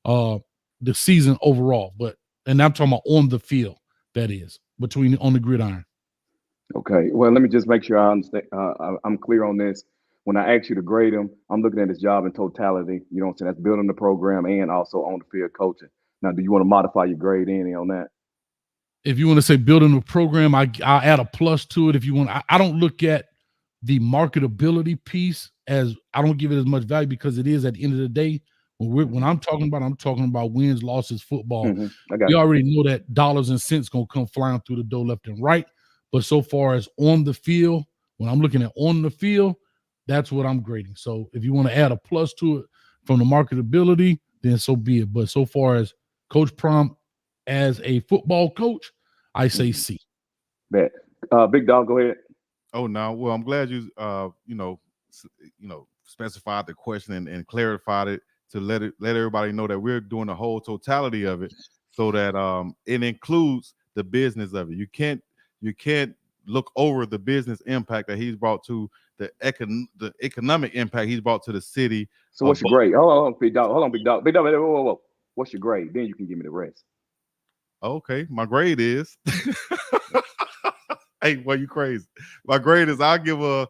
the season overall. And I'm talking about on the field, that is, on the gridiron. Okay. Well, let me just make sure I understand. I'm clear on this. When I ask you to grade him, I'm looking at his job in totality. You know what I'm saying? That's building the program and also on the field coaching. Now, do you want to modify your grade any on that? If you want to say building the program, I'll add a plus to it. If you want, I don't look at the marketability piece as I don't give it as much value because it is at the end of the day. When I'm talking about wins, losses, football. We already know that dollars and cents gonna come flying through the door left and right. But so far as on the field, when I'm looking at on the field, that's what I'm grading. So if you want to add a plus to it from the marketability, then so be it. But so far as Coach Prime as a football coach, I say C. Bet. Big Dog, go ahead. Oh, no. Well, I'm glad you specified the question and clarified it to let everybody know that we're doing the whole totality of it, so that it includes the business of it. You can't look over the business impact that he's brought to the economic impact he's brought to the city. So what's your grade? Hold on, Big Dog. Hold on, Big Dog. Big Dog, whoa. What's your grade? Then you can give me the rest. Okay, my grade is hey, well, you crazy. My grade is I'll give a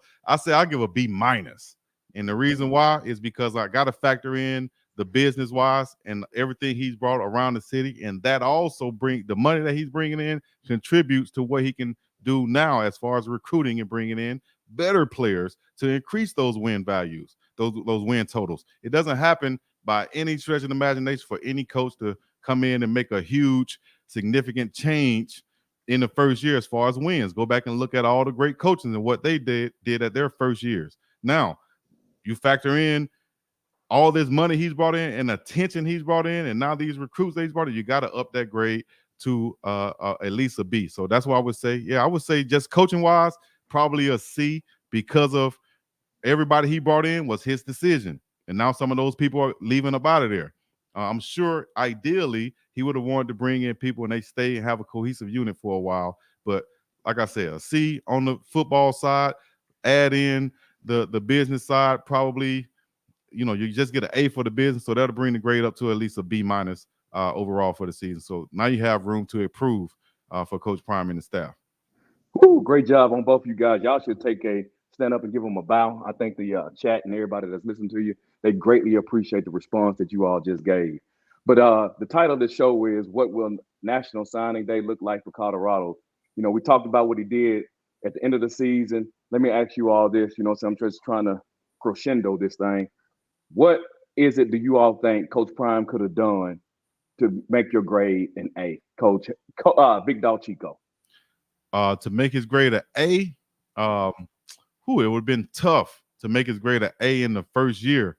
B minus. And the reason why is because I got to factor in the business wise and everything he's brought around the city. And that also the money that he's bringing in contributes to what he can do now as far as recruiting and bringing in better players to increase those win values, those win totals. It doesn't happen by any stretch of the imagination for any coach to come in and make a huge, significant change in the first year as far as wins. Go back and look at all the great coaches and what they did at their first years. Now, you factor in all this money he's brought in and attention he's brought in, and now these recruits that he's brought in, you got to up that grade to at least a B. So that's why I would say just coaching wise, probably a C, because of everybody he brought in was his decision. And now some of those people are leaving up out of there. I'm sure ideally he would have wanted to bring in people and they stay and have a cohesive unit for a while. But like I said, a C on the football side, add in the business side, probably, you just get an A for the business. So that'll bring the grade up to at least a B minus overall for the season. So now you have room to improve for Coach Prime and the staff. Woo, great job on both of you guys. Y'all should stand up and give them a bow. I think the chat and everybody that's listening to you, they greatly appreciate the response that you all just gave. But the title of the show is "What Will National Signing Day Look Like for Colorado?" We talked about what he did at the end of the season. Let me ask you all this. So I'm just trying to crescendo this thing. What is it do you all think Coach Prime could have done to make your grade an A, Coach BiggDoggChico? To make his grade an A, it would have been tough to make his grade an A in the first year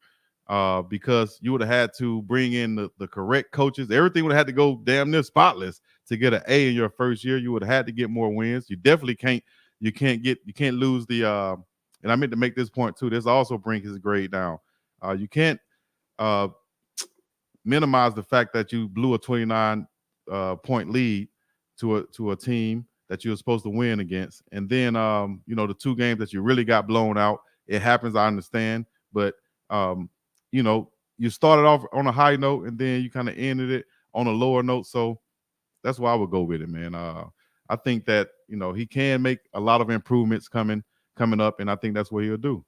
because you would have had to bring in the correct coaches. Everything would have had to go damn near spotless to get an A in your first year. You would have had to get more wins. You definitely can't lose the and I meant to make this point too. This also brings his grade down. You can't minimize the fact that you blew a 29 point lead to a team that you were supposed to win against. And then, the two games that you really got blown out, it happens, I understand. But, you started off on a high note and then you kind of ended it on a lower note. So that's why I would go with it, man. I think that, he can make a lot of improvements coming up, and I think that's what he'll do.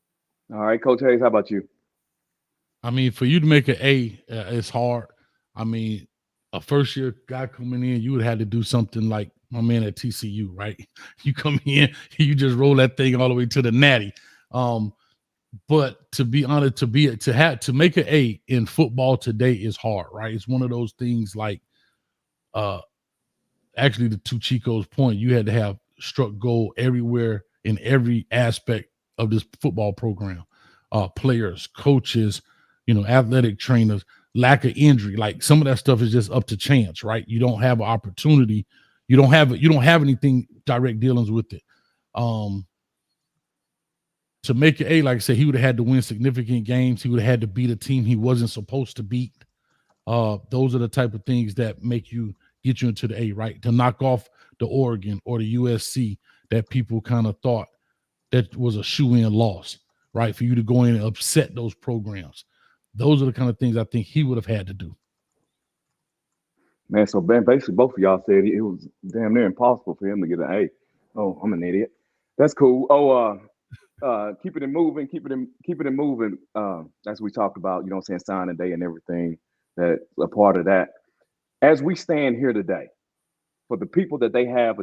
All right, Coach Hayes, how about you? I mean, for you to make an A, it's hard. I mean, a first-year guy coming in, you would have to do something like my man at TCU, right? You come in, you just roll that thing all the way to the natty. But to be honest, to make an A in football today is hard, right? It's one of those things like, actually, to Chico's point, you had to have struck gold everywhere in every aspect of this football program. Players, coaches, athletic trainers, lack of injury. Like some of that stuff is just up to chance, right? You don't have an opportunity. You don't have anything direct dealings with it. To make it A, like I said, he would have had to win significant games. He would have had to beat a team he wasn't supposed to beat. Those are the type of things that get you into the A, right? To knock off the Oregon or the USC that people kind of thought that was a shoe-in loss, right? For you to go in and upset those programs. Those are the kind of things I think he would have had to do. Man, so basically both of y'all said it was damn near impossible for him to get an A. Oh, I'm an idiot. That's cool. Keeping it moving. As we talked about, signing day and everything that's a part of that. As we stand here today, for the people that they have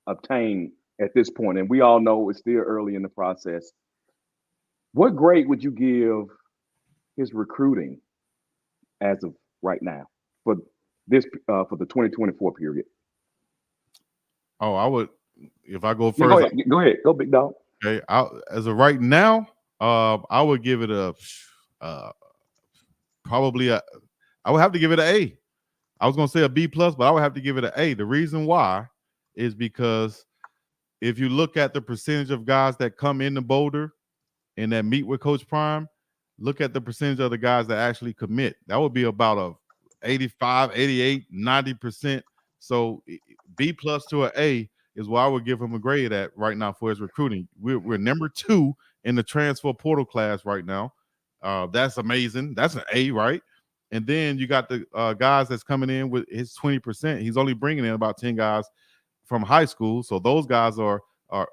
obtained at this point, and we all know it's still early in the process, What grade would you give his recruiting as of right now for this for the 2024 period? Oh, I would, if I go Yeah, first. go ahead, go big dog. Okay, as of right now, I would give it a probably a. I would have to give it an A. I was gonna say a B plus, but I would have to give it an A. The reason why is because if you look at the percentage of guys that come into Boulder and that meet with Coach Prime, look at the percentage of the guys that actually commit. That would be about a 85, 88, 90%. So B plus to an A is why I would give him a grade at right now for his recruiting. We're number 2 in the transfer portal class right now. That's amazing. That's an A, right? And then you got the guys that's coming in with his 20%. He's only bringing in about 10 guys from high school. So those guys are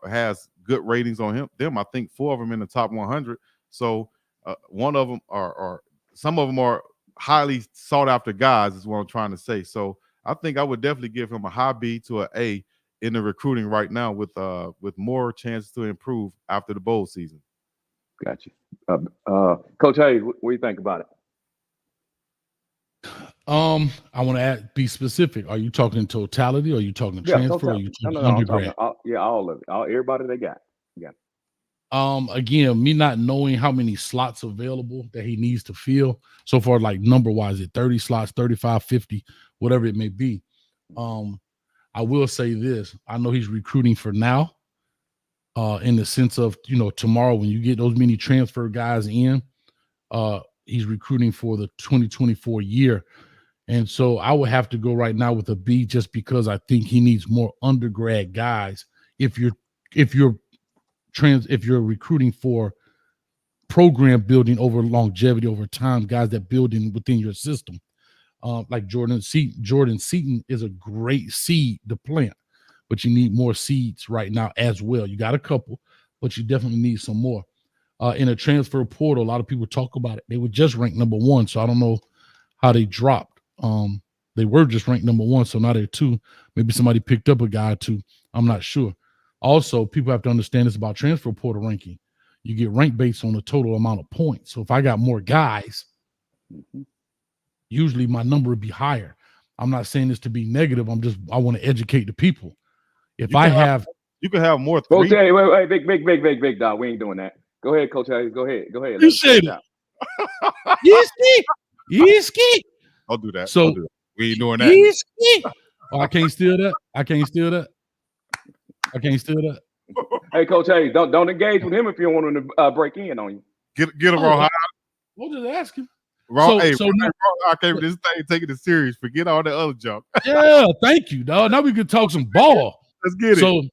has good ratings on him. I think 4 of them in the top 100. So one of them are some of them are highly sought after guys is what I'm trying to say. So I think I would definitely give him a high B to an A in the recruiting right now with more chances to improve after the bowl season. Gotcha. Coach Hayes, what do you think about it? I want to be specific. Are you talking totality? Or are you talking transfer? Or are you talking undergrad? All of it. Everybody they got. Yeah. Again, me not knowing how many slots available that he needs to fill so far, like number wise, at 30 slots, 35, 50, whatever it may be. I will say this. I know he's recruiting for now. In the sense of, tomorrow when you get those many transfer guys in, he's recruiting for the 2024 year. And so I would have to go right now with a B just because I think he needs more undergrad guys. If you're recruiting for program building over longevity over time, guys that build in within your system, like Jordan Seaton is a great seed to plant, but you need more seeds right now as well. You got a couple, but you definitely need some more. In a transfer portal, a lot of people talk about it. They were just ranked number 1, so I don't know how they dropped. They were just ranked number 1, so now they're 2. Maybe somebody picked up a guy or 2. I'm not sure. Also, people have to understand this about transfer portal ranking. You get ranked based on the total amount of points. So if I got more guys, usually my number would be higher. I'm not saying this to be negative. I want to educate the people. If you can have more. Coach Hayes, wait, big dog. We ain't doing that. Go ahead, Coach Hayes. Go ahead. Appreciate it. Yeski. Don't do that. So we ain't doing that. Oh, I can't steal that. Hey, Coach Hayes, don't engage with him if you don't want him to break in on you. Get him raw. We'll just ask him. Raw, I came this thing taking it serious. Forget all that other junk. Yeah, thank you, dog. Now we can talk some ball. Let's get it.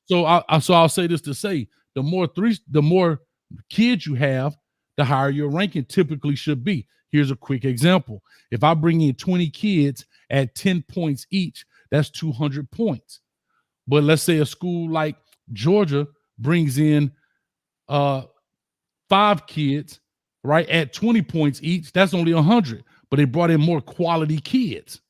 So I'll say this to say the more kids you have, the higher your ranking typically should be. Here's a quick example. If I bring in 20 kids at 10 points each, that's 200 points. But let's say a school like Georgia brings in 5 kids, right, at 20 points each, that's only 100. But they brought in more quality kids.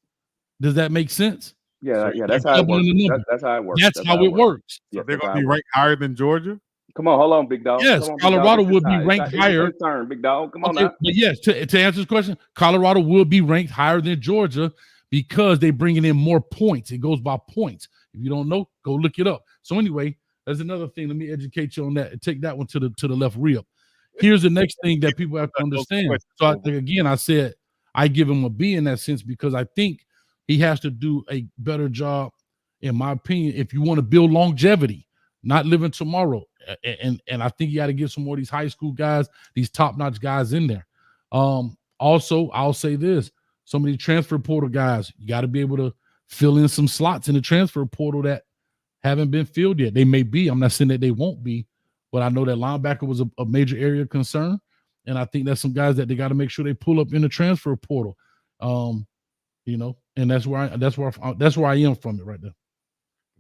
Does that make sense? Yeah, that's how it works. That's how it works. That's how it works. So they're going to be ranked higher than Georgia? Come on, hold on, big dog. Yes, Colorado would be ranked higher. Turn, big dog. Come on now. But yes, to answer this question, Colorado will be ranked higher than Georgia because they're bringing in more points. It goes by points. If you don't know, go look it up. So anyway, there's another thing. Let me educate you on that and take that one to the left rib. Here's the next thing that people have to understand. So again, I said I give him a B in that sense because I think he has to do a better job, in my opinion, if you want to build longevity, not living tomorrow. And I think you got to get some more of these high school guys, these top-notch guys in there. Also, I'll say this. Some of these transfer portal guys, you got to be able to fill in some slots in the transfer portal that haven't been filled yet. They may be. I'm not saying that they won't be, but I know that linebacker was a major area of concern, and I think that's some guys that they got to make sure they pull up in the transfer portal. And that's where I am from it right there.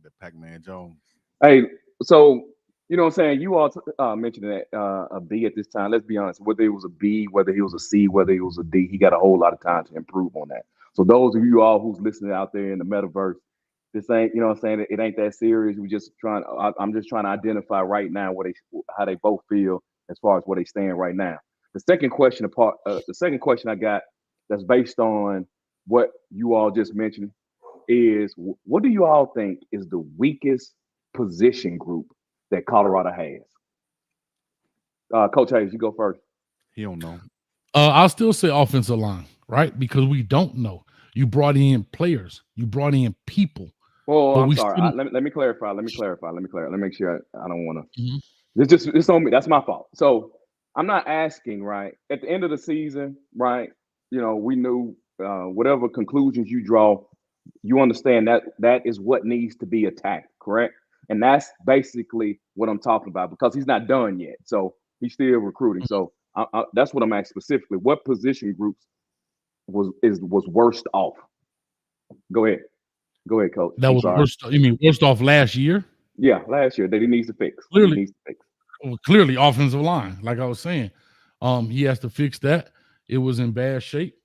The Pac-Man Jones. Hey, so you know what I'm saying? You all mentioned that a B at this time. Let's be honest. Whether it was a B, whether he was a C, whether he was a D, he got a whole lot of time to improve on that. So those of you all who's listening out there in the metaverse, this ain't, you know what I'm saying, it ain't that serious. I'm just trying to identify right now how they both feel as far as where they stand right now. The second question I got that's based on what you all just mentioned is, what do you all think is the weakest position group that Colorado has? Coach Hayes, you go first. He don't know. I'll still say offensive line, right? Because we don't know. You brought in players, you brought in people. Well, I'm sorry. Let me clarify. Let me make sure I don't want to. Mm-hmm. It's on me. That's my fault. So I'm not asking, right? At the end of the season, right? You know, we knew whatever conclusions you draw, you understand that is what needs to be attacked, correct? And that's basically what I'm talking about, because he's not done yet. So he's still recruiting. So that's what I'm asking specifically. What position groups was worst off? Go ahead, Coach. That was worst. You mean worst off last year? Yeah, last year that he needs to fix. Clearly, offensive line. Like I was saying, he has to fix that. It was in bad shape.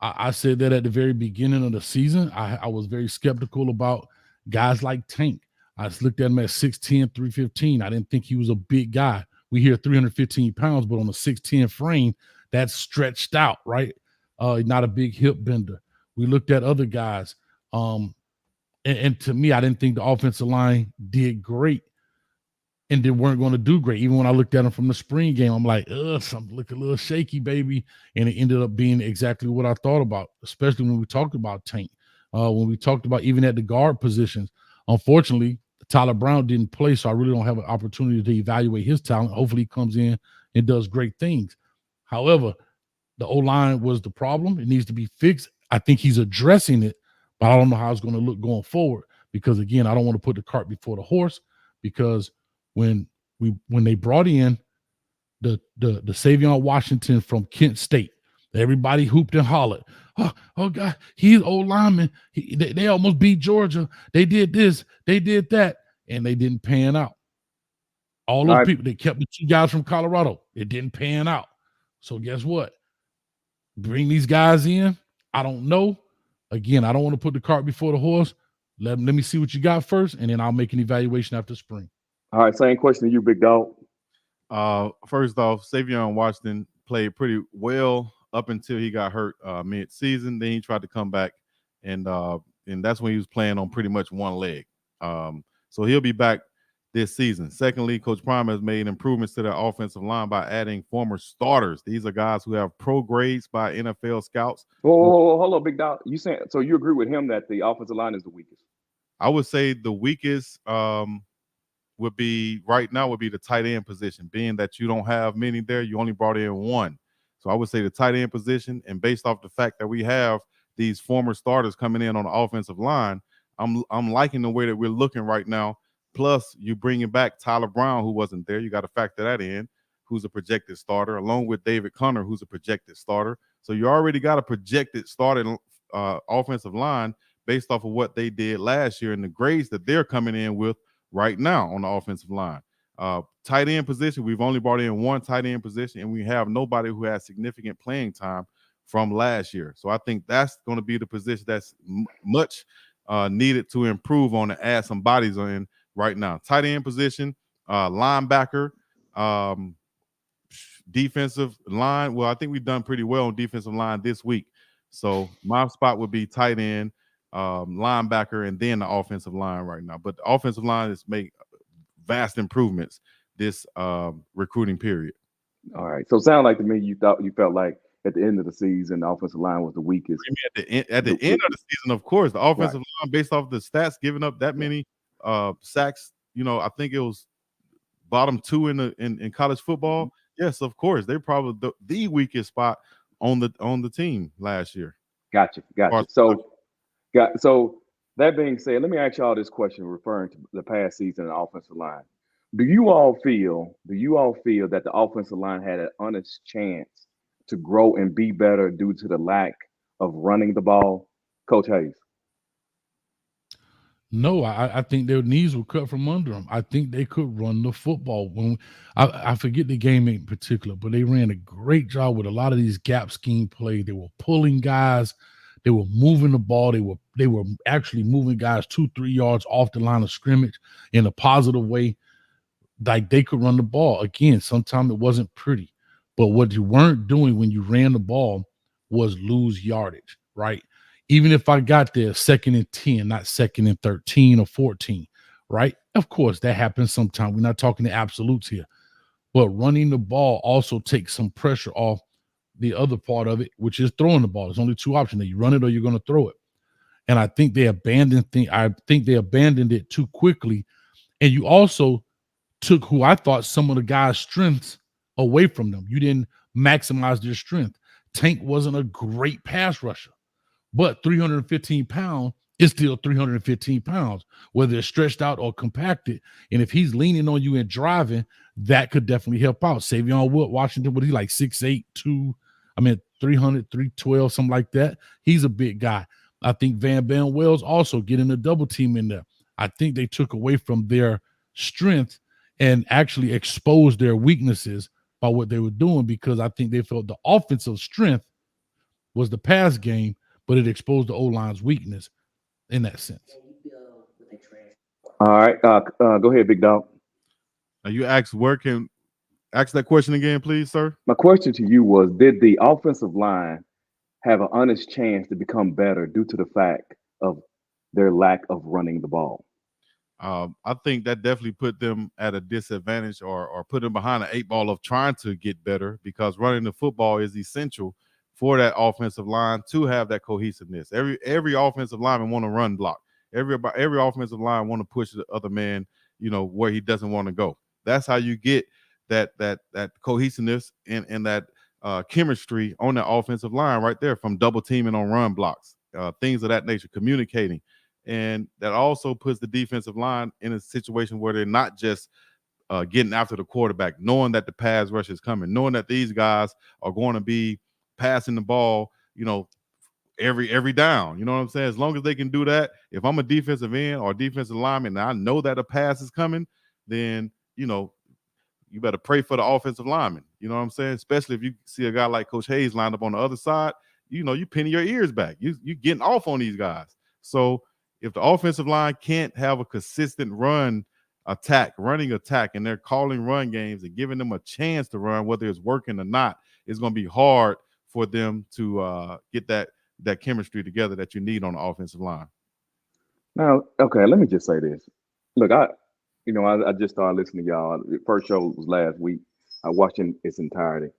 I said that at the very beginning of the season. I was very skeptical about guys like Tank. I just looked at him at 6'10", 315. I didn't think he was a big guy. We hear 315 pounds, but on a 6'10" frame, that's stretched out, right? Not a big hip bender. We looked at other guys. And to me, I didn't think the offensive line did great, and they weren't going to do great. Even when I looked at them from the spring game, I'm like, something look a little shaky, baby. And it ended up being exactly what I thought about, especially when we talked about Tank. When we talked about even at the guard positions. Unfortunately, Tyler Brown didn't play, so I really don't have an opportunity to evaluate his talent. Hopefully he comes in and does great things. However, the O-line was the problem. It needs to be fixed. I think he's addressing it, but I don't know how it's going to look going forward, because, again, I don't want to put the cart before the horse, because when they brought in the Savion Washington from Kent State, everybody hooped and hollered, oh God, he's old lineman. They almost beat Georgia. They did this, they did that, and they didn't pan out. All those people, they kept the two guys from Colorado. It didn't pan out. So guess what? Bring these guys in. I don't know. Again, I don't want to put the cart before the horse. Let me see what you got first, and then I'll make an evaluation after spring. All right, same question to you, Big Dog. First off, Savion Washington played pretty well up until he got hurt mid-season. Then he tried to come back, and that's when he was playing on pretty much one leg. So he'll be back this season. Secondly, Coach Prime has made improvements to their offensive line by adding former starters. These are guys who have pro grades by NFL scouts. Whoa, hold on, Big Dog. You saying, so you agree with him that the offensive line is the weakest? I would say the weakest would be the tight end position, being that you don't have many there. You only brought in one. So I would say the tight end position, and based off the fact that we have these former starters coming in on the offensive line, I'm liking the way that we're looking right now. Plus, you bringing back Tyler Brown, who wasn't there. You got to factor that in, who's a projected starter, along with David Connor, who's a projected starter. So you already got a projected starting offensive line based off of what they did last year and the grades that they're coming in with right now on the offensive line. Tight end position, we've only brought in one tight end position, and we have nobody who has significant playing time from last year. So I think that's going to be the position that's much needed to improve on and add some bodies in right now. Tight end position, linebacker, defensive line. Well, I think we've done pretty well on defensive line this week. So my spot would be tight end, linebacker, and then the offensive line right now. But the offensive line is make vast improvements this recruiting period. All right. So it sounded like to me you felt like at the end of the season the offensive line was the weakest. At the end of the season, of course, the offensive line, based off the stats, giving up that many sacks. I think it was bottom two in college football. Yes, of course, they're probably the weakest spot on the team last year. Gotcha. So that being said, let me ask y'all this question referring to the past season and offensive line. Do you all feel that the offensive line had an honest chance to grow and be better due to the lack of running the ball? Coach Hayes. No, I think their knees were cut from under them. I think they could run the football. I forget the game in particular, but they ran a great job with a lot of these gap scheme plays. They were pulling guys They were moving the ball. They were actually moving guys 2-3 yards off the line of scrimmage in a positive way. Like they could run the ball. Again, sometimes it wasn't pretty. But what you weren't doing when you ran the ball was lose yardage, right? Even if I got there 2nd and 10, not 2nd and 13 or 14, right? Of course, that happens sometimes. We're not talking the absolutes here. But running the ball also takes some pressure off the other part of it, which is throwing the ball. There's only 2 options. You run it or you're going to throw it. And I think they abandoned it too quickly. And you also took who I thought some of the guys' strengths away from them. You didn't maximize their strength. Tank wasn't a great pass rusher, but 315 pounds is still 315 pounds, whether it's stretched out or compacted. And if he's leaning on you and driving, that could definitely help out. Savion Washington, what he like 6'8", 300, 312, something like that. He's a big guy. I think Van Wells also getting a double team in there. I think they took away from their strength and actually exposed their weaknesses by what they were doing, because I think they felt the offensive strength was the pass game, but it exposed the O-line's weakness in that sense. All right, go ahead, Big Dog. Now you ask that question again, please, sir. My question to you was: did the offensive line have an honest chance to become better due to the fact of their lack of running the ball? I think that definitely put them at a disadvantage, or put them behind an 8 ball of trying to get better, because running the football is essential for that offensive line to have that cohesiveness. Every offensive lineman want to run block. Every offensive line want to push the other man, where he doesn't want to go. That's how you get that cohesiveness and that chemistry on the offensive line right there, from double teaming on run blocks, things of that nature, communicating. And that also puts the defensive line in a situation where they're not just getting after the quarterback, knowing that the pass rush is coming, knowing that these guys are going to be passing the ball, every down. You know what I'm saying? As long as they can do that, if I'm a defensive end or defensive lineman and I know that a pass is coming, then, you better pray for the offensive lineman. You know what I'm saying? Especially if you see a guy like Coach Hayes lined up on the other side, you pinning your ears back. You getting off on these guys. So if the offensive line can't have a consistent running attack, and they're calling run games and giving them a chance to run, whether it's working or not, it's going to be hard for them to get that chemistry together that you need on the offensive line. Now, okay, let me just say this. Look, I just started listening to y'all. The first show was last week. I watched in its entirety.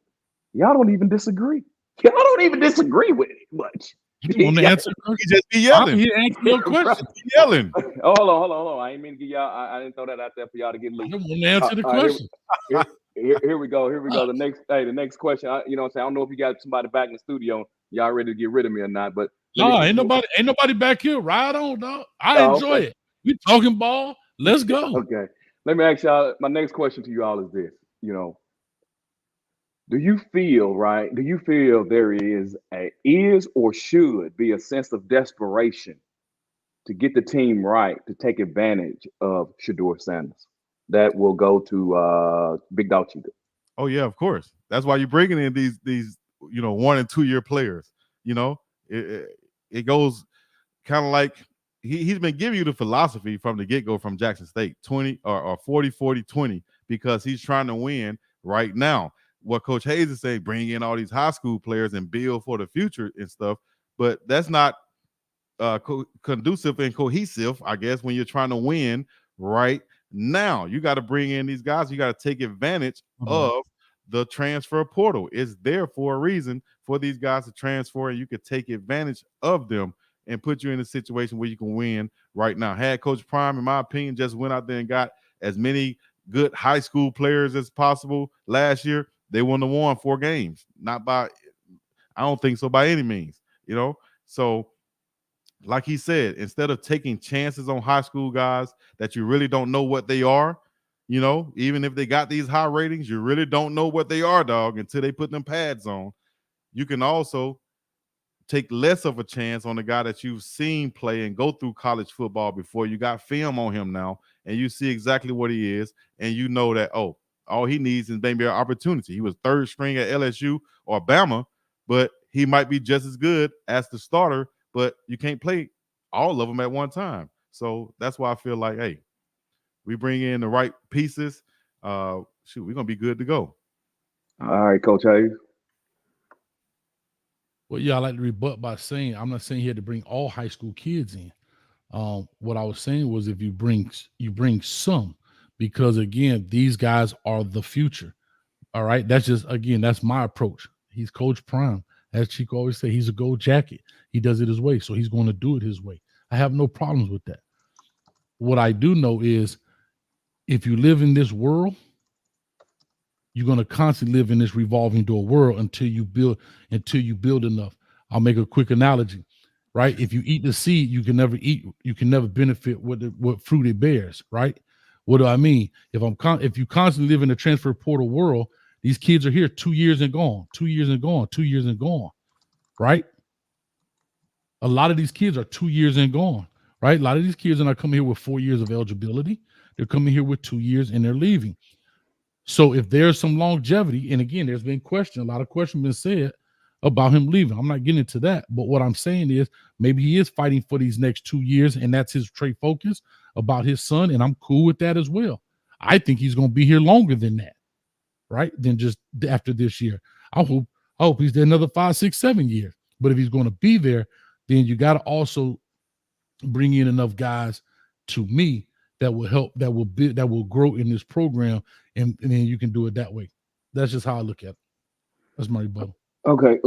Y'all don't even disagree. Y'all don't even disagree with it much. You want to answer? You just be yelling. You answer your question. Yelling. Hold on. I ain't mean to give y'all. I didn't throw that out there for y'all to get loose. I want to answer the question. Here we go. The next question. I don't know if you got somebody back in the studio. Y'all ready to get rid of me or not? But no, ain't nobody back here. Ride on, dog. I enjoy it. We talking ball. Let's go. Okay. Let me ask y'all. My next question to you all is this. Do you feel there is or should be a sense of desperation to get the team right to take advantage of Shedeur Sanders? That will go to BiggDoggChico. Oh yeah, of course. That's why you're bringing in these 1 and 2 year players. It goes kind of like he's been giving you the philosophy from the get-go from Jackson State, 20 or 40-40-20, because he's trying to win right now. What Coach Hayes is saying, bring in all these high school players and build for the future and stuff, but that's not conducive and cohesive, I guess, when you're trying to win right now. You got to bring in these guys. You got to take advantage of the transfer portal. It's there for a reason for these guys to transfer, and you could take advantage of them and put you in a situation where you can win right now. Had Coach Prime, in my opinion, just went out there and got as many good high school players as possible last year, they wouldn't have won 4 games. I don't think so by any means, So like he said, instead of taking chances on high school guys that you really don't know what they are, even if they got these high ratings, you really don't know what they are, dog, until they put them pads on. You can also take less of a chance on the guy that you've seen play and go through college football before. You got film on him now, and you see exactly what he is, and you know that, all he needs is maybe an opportunity. He was 3rd string at LSU or Bama, but he might be just as good as the starter but you can't play all of them at one time. So that's why I feel like, hey, we bring in the right pieces. We're gonna be good to go. All right, Coach Hayes. Well, yeah, I like to rebut by saying I'm not saying he had to bring all high school kids in. What I was saying was if you bring some, because again, these guys are the future. All right. That's my approach. He's Coach Prime. As Chico always say, he's a gold jacket. He does it his way. So he's going to do it his way. I have no problems with that. What I do know is if you live in this world, you're going to constantly live in this revolving door world until you build enough. I'll make a quick analogy, right? If you eat the seed, you can never benefit what fruit it bears, right? What do I mean? If you constantly live in the transfer portal world, these kids are here 2 years and gone, 2 years and gone, 2 years and gone, right? A lot of these kids are 2 years and gone, right? A lot of these kids are not coming here with 4 years of eligibility. They're coming here with 2 years and they're leaving. So if there's some longevity, and again, there's been a lot of questions been said about him leaving. I'm not getting into that, but what I'm saying is maybe he is fighting for these next 2 years, and that's his trade focus about his son, and I'm cool with that as well. I think he's going to be here longer than that, right? Than just after this year. I hope he's there another 5, 6, 7 years. But if he's going to be there, then you got to also bring in enough guys to me that will help, that will grow in this program, and then you can do it that way. That's just how I look at it. That's my rebuttal. Okay,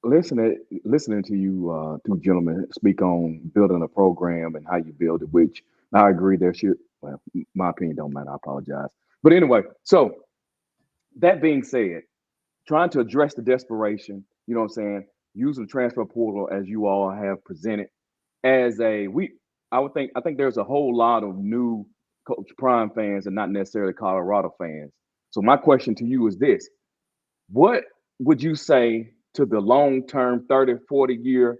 listening to you two gentlemen speak on building a program and how you build it, which I agree there should, well, my opinion don't matter, I apologize. But anyway, so that being said, trying to address the desperation, you know what I'm saying, using the transfer portal as you all have presented as I think there's a whole lot of new Coach Prime fans and not necessarily Colorado fans. So my question to you is this: what would you say to the long-term 30, 40-year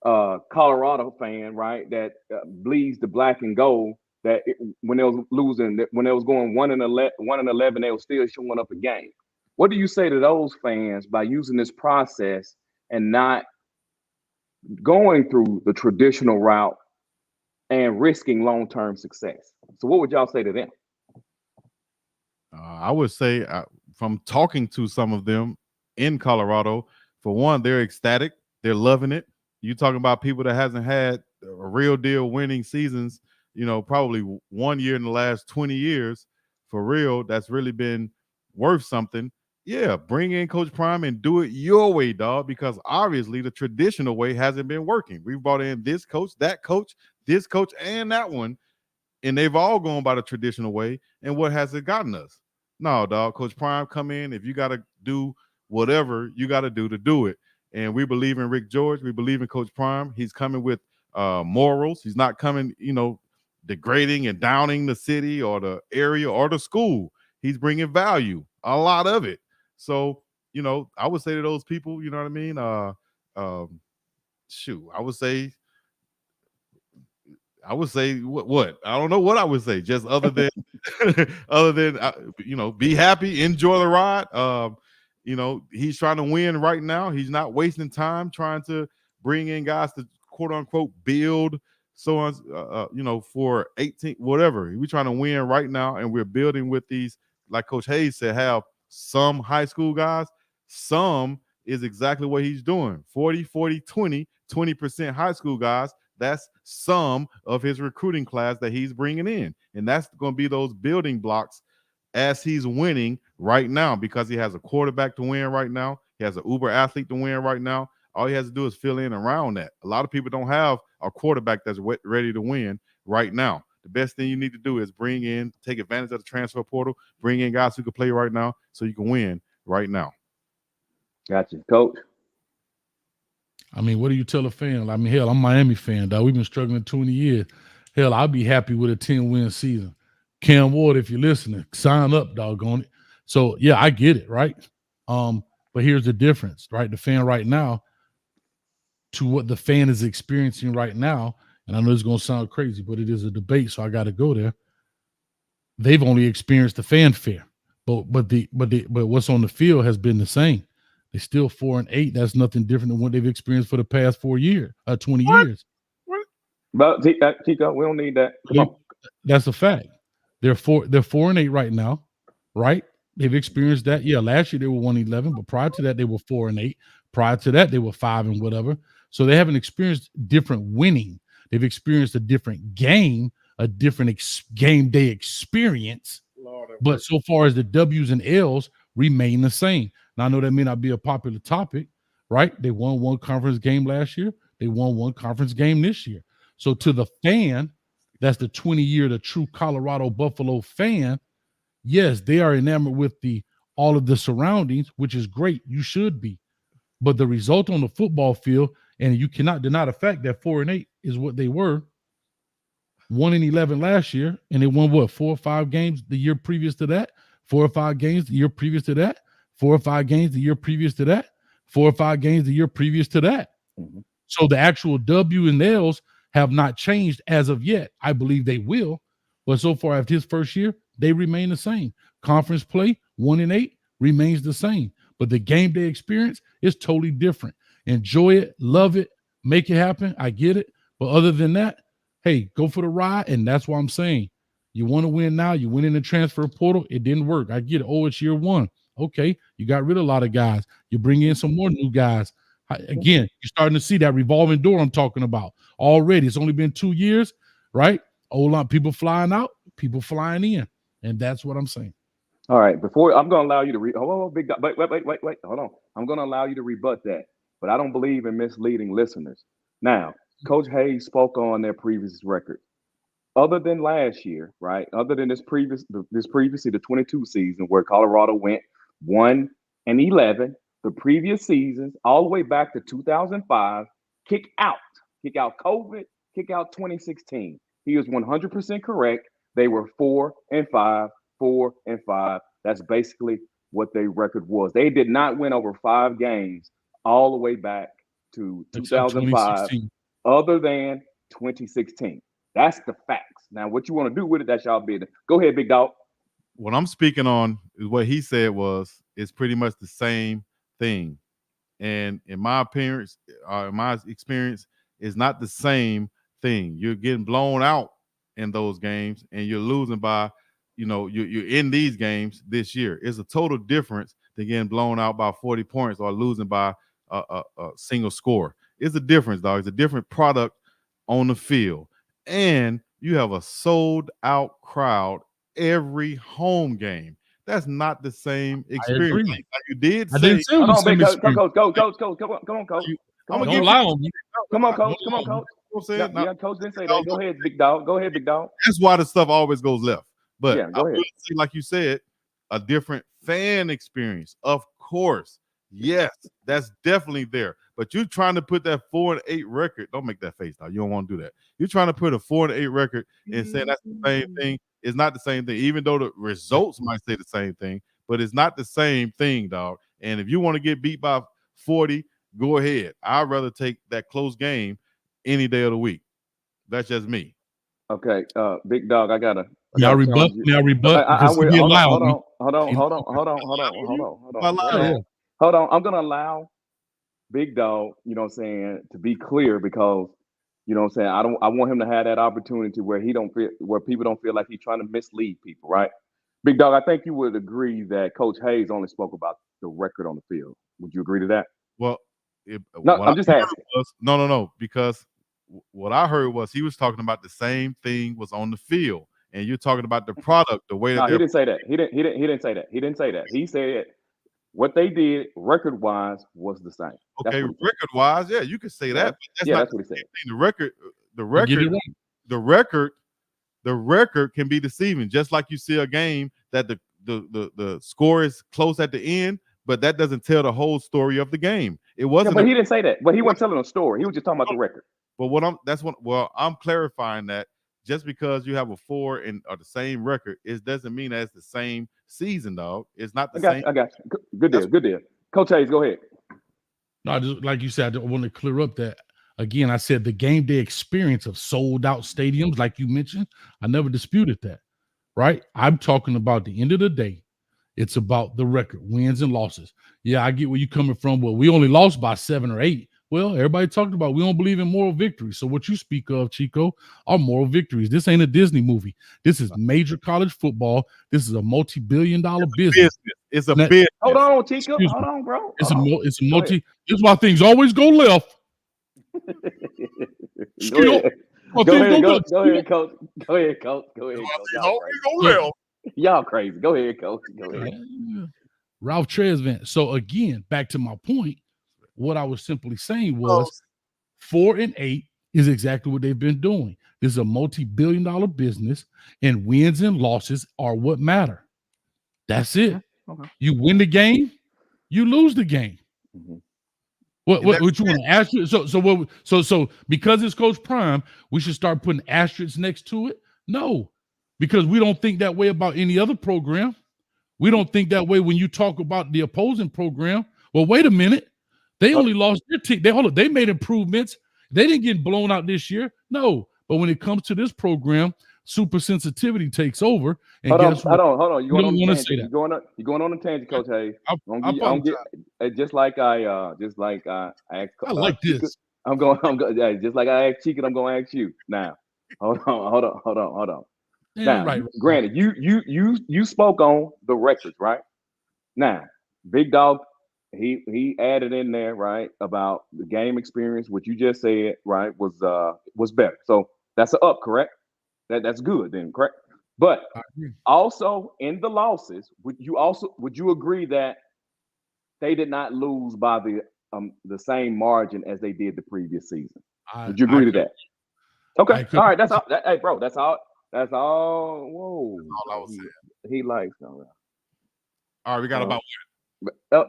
Colorado fan, right, that bleeds the black and gold, that when they was losing, when they was going 1-11, they were still showing up a game? What do you say to those fans by using this process and not going through the traditional route and risking long-term success? So what would y'all say to them? I would say from talking to some of them in Colorado, for one, they're ecstatic. They're loving it. You talking about people that hasn't had a real deal winning seasons, probably 1 year in the last 20 years for real. That's really been worth something. Yeah, bring in Coach Prime and do it your way, dog, because obviously the traditional way hasn't been working. We've brought in this coach, that coach, this coach, and that one, and they've all gone by the traditional way. And what has it gotten us? No, dog, Coach Prime, come in. If you got to do whatever you got to do it. And we believe in Rick George. We believe in Coach Prime. He's coming with morals. He's not coming, degrading and downing the city or the area or the school. He's bringing value, a lot of it. So, I would say to those people, you know what I mean? I would say what? I don't know what I would say. Just other than, be happy, enjoy the ride. He's trying to win right now. He's not wasting time trying to bring in guys to quote unquote build so on, for 18, whatever. We're trying to win right now, and we're building with these, like Coach Hayes said, have some high school guys. Some is exactly what he's doing. 40, 20% high school guys. That's some of his recruiting class that he's bringing in. And that's going to be those building blocks as he's winning right now, because he has a quarterback to win right now. He has an uber athlete to win right now. All he has to do is fill in around that. A lot of people don't have a quarterback that's ready to win right now. The best thing you need to do is take advantage of the transfer portal, bring in guys who can play right now so you can win right now. Gotcha. Coach? I mean, what do you tell a fan? I mean, hell, I'm a Miami fan, dog. We've been struggling 20 years. Hell, I'll be happy with a 10-win season. Cam Ward, if you're listening, sign up, doggone it. So, yeah, I get it, right? But here's the difference, right? The fan right now to what the fan is experiencing right now, and I know it's going to sound crazy, but it is a debate, so I got to go there. They've only experienced the fanfare, but what's on the field has been the same. They're still 4-8. That's nothing different than what they've experienced for the past 20 What? years. But Chico, we don't need that. Come on. That's a fact. They're 4-8 right now, right? They've experienced that. Yeah, last year they were 1-11, but prior to that they were 4-8. Prior to that they were 5 and whatever. So they haven't experienced different winning. They've experienced a different game, a different game day experience. But so far as the W's and L's remain the same. Now I know that may not be a popular topic, right? They won one conference game last year. They won one conference game this year. So to the fan, that's the 20-year, the true Colorado Buffalo fan, yes, they are enamored with all of the surroundings, which is great. You should be. But the result on the football field, and you cannot deny the fact that 4-8 is what they were. 1-11 last year, and they won what, 4 or 5 games the year previous to that, 4 or 5 games the year previous to that, 4 or 5 games the year previous to that, 4 or 5 games the year previous to that. Mm-hmm. So the actual W and L's have not changed as of yet. I believe they will, but so far after his first year, they remain the same. Conference play 1-8 remains the same, but the game day experience is totally different. Enjoy it, love it, make it happen. I get it, but other than that, hey, go for the ride, and that's what I'm saying. You want to win now. You went in the transfer portal. It didn't work. I get it. Oh, it's year one. Okay, you got rid of a lot of guys. You bring in some more new guys. Again, you're starting to see that revolving door I'm talking about already. It's only been 2 years, right? A whole lot of people flying out, people flying in, and that's what I'm saying. All right, before I'm going to allow you to big dog. Wait. Hold on. I'm going to allow you to rebut that, but I don't believe in misleading listeners. Now, Coach Hayes spoke on their previous record. Other than last year, right? Other than this previously the 22 season where Colorado went 1-11. The previous seasons, all the way back to 2005, kick out COVID, kick out 2016. He was 100% correct. They were 4-5. That's basically what their record was. They did not win over 5 games all the way back to 2005, other than 2016. That's the facts. Now, what you want to do with it, that's y'all business. Go ahead, big dog. What I'm speaking on is what he said it's pretty much the same thing. And in my experience, is not the same thing. You're getting blown out in those games, and you're losing by, you're in these games this year. It's a total difference than getting blown out by 40 points or losing by a single score. It's a difference, dog. It's a different product on the field. And you have a sold out crowd every home game. That's not the same experience. Like you did say. I didn't say it was the same experience. Coach. Come on, Coach. Don't lie on me. Come on, Coach. Coach didn't say that. Go ahead, big dog. That's why the stuff always goes left. But yeah, go ahead. Say, like you said, a different fan experience. Of course. Yes, that's definitely there. But you're trying to put that 4-8 record. Don't make that face, dog. You don't want to do that. You're trying to put a 4-8 record and saying that's the same thing. It's not the same thing, even though the results might say the same thing, but it's not the same thing, dog. And if you want to get beat by 40, go ahead. I'd rather take that close game any day of the week. That's just me. Okay, big dog, I gotta rebut. I will. Hold on. I'm gonna allow big dog, to be clear, because I want him to have that opportunity where people don't feel like he's trying to mislead people, right? Big dog, I think you would agree that Coach Hayes only spoke about the record on the field. Would you agree to that? Well, I'm just asking. No, because what I heard was he was talking about the same thing was on the field, and you're talking about the product, the way that he didn't say that. He didn't say that. He said what they did record-wise was the same. Okay, record-wise, yeah, you could say that. That's what he said. The record can be deceiving, just like you see a game that the score is close at the end, but that doesn't tell the whole story of the game. It wasn't. But he didn't say that. But he wasn't telling a story. He was just talking about the record. But I'm clarifying that just because you have a 4 and or the same record, it doesn't mean that it's the same season, dog. It's not the same. I got you. Good deal. Coach Hayes, go ahead. No, just like you said, I want to clear up that again. I said the game day experience of sold out stadiums, like you mentioned, I never disputed that. Right? I'm talking about the end of the day. It's about the record, wins and losses. Yeah, I get where you're coming from. Well, we only lost by 7 or 8. Well, everybody talked about we don't believe in moral victories. So what you speak of, Chico, are moral victories. This ain't a Disney movie. This is major college football. This is a multi-billion-dollar business. It's a business. Hold on, Chico. Hold on, bro. It's a multi. This is why things always go left. Go ahead. Go ahead, coach. Go ahead, coach. Y'all crazy. Go ahead, coach. Go ahead. Ralph Tresvant. So again, back to my point, what I was simply saying was 4 and 8 is exactly what they've been doing. This is a multi-billion-dollar business, and wins and losses are what matter. That's it. Okay. You win the game, you lose the game. Mm-hmm. What you want to ask you? So because it's Coach Prime, we should start putting asterisks next to it? No, because we don't think that way about any other program. We don't think that way when you talk about the opposing program. Well, wait a minute. They only lost their team. They made improvements. They didn't get blown out this year. No, but when it comes to this program, super sensitivity takes over. And hold on. You don't want to say that. You're going on a tangent, Coach Hayes. Just like I asked. I like this. I'm going. Just like I asked Chico, I'm going to ask you now. Hold on. Yeah, now, right. Granted, you spoke on the records, right? Now, Big Dog, he added in there, right, about the game experience, what you just said, right, was better. So that's an up, correct? That's good then, correct? But also in the losses, would you agree that they did not lose by the same margin as they did the previous season? Would you agree to that? Okay. All right. That's all. Hey, bro. That's all. That's all. Whoa. All I was saying. He likes. All right. We got about.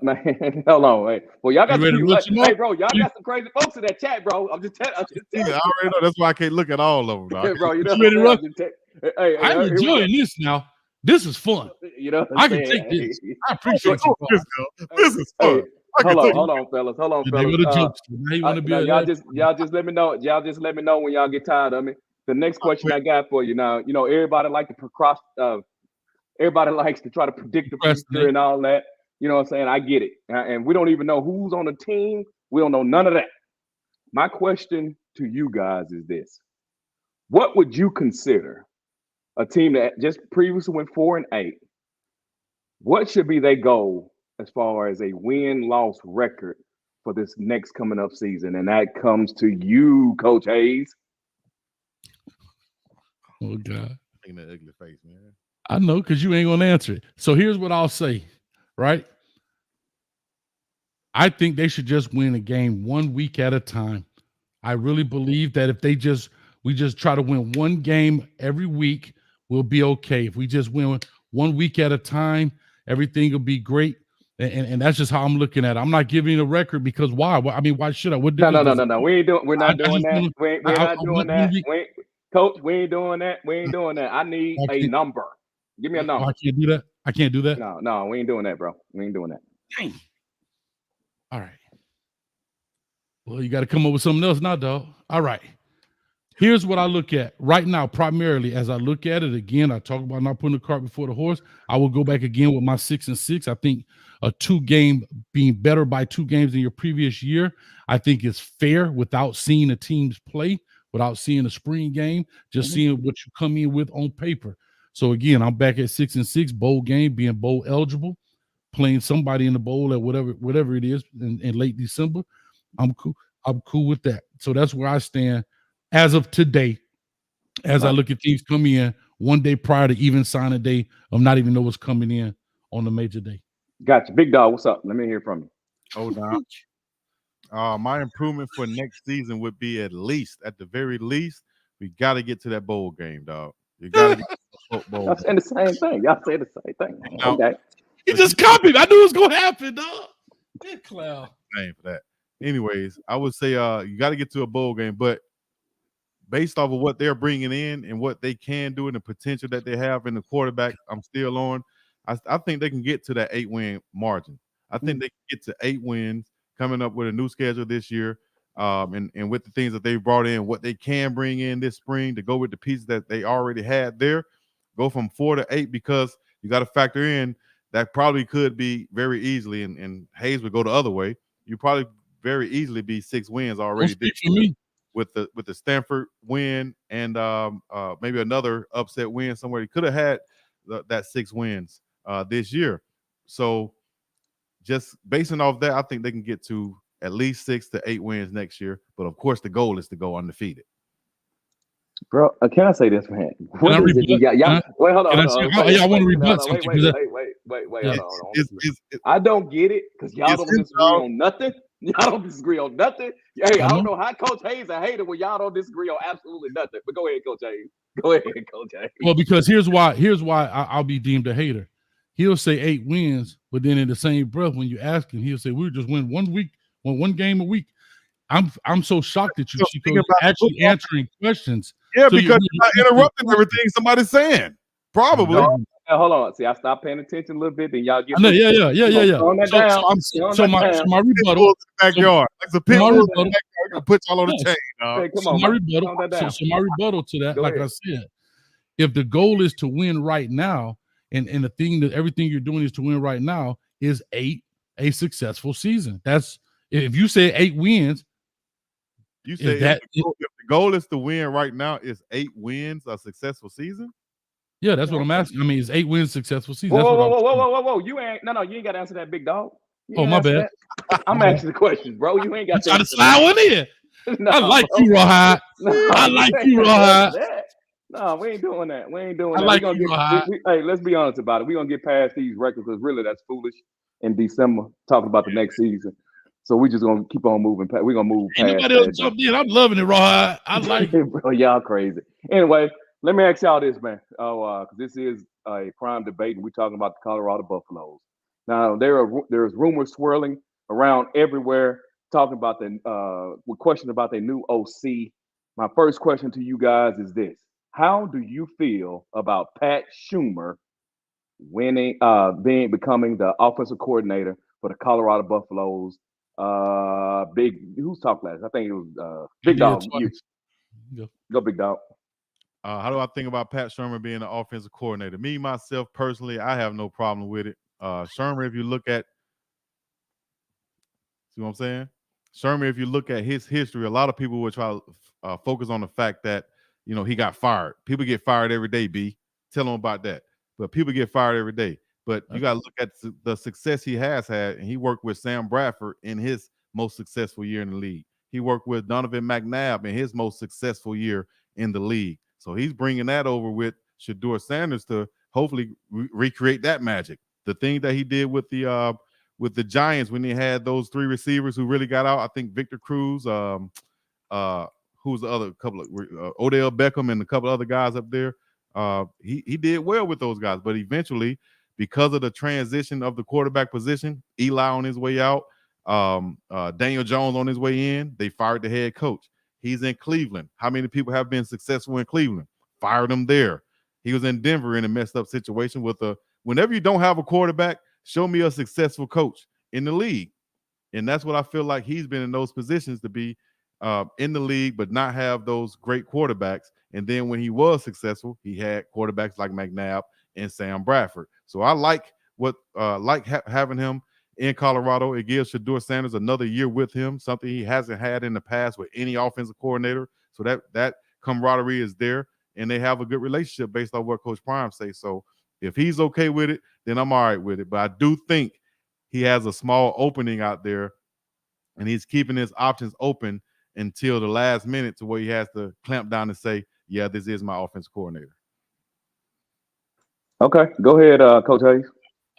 Man, hold on. Hey, well, y'all got hey, bro. Y'all got some crazy folks in that chat, bro. I'm just telling. Yeah, I already know. That's why I can't look at all of them, dog. Yeah, bro. You know, I'm enjoying this now. This is fun. You know, I can take this. I appreciate you. This is fun. Hold on, fellas. Y'all just let me know. Y'all just let me know when y'all get tired of me. The next question I got for you now. You know, everybody like to procrastinate. Everybody likes to try to predict the future and all that. You know what I'm saying? I get it. And we don't even know who's on the team. We don't know none of that. My question to you guys is this. What would you consider a team that just previously went 4 and 8? What should be their goal as far as a win-loss record for this next coming up season? And that comes to you, Coach Hayes. Oh, God. Making that ugly face, man. I know, because you ain't going to answer it. So here's what I'll say, right? I think they should just win a game 1 week at a time. I really believe that if we just try to win one game every week, we'll be okay. If we just win 1 week at a time, everything will be great. And that's just how I'm looking at it. I'm not giving you a record because why? I mean, why should I? No. We're not doing that. We're not doing that. Coach, we ain't doing that. We ain't doing that. I need a number. Give me a number. I can't do that. I can't do that. No, we ain't doing that, bro. We ain't doing that. Dang. All right. Well, you got to come up with something else now, dog. All right. Here's what I look at right now, primarily as I look at it again. I talk about not putting the cart before the horse. I will go back again with my 6 and 6. I think a 2-game being better by 2 games than your previous year, I think is fair without seeing the teams play, without seeing a spring game, just seeing what you come in with on paper. So again, I'm back at 6 and 6, bowl game, being bowl eligible, playing somebody in the bowl at whatever it is in late December. I'm cool with that. So that's where I stand as of today, as I look at teams coming in 1 day prior to even signing day of not even know what's coming in on the major day. Gotcha. Big Dog, what's up? Let me hear from you. Hold on. My improvement for next season would be at the very least, we got to get to that bowl game, dog. You got to get to the bowl. Y'all saying the same thing. Y'all say the same thing. Now, okay. He just copied. I knew it was going to happen, dog. Good clown. Name for that. Anyways, I would say you got to get to a bowl game, but based off of what they're bringing in and what they can do and the potential that they have in the quarterback, I'm still on. I think they can get to that 8-win margin. I think they can get to 8 wins coming up with a new schedule this year, and with the things that they brought in, what they can bring in this spring to go with the pieces that they already had there, go from 4 to 8 because you got to factor in that probably could be very easily, and Hayes would go the other way. You probably very easily be 6 wins already Don't speak for me. with the Stanford win and maybe another upset win somewhere. He could have had that 6 wins this year. So just basing off that, I think they can get to at least 6 to 8 wins next year. But of course, the goal is to go undefeated. Bro, can I say this, man? What is it? Y'all, wait, hold on. I want to rebut something. Wait, hold on. I don't get it because y'all don't disagree on nothing. Y'all don't disagree on nothing. Hey, I don't know how Coach Hayes a hater when y'all don't disagree on absolutely nothing. But go ahead, Coach Hayes. Go ahead, Coach Hayes. Well, because here's why I'll be deemed a hater. He'll say 8 wins, but then in the same breath, when you ask him, he'll say we'll just win one game a week. I'm so shocked at you, Chico, you're actually answering questions. Yeah, so because you're not interrupting everything somebody's saying. Probably. No, hold on. See, I stopped paying attention a little bit, then y'all get. Yeah. So my rebuttal. Backyard. Like the pit bull in the backyard. Put y'all on the chain. Hey, come on. My rebuttal to that, like I said, if the goal is to win right now, and the thing that everything you're doing is to win right now, is a successful season. That's if you say 8 wins. You say if the goal is to win right now, is 8 wins a successful season? Yeah, that's what I'm asking. I mean, is 8 wins successful season? Whoa. You ain't got to answer that, big dog. My bad. I'm asking the questions, bro. You ain't got to. Try to slide one in. I like you, Rawhide. I like you, Rawhide. No, we ain't doing that. Hey, let's be honest about it. We're gonna get past these records because really that's foolish in December talking about the next season. So we just gonna keep on moving. We're gonna move past. Nobody else jumped in. I'm loving it, Rawhide. I like it. Bro, y'all crazy. Anyway, let me ask y'all this, man. Because this is a prime debate, and we're talking about the Colorado Buffaloes. Now there's rumors swirling around everywhere talking about with questions about their new OC. My first question to you guys is this: how do you feel about Pat Schumer becoming the offensive coordinator for the Colorado Buffaloes? Who's talked last? I think it was Big Dog. Go Big Dog. How do I think about Pat Shermer being the offensive coordinator? Me, myself, personally, I have no problem with it. Shermer, if you look at, see what I'm saying? Shermer, if you look at his history, a lot of people will try to focus on the fact that, he got fired. People get fired every day, B. Tell them about that. But people get fired every day. But you got to look at the success he has had, and he worked with Sam Bradford in his most successful year in the league. He worked with Donovan McNabb in his most successful year in the league. So he's bringing that over with Shedeur Sanders to hopefully recreate that magic. The thing that he did with the Giants when they had those 3 receivers who really got out. I think Victor Cruz, who's the other couple of Odell Beckham and a couple other guys up there. He did well with those guys, but eventually, because of the transition of the quarterback position, Eli on his way out, Daniel Jones on his way in, they fired the head coach. He's in Cleveland. How many people have been successful in Cleveland? Fired him there. He was in Denver in a messed up situation with whenever you don't have a quarterback, show me a successful coach in the league. And that's what I feel like he's been in those positions to be in the league, but not have those great quarterbacks. And then when he was successful, he had quarterbacks like McNabb and Sam Bradford. So I like having him in Colorado. It gives Shedeur Sanders another year with him, something he hasn't had in the past with any offensive coordinator. So that camaraderie is there, and they have a good relationship based on what Coach Prime says. So if he's okay with it, then I'm all right with it. But I do think he has a small opening out there, and he's keeping his options open until the last minute to where he has to clamp down and say, yeah, this is my offensive coordinator. Okay, go ahead, Coach Hayes.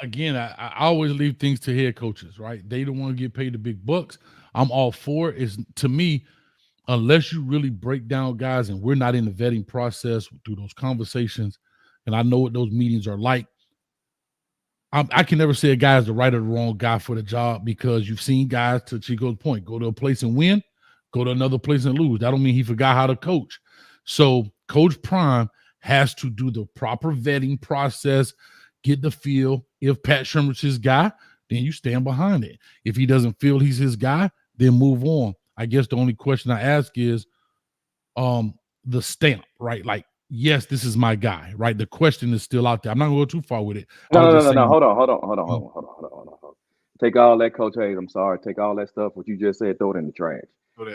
Again, I always leave things to head coaches, right? They don't want to get paid the big bucks. I'm all for it. It's, to me, unless you really break down guys, and we're not in the vetting process through those conversations, and I know what those meetings are like, I can never say a guy is the right or the wrong guy for the job, because you've seen guys, to Chico's point, go to a place and win, go to another place and lose. That don't mean he forgot how to coach. So Coach Prime has to do the proper vetting process, get the feel. If Pat Shermer's his guy, then you stand behind it. If he doesn't feel he's his guy, then move on. I guess the only question I ask is the stamp, right? Like, yes, this is my guy, right? The question is still out there. I'm not gonna go too far with it. No. Hold on. Take all that, Coach Hayes. I'm sorry. Take all that stuff what you just said. Throw it in the trash.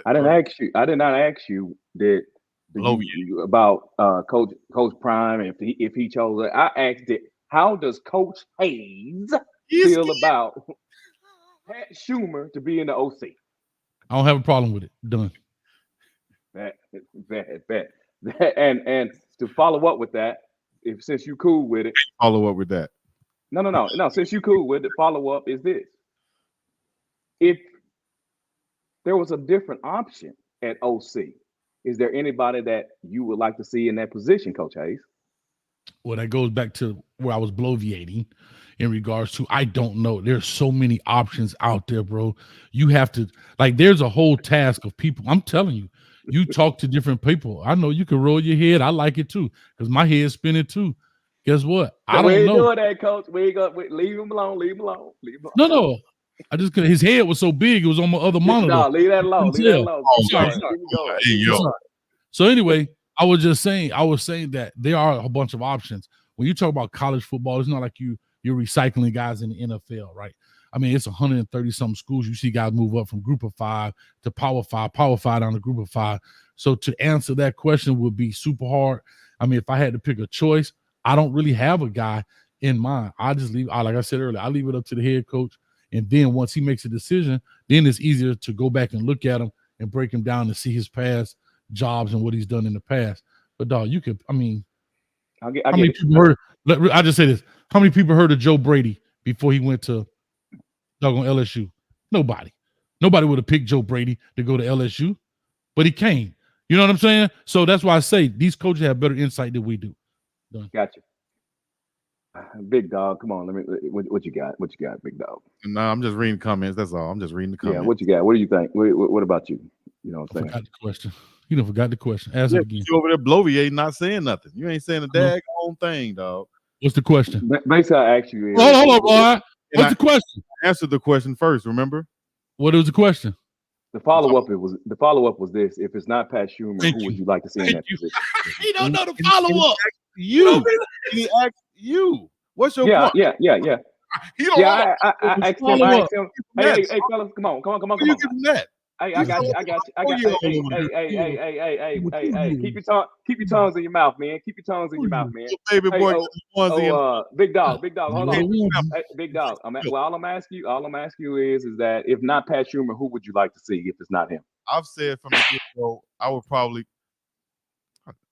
I did not ask you about Coach Prime if he chose it. I asked it. How does Coach Hayes feel about Pat Schumer to be in the OC? I don't have a problem with it. Done. That. And to follow up with that, since you cool with it, follow up with that. No. Since you cool with it, follow up is this: if there was a different option at OC, is there anybody that you would like to see in that position, Coach Hayes? Well, that goes back to where I was bloviating in regards to, I don't know. There's so many options out there, bro. You have to, there's a whole task of people. I'm telling you, you talk to different people. I know you can roll your head. I like it too, because my head's spinning too. Guess what? I don't know. Doing that, Coach. We ain't leave him alone. No. I just couldn't. His head was so big, it was on my other monitor. No, leave that alone. I'm sorry. So anyway, I was saying that there are a bunch of options. When you talk about college football, it's not like you're recycling guys in the NFL, right? I mean, it's 130 something schools. You see guys move up from group of 5 to power 5 down to group of 5. So to answer that question would be super hard. I mean, if I had to pick a choice, I don't really have a guy in mind. I just leave, like I said earlier, I leave it up to the head coach. And then once he makes a decision, then it's easier to go back and look at him and break him down and see his past jobs and what he's done in the past. But dog, you could, I mean, how many people heard? I just say this: how many people heard of Joe Brady before he went to doggone LSU? Nobody would have picked Joe Brady to go to LSU, but he came. You know what I'm saying? So that's why I say these coaches have better insight than we do. Done. Gotcha. Big dog, come on. What you got? What you got, big dog? No, I'm just reading comments. That's all. I'm just reading the comments. Yeah, what you got? What do you think? What about you? You know what I'm saying? Forgot the question. You don't forgot the question. Ask it again. You over there bloviating, not saying nothing. You ain't saying a daggone thing, dog. What's the question? Basically, I asked you. Hold on, boy. What's the question? Answer the question first. Remember? What was the question? The follow up was this: if it's not Pat Schumer, who would you like to see in that position? He don't know the follow up. He asked you. What's your point? Yeah. He don't I asked him. Hey, fellas, come on. You give him that. Hey, I got you. Hey, keep your tongues in your mouth, man. Keep your tongues in your mouth, man. Baby boy, big dog, hold on. Hey, big dog. All I'm asking you is that if not Pat Schumer, who would you like to see if it's not him? I've said from the get-go, I would probably,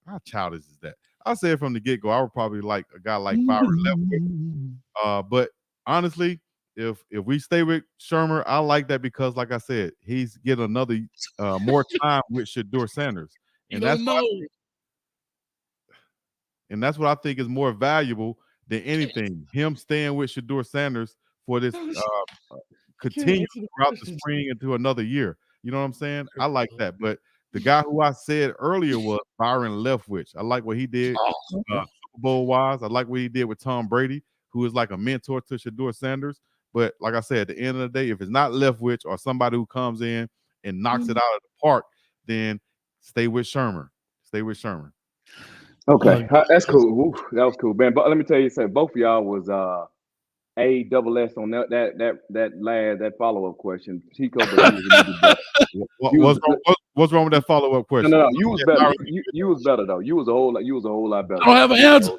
how childish is that? I said from the get-go, I would probably like a guy like Byron Leftwich. But honestly, if we stay with Shermer, I like that because, like I said, he's getting another more time with Shedeur Sanders, and that's what I think is more valuable than anything. Him staying with Shedeur Sanders for this continue throughout the spring into another year. You know what I'm saying? I like that, but the guy who I said earlier was Byron Leftwich. I like what he did Super Bowl wise. I like what he did with Tom Brady, who is like a mentor to Shedeur Sanders. But like I said, at the end of the day, if it's not Leftwich or somebody who comes in and knocks it out of the park, then stay with Shermer. Okay, that's cool. Oof, that was cool, man. But let me tell you something. Both of y'all was A-double-S on that follow-up question. Chico, what's wrong with that follow-up question? No, you was better. You was better though. You was a whole lot better. I don't have an answer.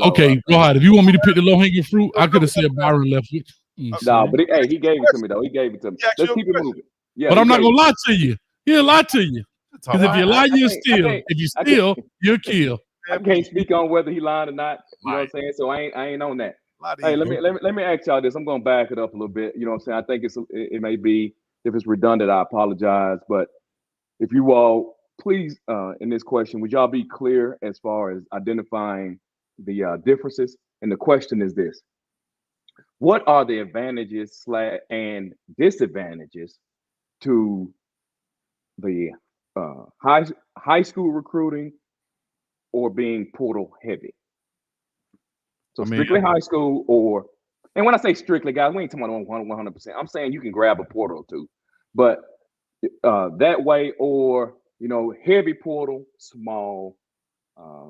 Okay, go ahead. If you want me to pick the low-hanging fruit, I could have said Byron Leftwich. No, but he gave it to me though. Let's keep it moving. Yeah, but I'm not gonna lie to you. He'll lie to you. Because if you lie, you'll steal. If you steal, you'll kill. I can't speak on whether he lied or not. You know what I'm saying? So I ain't on that. Hey, let me ask y'all this. I'm gonna back it up a little bit. You know what I'm saying? I think it may be, if it's redundant, I apologize. But if you all please in this question, would y'all be clear as far as identifying the differences? And the question is this: what are the advantages and disadvantages to the high school recruiting or being portal heavy? So strictly high school, and when I say strictly, guys, we ain't talking about 100%. I'm saying you can grab a portal too, but that way, or heavy portal, small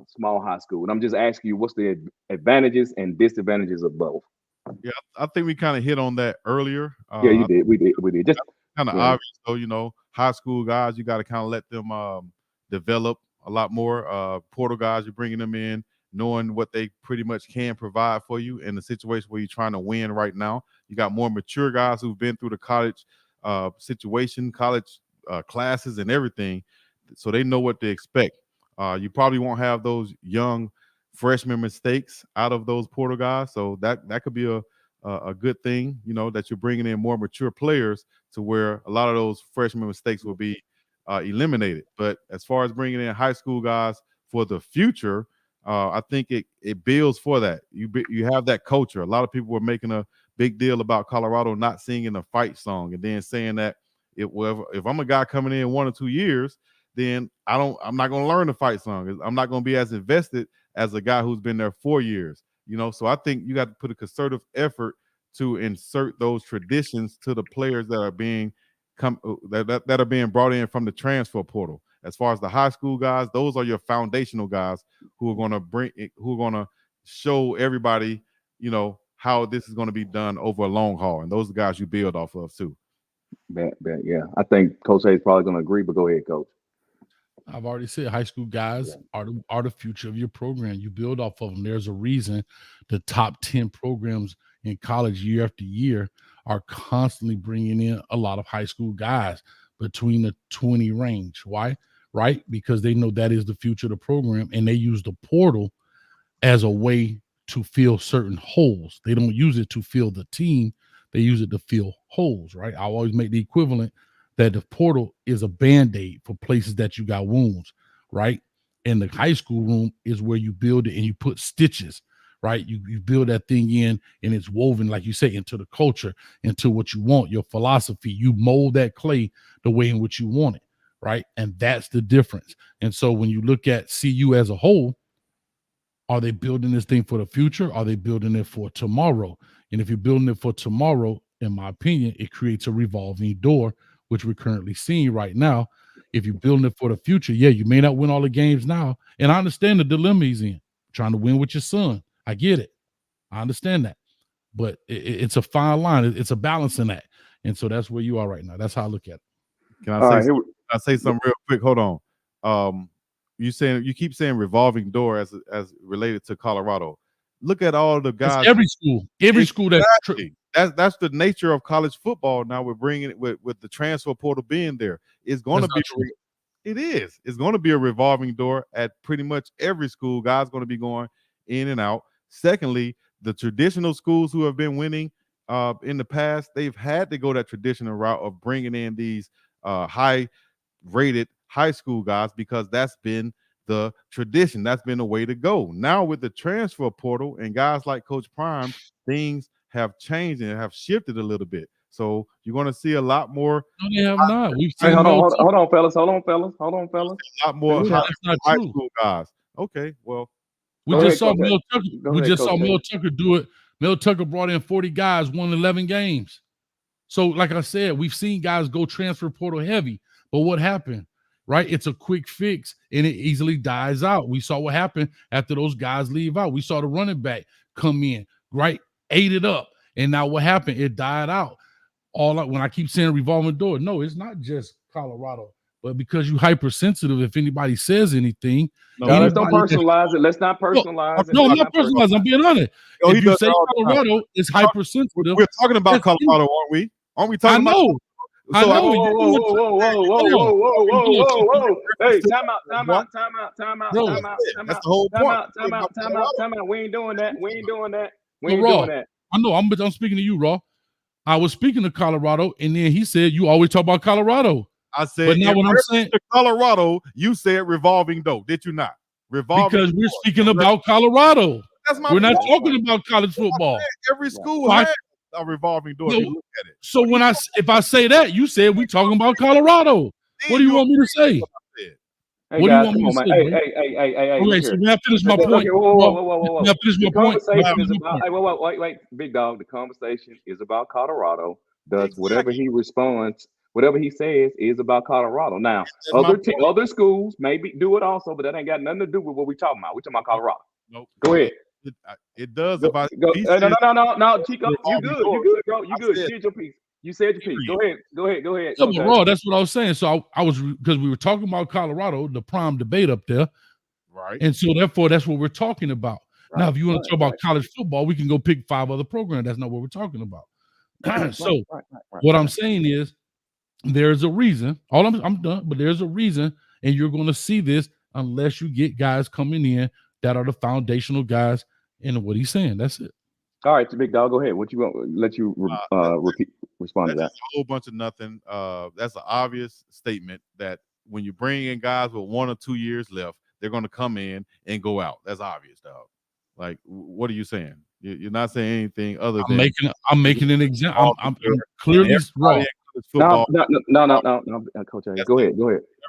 small high school. And I'm just asking you, what's the advantages and disadvantages of both? Yeah, I think we kind of hit on that earlier. Yeah, you did. We did. Just kind of obvious, though. You know, high school guys, you got to kind of let them develop a lot more. Portal guys, you're bringing them in, knowing what they pretty much can provide for you in the situation where you're trying to win right now. You got more mature guys who've been through the college situation, college classes, and everything, so they know what to expect. You probably won't have those young freshman mistakes out of those portal guys, so that could be a good thing, you know, that you're bringing in more mature players to where a lot of those freshman mistakes will be eliminated. But as far as bringing in high school guys for the future, I think it builds for that. You have that culture. A lot of people were making a big deal about Colorado not singing a fight song and then saying that if I'm a guy coming in 1 or 2 years, then I'm not going to learn the fight song. I'm not going to be as invested as a guy who's been there 4 years. You know, so I think you got to put a concerted effort to insert those traditions to the players that are being that are being brought in from the transfer portal. As far as the high school guys, those are your foundational guys who are going to show everybody, you know, how this is going to be done over a long haul, and those are the guys you build off of too. Yeah, I think Coach Hayes probably going to agree, but go ahead, Coach. I've already said high school guys are the future of your program. You build off of them. There's a reason the top 10 programs in college year after year are constantly bringing in a lot of high school guys between the 20 range. Why? Right? Because they know that is the future of the program, and they use the portal as a way to fill certain holes. They don't use it to fill the team. They use it to fill holes, right? I always make the equivalent that the portal is a Band-Aid for places that you got wounds, right? And the high school room is where you build it and you put stitches, right? You build that thing in, and it's woven, like you say, into the culture, into what you want, your philosophy. You mold that clay the way in which you want it, right? And that's the difference. And so when you look at CU as a whole, are they building this thing for the future? Are they building it for tomorrow? And if you're building it for tomorrow, in my opinion, it creates a revolving door, which we're currently seeing right now. If you're building it for the future, yeah, you may not win all the games now. And I understand the dilemma he's in, trying to win with your son. I get it. I understand that. But it's a fine line. It's a balance in that. And so that's where you are right now. That's how I look at it. Can I say something real quick? Hold on. You keep saying revolving door as related to Colorado. Look at all the guys. It's every school That's the nature of college football. Now we're bringing it with the transfer portal being there. It's going to be. It is. It's going to be a revolving door at pretty much every school. Guys going to be going in and out. Secondly, the traditional schools who have been winning in the past, they've had to go that traditional route of bringing in these high-rated high school guys because that's been the tradition. That's been the way to go. Now with the transfer portal and guys like Coach Prime, things have changed and have shifted a little bit. So you're going to see a lot more. No, they have not. We've seen hold on, fellas. Hold on, fellas. A lot more high school guys. Okay, well, we just saw Mel Tucker do it. Mel Tucker brought in 40 guys, won 11 games. So, like I said, we've seen guys go transfer portal heavy. But what happened? Right? It's a quick fix, and it easily dies out. We saw what happened after those guys leave out. We saw the running back come in, right? Ate it up. And now what happened? It died out. When I keep saying revolving door, no, it's not just Colorado. But because you hypersensitive, if anybody says anything, let's don't personalize it. Let's not personalize it. No, I'm not personalizing. I'm being honest. If you say Colorado, it's hypersensitive. We're talking about Colorado, aren't we? Aren't we talking about? I know. Whoa. Hey, time out. That's the whole point. Time out. We ain't doing that. I know. I'm speaking to you, Raw. I was speaking to Colorado, and then he said, you always talk about Colorado. I said, but now when I'm saying Colorado, you said revolving door, did you not? Revolving because we're speaking about Colorado. We're not talking about college football. Every school has a revolving door. Look at it. So if I say that, you said we talking about Colorado. What do you want me to say? Hey, what guys, do you want me to say? Hey. Okay, so when I finish my point. Whoa. The conversation is about, wait, Big Dog. The conversation is about Colorado. Does whatever he responds whatever he says is about Colorado. Now, other schools maybe do it also, but that ain't got nothing to do with what we're talking about. We're talking about Colorado. Nope. Go ahead. It does. No, Chico, you good, bro. You good. You did your piece. You said your piece. Go ahead. Yeah, but Raw, that's what I was saying. So I was, because we were talking about Colorado, the prime debate up there. Right. And so therefore, that's what we're talking about. Right, now, if you want to talk about college football, we can go pick 5 other programs. That's not what we're talking about. What I'm saying is there's a reason. I'm done, but there's a reason, and you're going to see this unless you get guys coming in that are the foundational guys in what he's saying. That's it. All right, Big Dog, go ahead. What you want? Let you respond to that. A whole bunch of nothing. That's an obvious statement that when you bring in guys with 1 or 2 years left, they're going to come in and go out. That's obvious, dog. Like, what are you saying? You're not saying anything other than I'm making an example. I'm clearly wrong. No, Coach. Go ahead.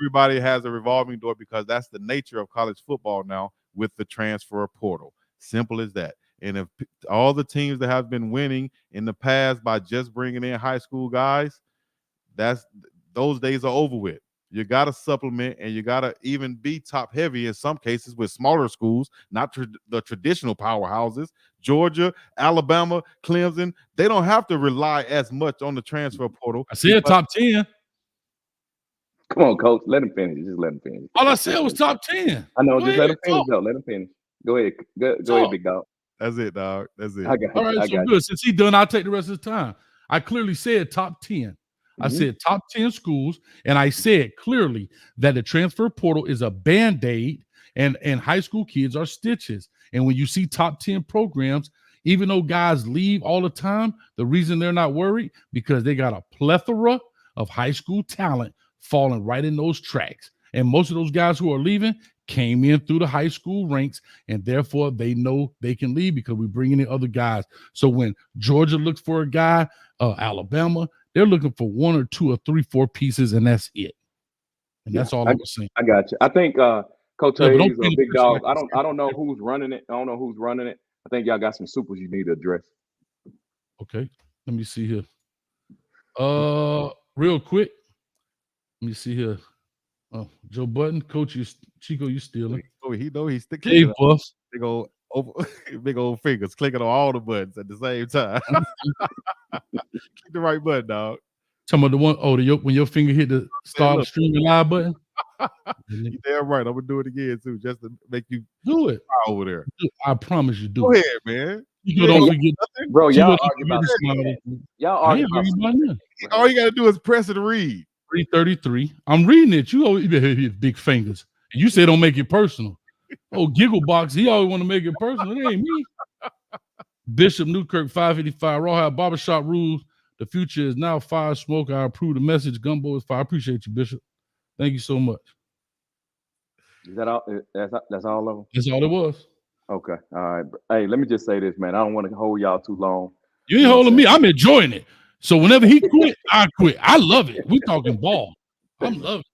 Everybody has a revolving door because that's the nature of college football now with the transfer portal. Simple as that. And if all the teams that have been winning in the past by just bringing in high school guys, those days are over with. You got to supplement, and you got to even be top heavy in some cases with smaller schools, not the traditional powerhouses. Georgia, Alabama, Clemson, they don't have to rely as much on the transfer portal. I said top 10. Come on, Coach. Let him finish. Just let him finish. All I said was top 10. I know. Just let him finish, though. Let him finish. Go ahead. Go ahead, Big Dog. That's it, dog. That's it. All right, so good. Since he's done, I'll take the rest of the time. I clearly said top 10. I said top 10 schools, and I said clearly that the transfer portal is a Band-Aid and high school kids are stitches. And when you see top 10 programs, even though guys leave all the time, the reason they're not worried, because they got a plethora of high school talent falling right in those tracks. And most of those guys who are leaving came in through the high school ranks, and therefore they know they can leave because we're bringing in other guys. So when Georgia looks for a guy, Alabama, they're looking for 1 or 2 or 3, 4 pieces, and that's it. And that's all I was saying. I got you. I think Coach Hayes or Big Dog. I don't know who's running it. I think y'all got some supers you need to address. Okay, let me see here. Real quick. Let me see here. Oh, Joe Button, Coach, Chico, you stealing? Oh, he know he's sticking. Hey, boss. Big old fingers clicking on all the buttons at the same time. Click the right button, dog. Talking about the one, when your finger hit the start streaming live button. You're damn right. I'm gonna do it again too, just to make you do it over there. I promise you do. Go ahead, man. You don't forget, bro. Y'all argue about nothing. All you gotta do is press it and read. 333. I'm reading it. You always have big fingers. And you say don't make it personal. Oh, Gigglebox, he always want to make it personal. It ain't me. Bishop Newkirk 555 Rawhide Barbershop rules. The future is now fire smoke. I approve the message. Gumbo is fire. I appreciate you, Bishop. Thank you so much. Is that all? That's all of them? That's all it was. Okay. All right. Hey, let me just say this, man. I don't want to hold y'all too long. You ain't holding me. I'm enjoying it. So whenever he quit, I quit. I love it. We talking ball. I'm loving it.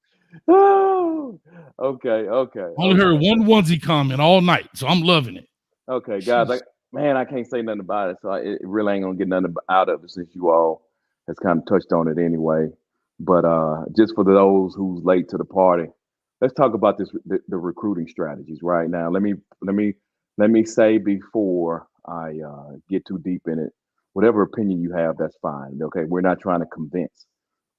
Oh, okay. Only heard one onesie comment all night, so I'm loving it. Okay, guys. I can't say nothing about it, so it really ain't gonna get nothing out of it since you all has kind of touched on it anyway. But just for those who's late to the party, let's talk about the recruiting strategies right now. Let me say before I get too deep in it, whatever opinion you have, that's fine. Okay, we're not trying to convince.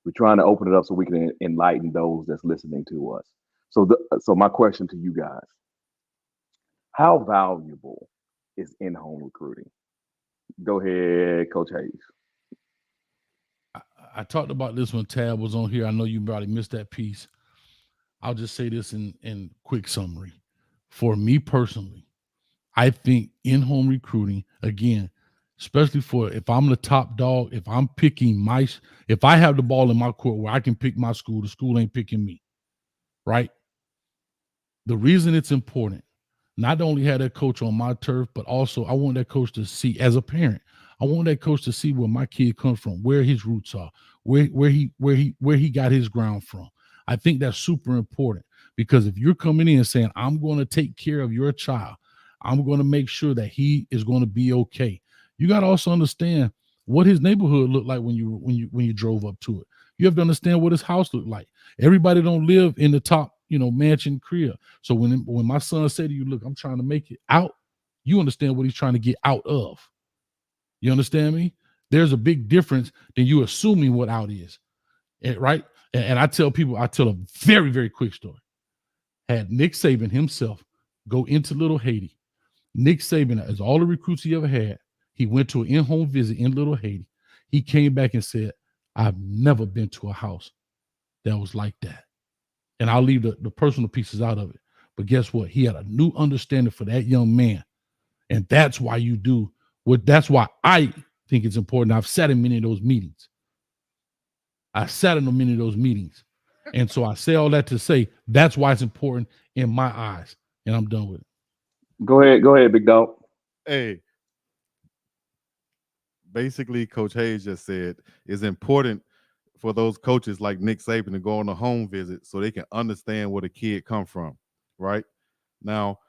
We're trying to open it up so we can enlighten those that's listening to us. So my question to you guys: how valuable is in-home recruiting? Go ahead, Coach Hayes. I talked about this when Tab was on here. I know you probably missed that piece. I'll just say this in quick summary. For me personally, I think in-home recruiting, again, especially if I'm the top dog, if I'm picking if I have the ball in my court where I can pick my school, the school ain't picking me, right? The reason it's important, not only have that coach on my turf, but also I want that coach to see, as a parent, I want that coach to see where my kid comes from, where his roots are, where he got his ground from. I think that's super important, because if you're coming in and saying, I'm going to take care of your child, I'm going to make sure that he is going to be okay. You got to also understand what his neighborhood looked like when you drove up to it. You have to understand what his house looked like. Everybody don't live in the top, mansion crib. So when my son said to you, look, I'm trying to make it out, you understand what he's trying to get out of. You understand me? There's a big difference than you assuming what out is. Right? And I tell a very, very quick story. Had Nick Saban himself go into Little Haiti. Nick Saban, as all the recruits he ever had, he went to an in-home visit in Little Haiti. He came back and said, I've never been to a house that was like that. And I'll leave the personal pieces out of it. But guess what? He had a new understanding for that young man. And that's why that's why I think it's important. I've sat in many of those meetings. And so I say all that to say that's why it's important in my eyes. And I'm done with it. Go ahead, Big Dog. Hey, basically, Coach Hayes just said it's important for those coaches like Nick Saban to go on a home visit so they can understand where the kid come from, right? Now,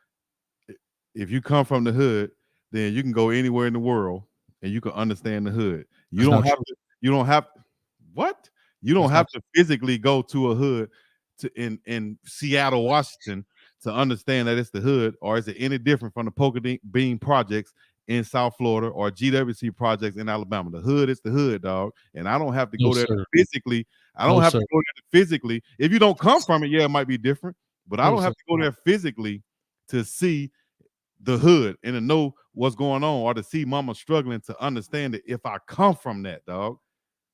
if you come from the hood, then you can go anywhere in the world and you can understand the hood. You don't have to physically go to a hood in Seattle, Washington to understand that it's the hood, or is it any different from the Poker Bean projects in South Florida or GWC projects in Alabama? The hood is the hood, dog. And I don't have to go there physically. I don't have to go there physically. If you don't come from it, yeah, it might be different, but I don't have to go there physically to see the hood and to know what's going on or to see mama struggling to understand it if I come from that, dog.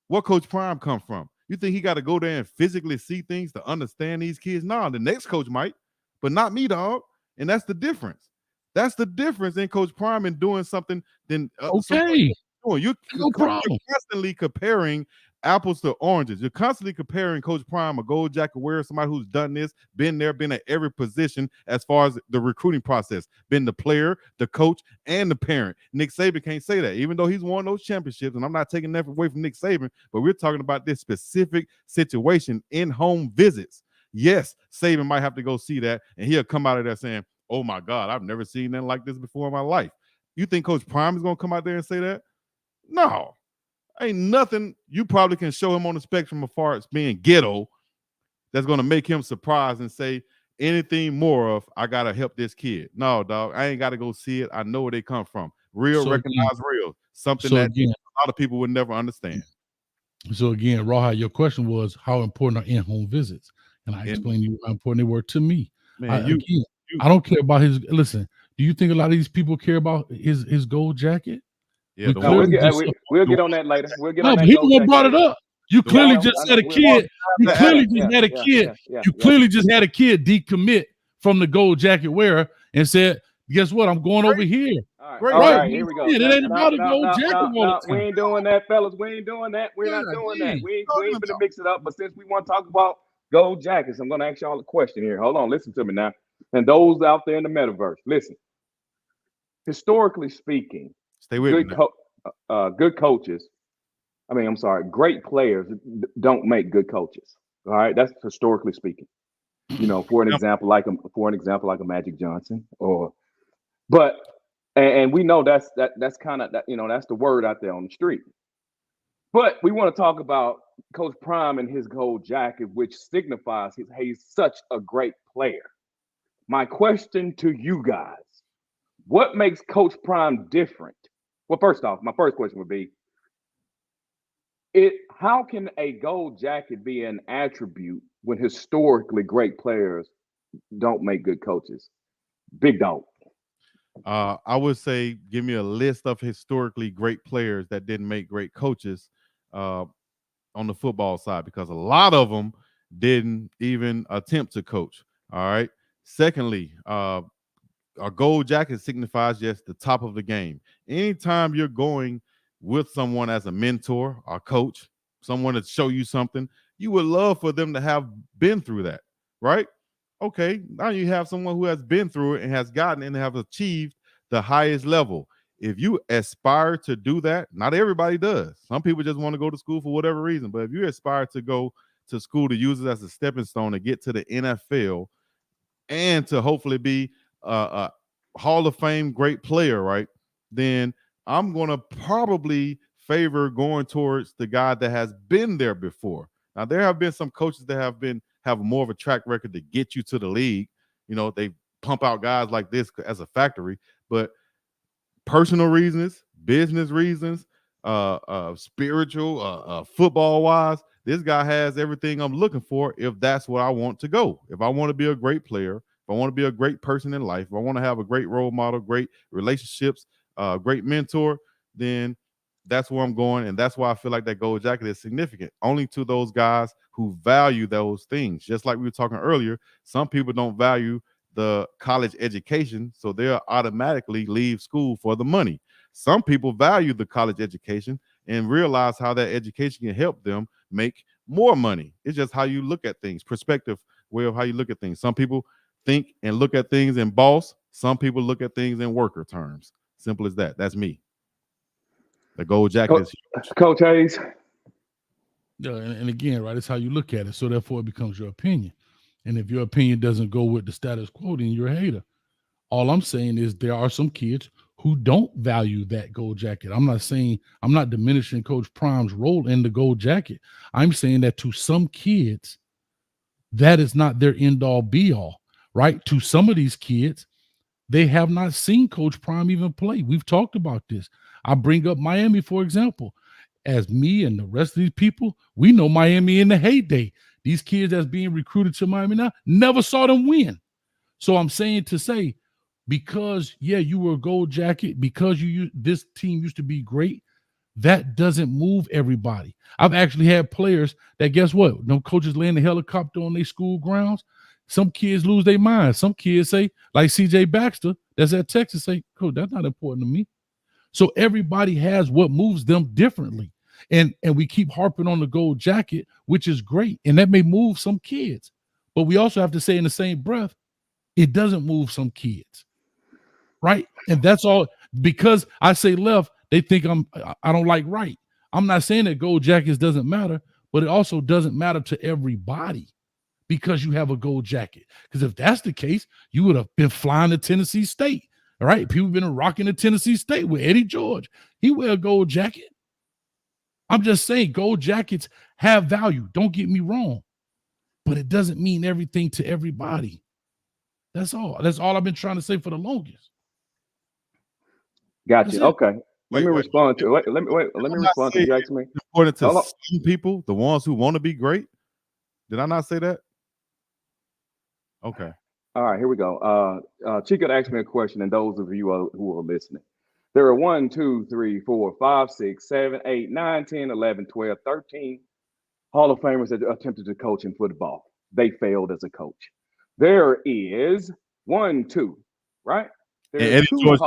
What Coach Prime come from? You think he got to go there and physically see things to understand these kids? No, the next coach might, but not me, dog. And that's the difference. That's the difference in Coach Prime and doing something than okay. You're constantly comparing apples to oranges. You're constantly comparing Coach Prime, a gold jacket wearer, somebody who's done this, been there, been at every position as far as the recruiting process, been the player, the coach, and the parent. Nick Saban can't say that, even though he's won those championships, and I'm not taking that away from Nick Saban, but we're talking about this specific situation in home visits. Yes, Saban might have to go see that, and he'll come out of there saying, oh my God, I've never seen nothing like this before in my life. You think Coach Prime is going to come out there and say that? No. Ain't nothing you probably can show him on the spectrum as far as being ghetto that's going to make him surprised and say anything more of, I got to help this kid. No, dog, I ain't got to go see it. I know where they come from. Real, recognize real. Something that a lot of people would never understand. So again, Rawhide, your question was how important are in-home visits? And I explained to you how important they were to me. Man, I don't care about his, listen, do you think a lot of these people care about his gold jacket? Yeah, we'll get on that later. We'll get on that. People brought it up. You clearly just had a kid. You clearly just had a kid. You clearly just had a kid decommit from the gold jacket wearer and said, guess what? I'm going over here. All right, here we go. It ain't about a gold jacket. We ain't doing that, fellas. We ain't doing that. We're not doing that. We ain't gonna mix it up. But since we want to talk about gold jackets, I'm gonna ask y'all a question here. Hold on, listen to me now. And those out there in the metaverse, listen. Historically speaking, stay with me. Good coaches. Great players don't make good coaches. All right, that's historically speaking. For an example, like a Magic Johnson, and we know that's kind of that. That's the word out there on the street. But we want to talk about Coach Prime and his gold jacket, which signifies he's such a great player. My question to you guys: what makes Coach Prime different? Well, first off, my first question would be, how can a gold jacket be an attribute when historically great players don't make good coaches? Big Dog. I would say give me a list of historically great players that didn't make great coaches on the football side, because a lot of them didn't even attempt to coach. All right. Secondly, a gold jacket signifies just the top of the game. Anytime you're going with someone as a mentor or coach, someone to show you something, you would love for them to have been through that, right? Okay, now you have someone who has been through it and has gotten and have achieved the highest level. If you aspire to do that, not everybody does. Some people just want to go to school for whatever reason, but if you aspire to go to school to use it as a stepping stone to get to the NFL and to hopefully be a Hall of Fame great player, right? Then I'm going to probably favor going towards the guy that has been there before. Now, there have been some coaches that have more of a track record to get you to the league. You know, they pump out guys like this as a factory, but personal reasons, business reasons, spiritual, football wise, this guy has everything I'm looking for if that's what I want to go. If I want to be a great player, if I want to be a great person in life, if I want to have a great role model, great relationships, great mentor, then that's where I'm going. And that's why I feel like that gold jacket is significant only to those guys who value those things. Just like we were talking earlier, some people don't value the college education, so they'll automatically leave school for the money. Some people value the college education and realize how that education can help them make more money. It's just how you look at things, perspective, way of how you look at things. Some people think and look at things in boss. Some people look at things in worker terms. Simple as that. That's me. The gold jacket is huge. Coach Hayes. Yeah, and again, right, it's how you look at it. So therefore, it becomes your opinion. And if your opinion doesn't go with the status quo, then you're a hater. All I'm saying is there are some kids who don't value that gold jacket. I'm not diminishing Coach Prime's role in the gold jacket. I'm saying that to some kids, that is not their end all be all, right? To some of these kids, they have not seen Coach Prime even play. We've talked about this. I bring up Miami, for example. As me and the rest of these people, we know Miami in the heyday. These kids that's being recruited to Miami now never saw them win. So I'm saying to say, because, you were a gold jacket, because this team used to be great, that doesn't move everybody. I've actually had players that, guess what? No coaches land a helicopter on their school grounds. Some kids lose their mind. Some kids say, like CJ Baxter, that's at Texas, say, Coach, that's not important to me. So everybody has what moves them differently. And we keep harping on the gold jacket, which is great. And that may move some kids. But we also have to say in the same breath, it doesn't move some kids. Right? And that's all. Because I say left, they think I don't like right. I'm not saying that gold jackets doesn't matter, but it also doesn't matter to everybody because you have a gold jacket. Because if that's the case, you would have been flying to Tennessee State. All right. People have been rocking to Tennessee State with Eddie George. He wear a gold jacket. I'm just saying gold jackets have value. Don't get me wrong. But it doesn't mean everything to everybody. That's all. That's all I've been trying to say for the longest. Gotcha. Okay. Let me respond to you asked me. Important to some people, the ones who want to be great. Did I not say that? Okay. All right, here we go. Chico asked me a question, and those of you who are listening. There are 1, 2, 3, 4, 5, 6, 7, 8, 9, 10, 11, 12, 13 Hall of Famers that attempted to coach in football. They failed as a coach. There is 1, 2, right? And Eddie George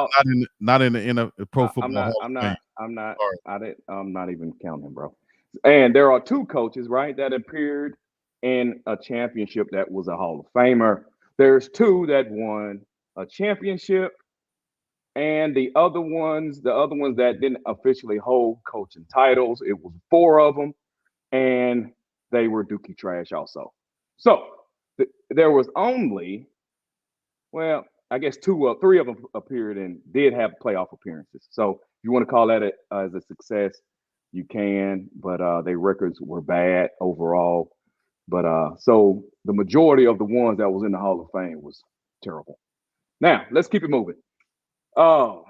not in the Pro Football I'm not even counting, bro. And there are 2 coaches, right, that appeared in a championship that was a Hall of Famer. There's 2 that won a championship, and the other ones that didn't officially hold coaching titles, it was 4 of them, and they were dookie trash also. So there was only, well, I guess 3 of them appeared and did have playoff appearances. So if you want to call that as a success, you can, but their records were bad overall. But so the majority of the ones that was in the Hall of Fame was terrible. Now let's keep it moving. Oh,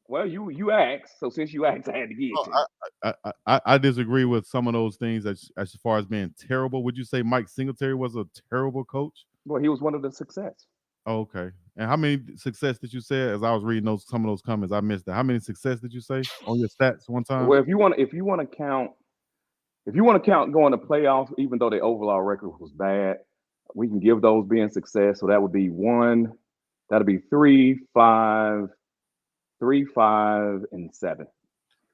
well, you asked, so since you asked, I had to get to. I disagree with some of those things as far as being terrible. Would you say Mike Singletary was a terrible coach? Well, he was one of the success. Oh, okay. And how many success did you say? As I was reading some of those comments, I missed that. How many success did you say on your stats one time? Well, if you want to count going to playoffs, even though the overall record was bad, we can give those being success. So that would be 1. That'd be 3, 5, 3, 5, and 7,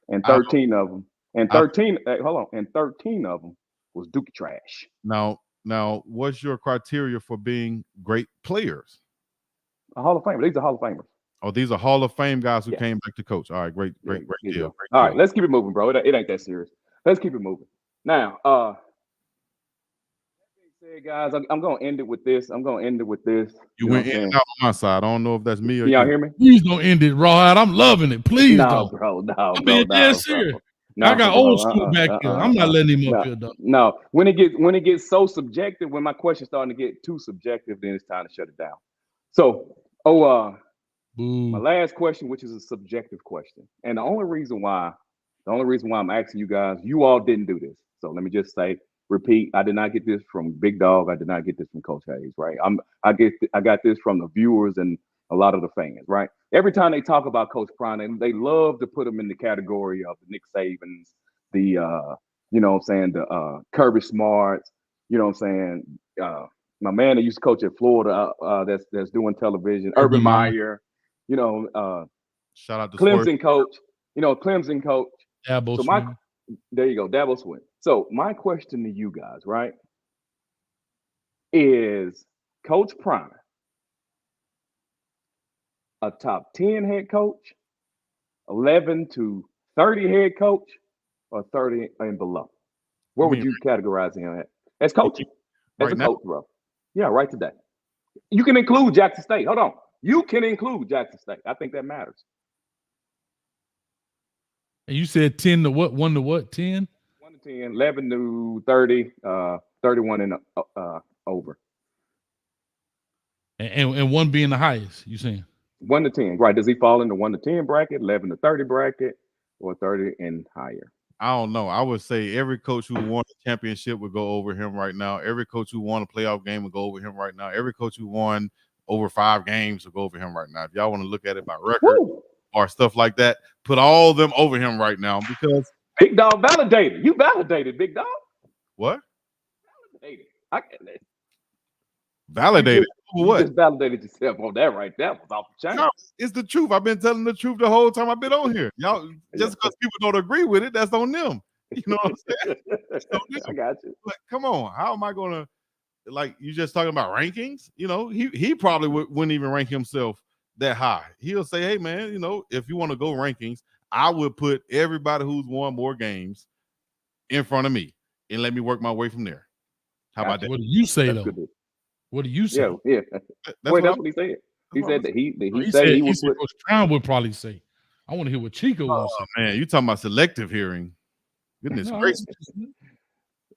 and 13 of them. And 13. And 13 of them was dookie trash. Now, what's your criteria for being great players? A Hall of Famer. These are Hall of Famers. Oh, these are Hall of Fame guys who came back to coach. All right, great deal. All right, let's keep it moving, bro. It ain't that serious. Let's keep it moving. Now, that being said, guys, I'm gonna end it with this. You went in and out on my side. I don't know if that's me or y'all hear me. Please don't end it, Rawhide. I'm loving it. Please don't. Bro. I'm being dead serious. I got old school back here. I'm not letting him up here, though. No, when it gets so subjective, when my question's starting to get too subjective, then it's time to shut it down. So, my last question, which is a subjective question, and the only reason why I'm asking you guys, you all didn't do this. So let me just repeat, I did not get this from Big Dog. I did not get this from Coach Hayes, right? I got this from the viewers and a lot of the fans, right? Every time they talk about Coach Prime, they love to put him in the category of the Nick Sabans, the you know what I'm saying, the Kirby Smarts, you know what I'm saying, my man that used to coach at Florida, that's doing television, Urban Meyer, you know, shout out to Clemson coach, Clemson coach. Dabo so Swin. There you go, Dabo Swin. So my question to you guys, right, is Coach Prime a top 10 head coach, 11 to 30 head coach, or 30 and below? Where would you categorize him at? As coaching. As a coach, bro. Yeah, right today. You can include Jackson State. Hold on. You can include Jackson State. I think that matters. And you said 10 to what? 1 to what? 10? 1 to 10, 11 to 30, 31 and over. And 1 being the highest, you saying? 1 to 10, right? Does he fall in the 1 to 10 bracket, 11 to 30 bracket, or 30 and higher? I don't know. I would say every coach who won a championship would go over him right now. Every coach who won a playoff game would go over him right now. Every coach who won over 5 games will go over him right now. If y'all want to look at it by record or stuff like that, put all of them over him right now because Big Dog validated. You validated, Big Dog. What? Validated. Validated. You just validated yourself on that right there. Was off the chain. No, it's the truth. I've been telling the truth the whole time I've been on here. Y'all, just because people don't agree with it, that's on them. You know what I'm saying? I got you. Like, come on. How am I gonna, like, you just talking about rankings? You know, he probably wouldn't even rank himself that high. He'll say, hey man, you know, if you want to go rankings, I would put everybody who's won more games in front of me and let me work my way from there. How about that? What do you say though? What do you say? Yeah. That's what he said. He said that he said he would put. Coach Brown would probably say. I want to hear what Chico would say. Man, you talking about selective hearing? Goodness gracious.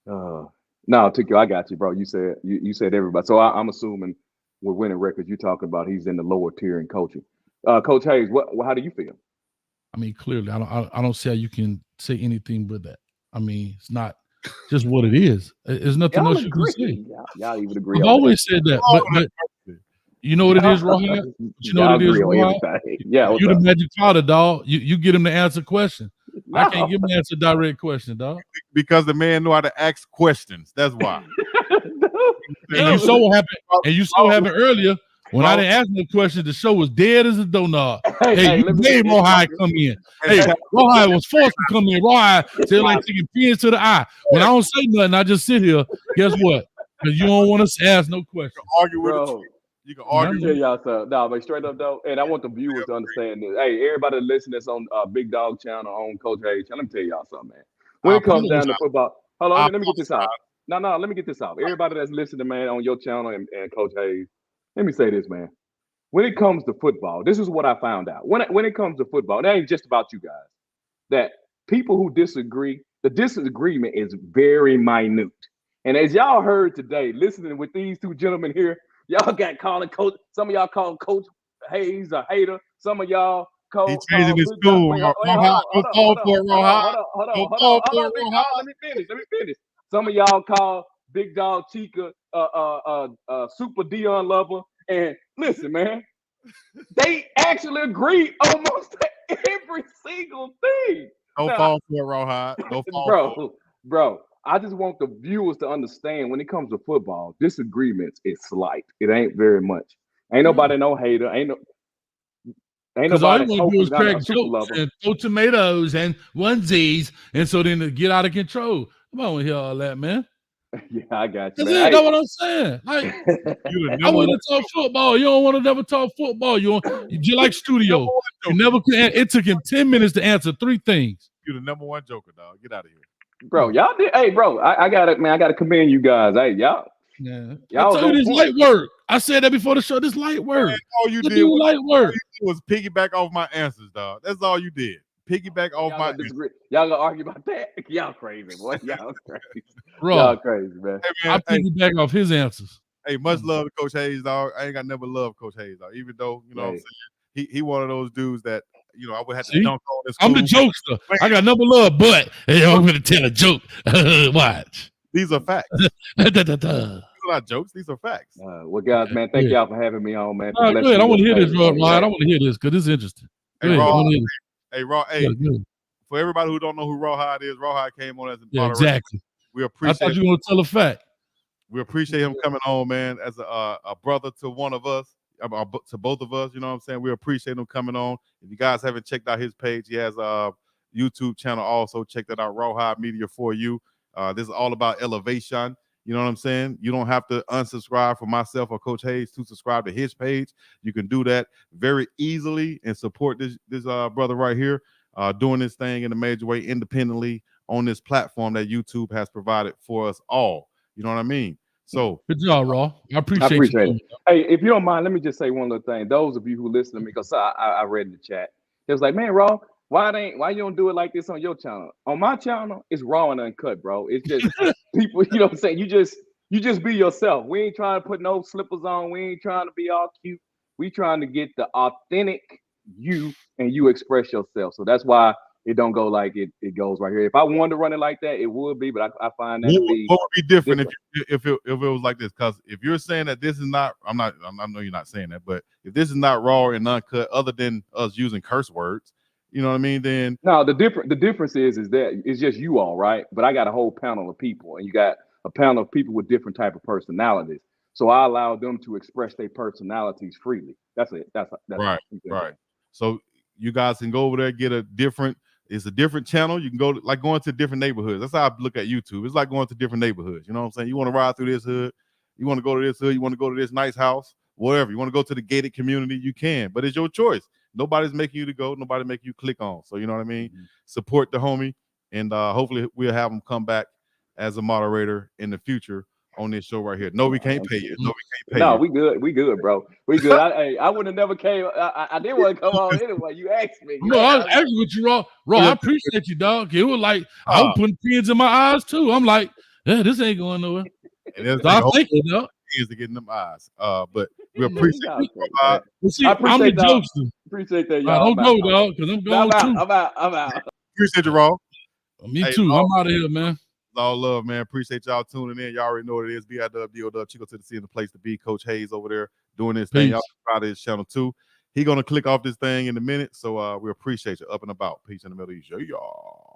No, Tico, I got you, bro. You said everybody. So I'm assuming we're winning records. You're talking about he's in the lower tier in coaching. Coach Hayes, how do you feel? I mean, clearly, I don't see how you can say anything but that. I mean, it's not just what it is. There's nothing else you can say. Y'all even agree. I've always said that, but you know what it is, Rohan? You know what it is, Rohan? Yeah, you the magic powder, dog. You get him to answer questions. No. I can't give him to answer direct question, dog. Because the man know how to ask questions. That's why. And you so happened earlier when I didn't ask no questions. The show was dead as a donut. Hey, you made Rohan come in. Hey, Rohan was forced to come in. Rohan said like taking pins to the eye. When I don't say nothing, I just sit here. Guess what? Because you don't want us to ask no questions. Argue with the truth. You can argue. Tell y'all something. No, but straight up though, and I want the viewers to understand this. Hey, everybody listening that's on Big Dog channel on Coach Hayes, let me tell y'all something, man. When it comes down to football, hold on, let me get this out. No, let me get this out. Everybody that's listening, man, on your channel and Coach Hayes, let me say this, man. When it comes to football, this is what I found out. When it comes to football, it ain't just about you guys. That people who disagree, the disagreement is very minute. And as y'all heard today, listening with these two gentlemen here, y'all got calling Coach. Some of y'all call Coach Hayes a hater. Some of y'all call. He changing his school. Hold on. Let me finish. Some of y'all call BiggDoggChico Super Dion lover. And listen, man, they actually agree almost every single thing. Don't fall for it, Rohan. Don't fall bro. I just want the viewers to understand when it comes to football, disagreements is slight. It ain't very much. Ain't nobody no hater. Ain't nobody all you want to do is crack jokes and throw tomatoes and onesies, and so then to get out of control. Come on, hear all that, man. Yeah, I got you. That's what I'm saying. Like, I want to talk football. You don't want to never talk football. You like studio. You never could. It took him 10 minutes to answer 3 things. You're the number 1 joker, dog. Get out of here. Bro, y'all did. Hey, bro, I got it, man. I got to commend you guys. Hey, y'all. Yeah, I tell you this light work. I said that before the show. This light work. Man, all you did was piggyback off my answers, dog. That's all you did. piggyback off Y'all my gonna disagree. Y'all gonna argue about that? Y'all crazy, boy. Y'all crazy. Raw. Y'all crazy, man. Hey, I man, hey, piggyback off his answers. hey, much love to Coach Hayes, dog. I ain't got never love Coach Hayes, dog. Even though, you know what I'm saying, he one of those dudes that, you know, I would have to See? dunk on this. I'm the jokester. I got number love, but hey, I'm gonna tell a joke. Watch. These are facts. Da, These are not jokes. These are facts. Well, guys, man, thank y'all for having me on, man. All right, go ahead. I want to hear this, Rod. I want to hear this because it's interesting. Go Hey, ahead. Raw. I wanna hear this. Hey, Raw. Hey, for everybody who don't know who Rawhide is, Rawhide came on as a moderator. Exactly. We I appreciate. thought you were gonna tell a fact. We appreciate him coming on, man, as a brother to one of us, to both of us. You know what I'm saying? We appreciate him coming on. If you guys haven't checked out his page, he has a YouTube channel also. Check that out, Rawhide Media for you. This is all about elevation. You know what I'm saying? You don't have to unsubscribe for myself or Coach Hayes to subscribe to his page. You can do that very easily and support this brother right here doing this thing in a major way independently on this platform that YouTube has provided for us all. You know what I mean? So good job, Raw. I appreciate it. Hey, if you don't mind, let me just say one little thing. Those of you who listen to me, because I read in the chat, it was like, man, Raw, why you don't do it like this on your channel? On my channel, it's raw and uncut, bro. It's just people, you know what I'm saying? You just be yourself. We ain't trying to put no slippers on. We ain't trying to be all cute. We trying to get the authentic you and you express yourself. So that's why it don't go like it goes right here. If I wanted to run it like that, it would be, but I find that to be what would be different if it was like this? Because if you're saying that this is not, I know you're not saying that, but if this is not raw and uncut, other than us using curse words, you know what I mean? Then no, the difference is that it's just you all, right? But I got a whole panel of people, and you got a panel of people with different type of personalities. So I allow them to express their personalities freely. That's it. That's right. So you guys can go over there, get a different. It's a different channel. You can go going to different neighborhoods. That's how I look at YouTube. It's like going to different neighborhoods. You know what I'm saying? You want to ride through this hood. You want to go to this hood. You want to go to this nice house. Whatever. You want to go to the gated community. You can, but it's your choice. Nobody's making you to go. Nobody making you click on. So you know what I mean? Mm-hmm. Support the homie, and hopefully we'll have him come back as a moderator in the future on this show right here. No, we can't pay you. No, we can't pay you. We good. We good, bro. We good. I would have never came. I didn't want to come on anyway. You asked me. No, I was asking with you, Raw. I appreciate you, dog. It was like I was putting pins in my eyes too. I'm like, yeah, this ain't going nowhere. And so I think it, dog. Is to get in them eyes. But we appreciate you. See, I'm the jokester. Appreciate that, y'all. Don't go, dog, because I'm going too. I'm out. Appreciate you, Raw. Me too. I'm out of here, man. All love, man. Appreciate y'all tuning in. Y'all already know what it is. BiggDoggChico to the C in the place to be. Coach Hayes over there doing this thing. Y'all subscribe to his channel too. He gonna click off this thing in a minute. So we appreciate you. Up and about. Peace in the Middle East. Y'all.